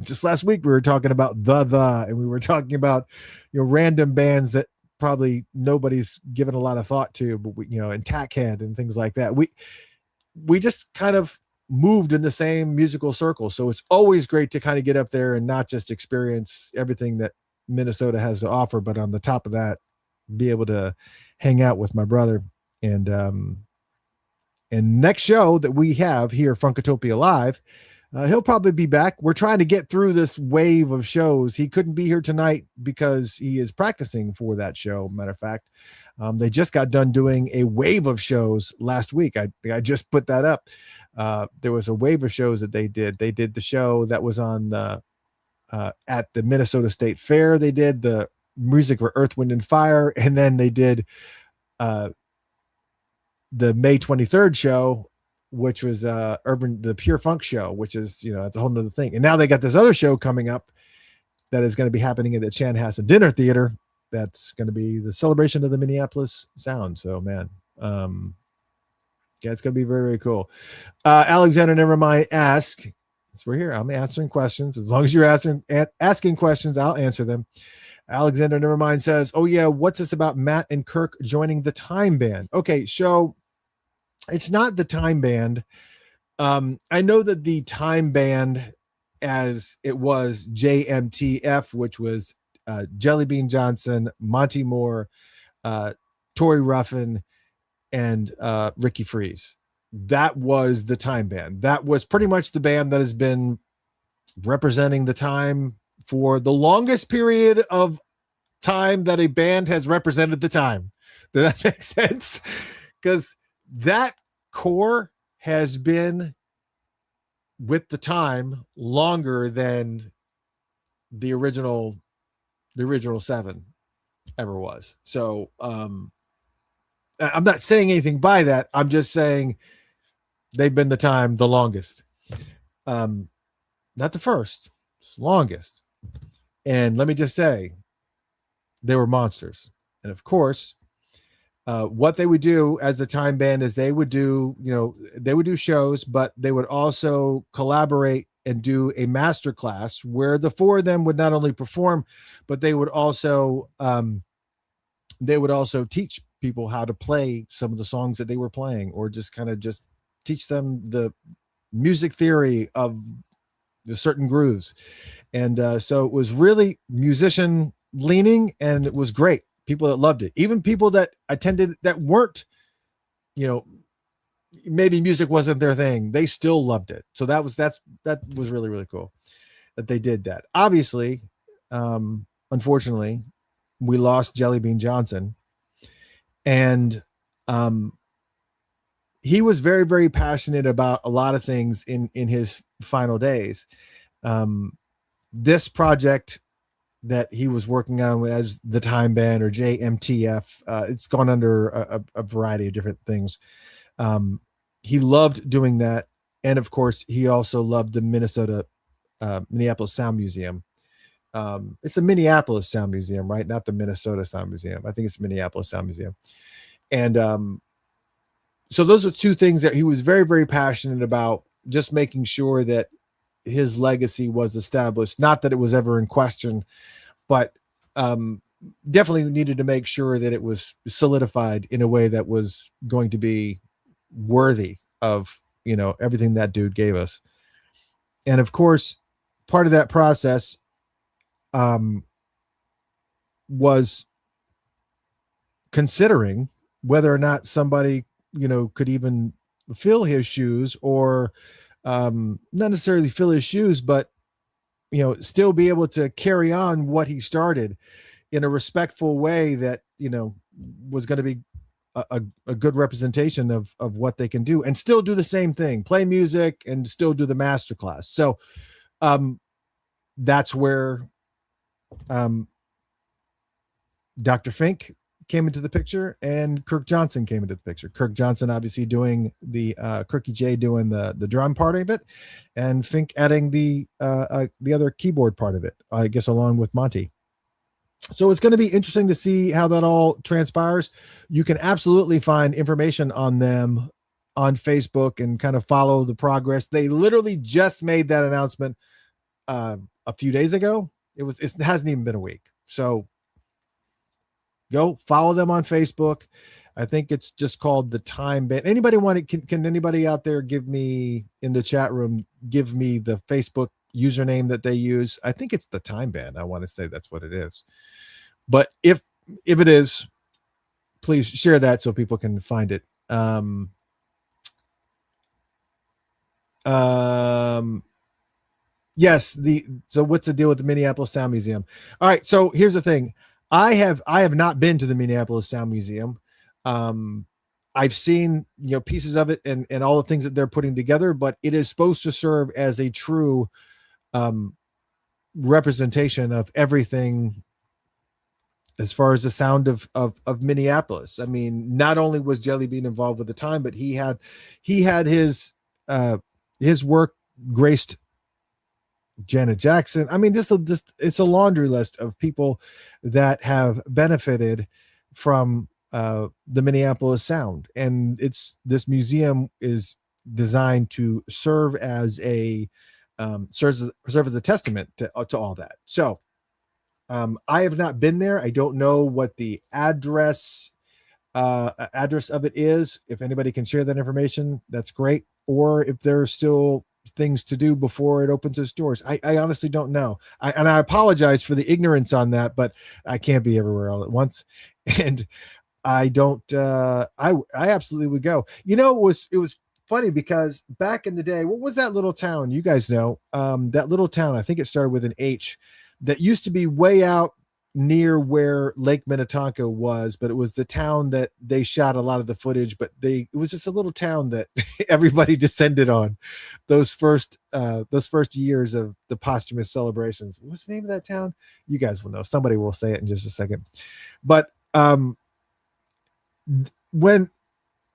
just last week, we were talking about and we were talking about, random bands that probably nobody's given a lot of thought to, but and Tackhead and things like that. We just kind of moved in the same musical circle. So it's always great to kind of get up there and not just experience everything that Minnesota has to offer, but on the top of that, be able to hang out with my brother. And next show that we have here, Funkatopia Live, he'll probably be back. We're trying to get through this wave of shows. He couldn't be here tonight because he is practicing for that show. Matter of fact, they just got done doing a wave of shows last week. I just put that up. There was a wave of shows that they did. They did the show that was on at the Minnesota State Fair. They did the music for Earth, Wind, and Fire, and then they did the May 23rd show, which was the Pure Funk show, which is, it's a whole nother thing. And now they got this other show coming up that is going to be happening at the Chanhassen Dinner Theater. That's going to be the celebration of the Minneapolis sound. So, man, yeah, it's going to be very, very cool. Alexander Nevermind ask, so we're here. I'm answering questions. As long as you're asking questions, I'll answer them. Alexander Nevermind says, oh yeah, what's this about Matt and Kirk joining the Time Band? Okay, so it's not the Time Band. I know that the Time Band, as it was JMTF, which was Jelly Bean Johnson, Monty Moore, Tori Ruffin, and Ricky Freeze. That was the Time Band. That was pretty much the band that has been representing the time for the longest period of time that a band has represented the time. Does that make sense? Because that core has been with the time longer than the original seven ever was. So I'm not saying anything by that. I'm just saying they've been the time the longest. Not the first, it's longest. And let me just say, they were monsters. And of course, what they would do as a Time Band is they would do shows, but they would also collaborate and do a master class where the four of them would not only perform, but they would also teach people how to play some of the songs that they were playing, or just teach them the music theory of the certain grooves. And so it was really musician leaning, and it was great. People that loved it, even people that attended that weren't, maybe music wasn't their thing, they still loved it. So that was really, really cool that they did that. Obviously, unfortunately, we lost Jelly Bean Johnson, and he was very, very passionate about a lot of things in his final days. This project that he was working on as the Time Band, or JMTF, it's gone under a variety of different things. He loved doing that. And of course, he also loved the Minneapolis Sound Museum. It's a Minneapolis Sound Museum, right? Not the Minnesota Sound Museum. I think it's Minneapolis Sound Museum. And so those are two things that he was very, very passionate about, just making sure that his legacy was established. Not that it was ever in question, but definitely needed to make sure that it was solidified in a way that was going to be worthy of, everything that dude gave us. And of course, part of that process was considering whether or not somebody, could even fill his shoes, or not necessarily fill his shoes, but still be able to carry on what he started in a respectful way that was going to be a good representation of what they can do, and still do the same thing, play music and still do the masterclass. So that's where Dr. Fink came into the picture, and Kirk Johnson came into the picture. Kirk Johnson obviously doing the Kirky J doing the drum part of it, and Fink adding the other keyboard part of it, I guess, along with Monty. So it's going to be interesting to see how that all transpires. You can absolutely find information on them on Facebook and kind of follow the progress. They literally just made that announcement a few days ago. It hasn't even been a week. So go follow them on Facebook. I think it's just called the Time Band. Anybody want to, can anybody out there give me in the chat room, give me the Facebook username that they use? I think it's the Time Band. I want to say that's what it is. But if it is, please share that so people can find it. Yes. So what's the deal with the Minneapolis Sound Museum? All right. So here's the thing. I have not been to the Minneapolis Sound Museum. I've seen, pieces of it and all the things that they're putting together, but it is supposed to serve as a true, representation of everything as far as the sound of Minneapolis. I mean, not only was Jelly Bean involved with the time, but he had his work graced Janet Jackson. I mean, just it's a laundry list of people that have benefited from the Minneapolis sound. And this museum is designed to serve as a testament to all that. So I have not been there. I don't know what the address of it is. If anybody can share that information, that's great. Or if there are still things to do before it opens its doors. I honestly don't know. I apologize for the ignorance on that, but I can't be everywhere all at once. And I don't, I absolutely would go. It was funny because back in the day, what was that little town? You guys know, that little town, I think it started with an H, that used to be way out near where Lake Minnetonka was, but it was the town that they shot a lot of the footage, but it was just a little town that everybody descended on those first years of the posthumous celebrations. What's the name of that town? You guys will know. Somebody will say it in just a second. But when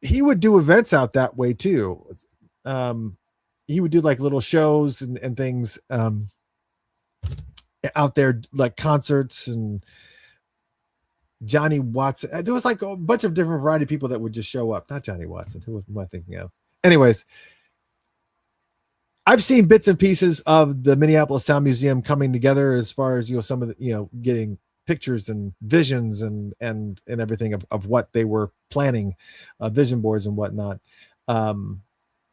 he would do events out that way too, he would do like little shows and things out there, like concerts, and Johnny Watson. There was like a bunch of different variety of people that would just show up. Not Johnny Watson. Who am I thinking of? Anyways, I've seen bits and pieces of the Minneapolis Sound Museum coming together as far as, some of the, getting pictures and visions and everything of what they were planning, vision boards and whatnot.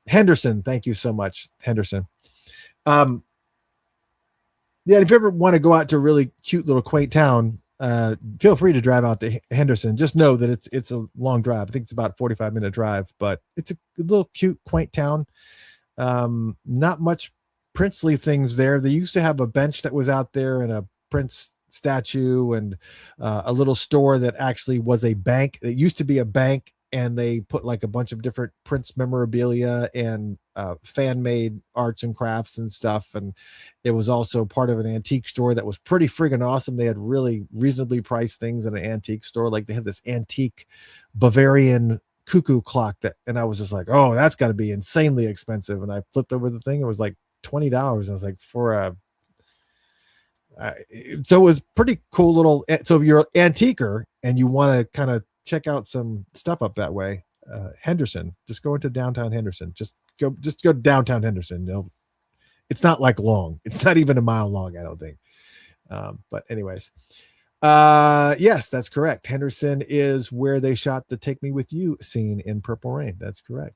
Henderson, thank you so much, Henderson. Yeah, if you ever want to go out to a really cute little quaint town, feel free to drive out to Henderson. Just know that it's a long drive. I think it's about a 45-minute drive, but it's a little cute, quaint town. Not much princely things there. They used to have a bench that was out there and a Prince statue and a little store that actually was a bank. It used to be a bank, and they put like a bunch of different Prince memorabilia and fan-made arts and crafts and stuff. And it was also part of an antique store that was pretty friggin' awesome. They had really reasonably priced things in an antique store. Like they had this antique Bavarian cuckoo clock and I was just like, oh, that's got to be insanely expensive. And I flipped over the thing. It was like $20. And I was like, so it was pretty cool little. So if you're an antiquer and you want to kind of check out some stuff up that way, Henderson, just go into downtown Henderson. Just go to downtown Henderson. It's not like long. It's not even a mile long, I don't think. But anyways, yes, that's correct. Henderson is where they shot the Take Me With You scene in Purple Rain. That's correct.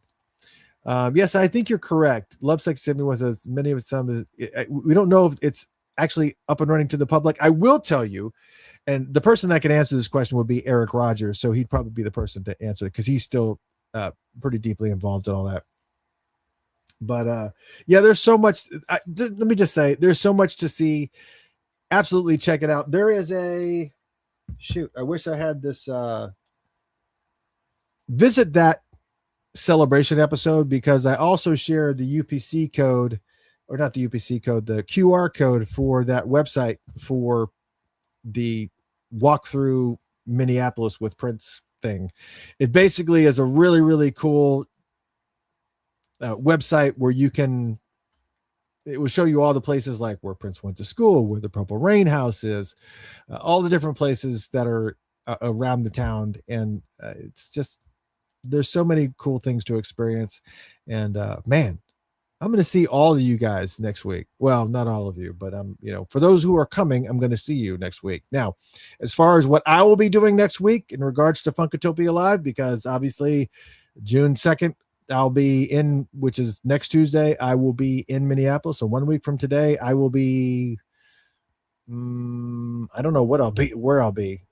Yes, I think you're correct. Love Sex 71 says many of some, we don't know if it's actually up and running to the public. I will tell you, and the person that can answer this question would be Eric Rogers. So he'd probably be the person to answer it because he's still pretty deeply involved in all that. But yeah, there's so much. Let me just say, there's so much to see. Absolutely check it out. There is I wish I had this. Visit that celebration episode because I also share the UPC code, or not the UPC code, the QR code for that website for the walkthrough Minneapolis with Prince thing. It basically is a really, really cool website where it will show you all the places like where Prince went to school, where the Purple Rain house is, all the different places that are around the town. And it's just there's so many cool things to experience. And man, I'm going to see all of you guys next week. Well, not all of you, but for those who are coming, I'm going to see you next week. Now, as far as what I will be doing next week in regards to Funkatopia Live, because obviously June 2nd, I'll be in, which is next Tuesday, I will be in Minneapolis. So 1 week from today, I will be, I don't know where I'll be.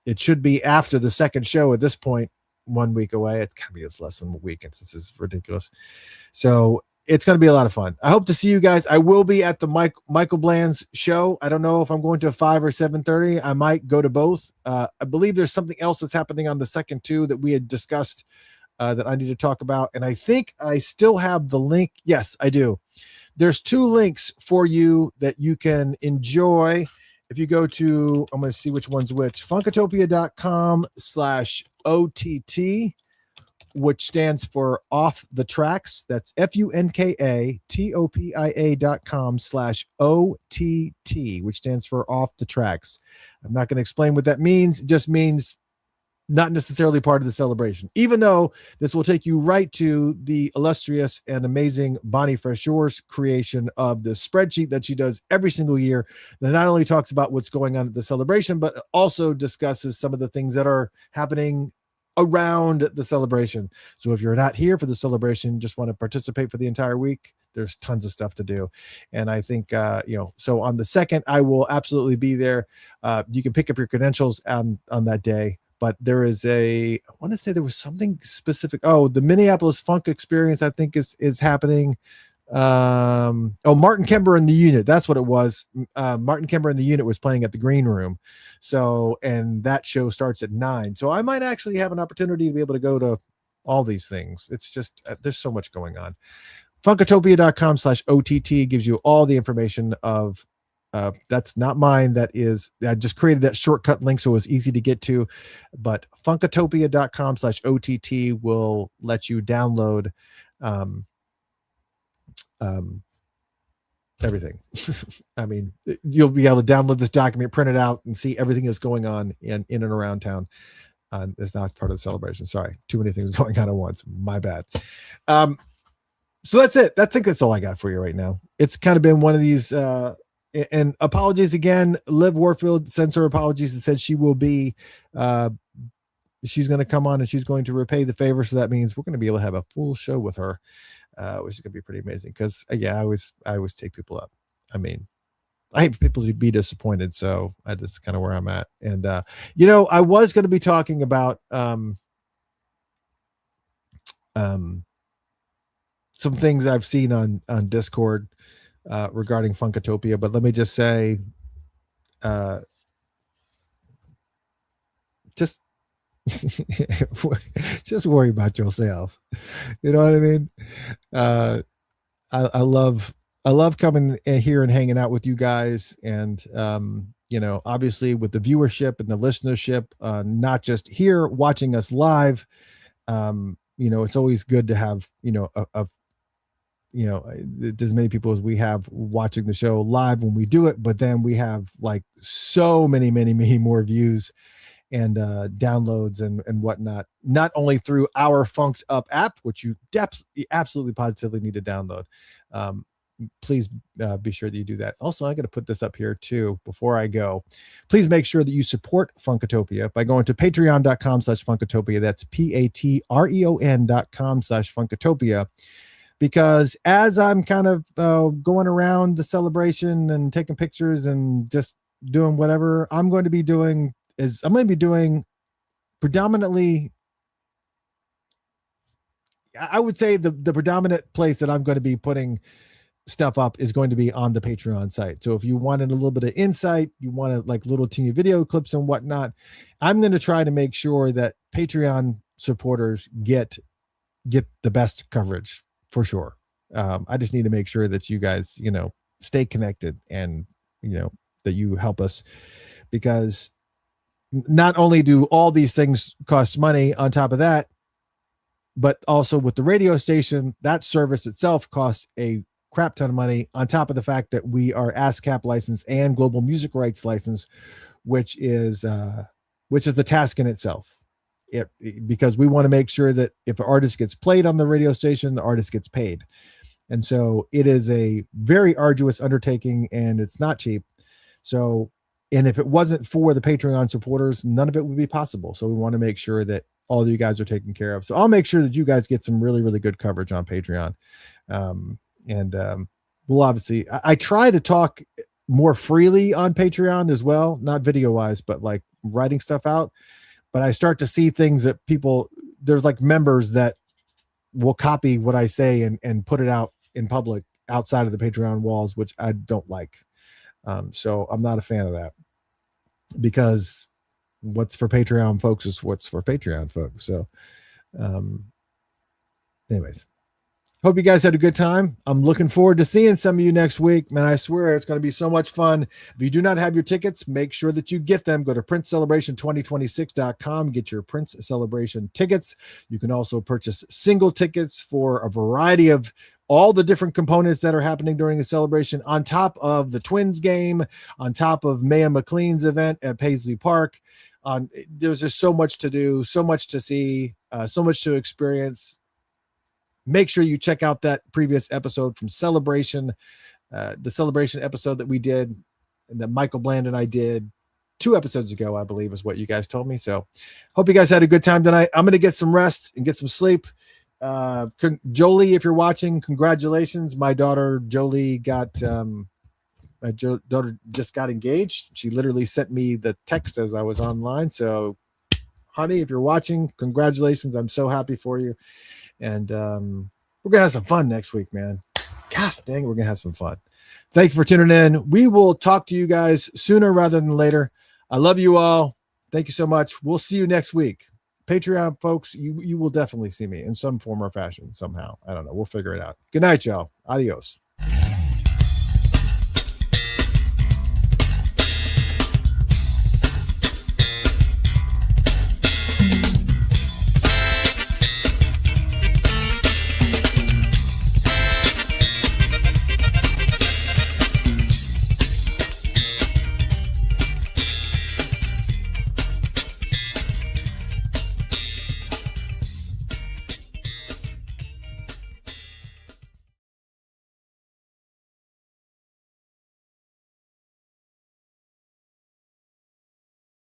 It should be after the second show at this point, 1 week away. It's gotta be less than a week. This is ridiculous. So it's going to be a lot of fun. I hope to see you guys. I will be at the Michael Bland's show. I don't know if I'm going to 5 or 7:30. I might go to both. I believe there's something else that's happening on the second too that we had discussed that I need to talk about. And I think I still have the link. Yes, I do. There's 2 links for you that you can enjoy. If you go to, I'm going to see which one's which, funkatopia.com/OTT, which stands for Off the Tracks. That's funkatopia.com/OTT, which stands for Off the Tracks. I'm not going to explain what that means. It just means not necessarily part of the celebration, even though this will take you right to the illustrious and amazing Bonnie Freshore's creation of the spreadsheet that she does every single year that not only talks about what's going on at the celebration, but also discusses some of the things that are happening around the celebration. So if you're not here for the celebration, just want to participate for the entire week, there's tons of stuff to do. And I think, so on the 2nd, I will absolutely be there. You can pick up your credentials on that day. But there is I want to say there was something specific. Oh, the Minneapolis Funk Experience, I think is happening. Martin Kember and the Unit. That's what it was. Martin Kember and the Unit was playing at the Green Room. So, and that show starts at 9. So I might actually have an opportunity to be able to go to all these things. It's just, there's so much going on. Funkatopia.com/OTT gives you all the information of, that's not mine. I just created that shortcut link so it was easy to get to, but funkatopia.com/OTT will let you download everything. I mean, you'll be able to download this document, print it out, and see everything that's going on in and around town. It's not part of the celebration. Sorry, too many things going on at once. My bad. So that's it. I think that's all I got for you right now. It's kind of been one of these, and apologies again. Liv Warfield sends her apologies and said she will be, she's going to come on and she's going to repay the favor. So that means we're going to be able to have a full show with her, which is going to be pretty amazing. Because I always take people up. I mean, I hate people to be disappointed. So that's kind of where I'm at. And I was going to be talking about some things I've seen on Discord regarding Funkatopia, but let me just say, just worry about yourself. You know what I mean? I love coming here and hanging out with you guys, and obviously with the viewership and the listenership, not just here watching us live. It's always good to have as many people as we have watching the show live when we do it, but then we have like so many more views and downloads and whatnot, not only through our Funked Up app, which you absolutely positively need to download. Please be sure that you do that. Also, I got to put this up here too before I go. Please make sure that you support Funkatopia by going to patreon.com/Funkatopia. That's patreon.com/Funkatopia. Because as I'm kind of going around the celebration and taking pictures and just doing whatever, I'm going to be doing predominantly, I would say the predominant place that I'm going to be putting stuff up is going to be on the Patreon site. So if you wanted a little bit of insight, you wanted like little teeny video clips and whatnot, I'm going to try to make sure that Patreon supporters get the best coverage. For sure. I just need to make sure that you guys, stay connected and, that you help us, because not only do all these things cost money on top of that, but also with the radio station, that service itself costs a crap ton of money on top of the fact that we are ASCAP licensed and global music rights license, which is a task in itself. because we want to make sure that if an artist gets played on the radio station, the artist gets paid. And so it is a very arduous undertaking, and it's not cheap. So, and if it wasn't for the Patreon supporters, none of it would be possible. So we want to make sure that all of you guys are taken care of. So I'll make sure that you guys get some really, really good coverage on Patreon. We'll obviously, I try to talk more freely on Patreon as well, not video wise, but like writing stuff out. But I start to see things that there's like members that will copy what I say and put it out in public outside of the Patreon walls, which I don't like. So I'm not a fan of that, because what's for Patreon folks is what's for Patreon folks. So, anyways, hope you guys had a good time. I'm looking forward to seeing some of you next week, man. I swear it's going to be so much fun. If you do not have your tickets, make sure that you get them. Go to princecelebration2026.com, get your Prince Celebration tickets. You can also purchase single tickets for a variety of all the different components that are happening during the celebration, on top of the Twins game, on top of Maya McLean's event at Paisley Park. There's just so much to do, so much to see, so much to experience. Make sure you check out that previous episode from Celebration, the Celebration episode that we did, and that Michael Bland and I did 2 episodes ago, I believe is what you guys told me. So hope you guys had a good time tonight. I'm going to get some rest and get some sleep. Jolie, if you're watching, congratulations. My daughter Jolie daughter just got engaged. She literally sent me the text as I was online. So honey, if you're watching, congratulations. I'm so happy for you. And we're gonna have some fun next week, man. Gosh dang, we're gonna have some fun. Thank you for tuning in. We will talk to you guys sooner rather than later. I love you all. Thank you so much. We'll see you next week. Patreon folks, you will definitely see me in some form or fashion somehow. I don't know. We'll figure it out. Good night, y'all. Adios.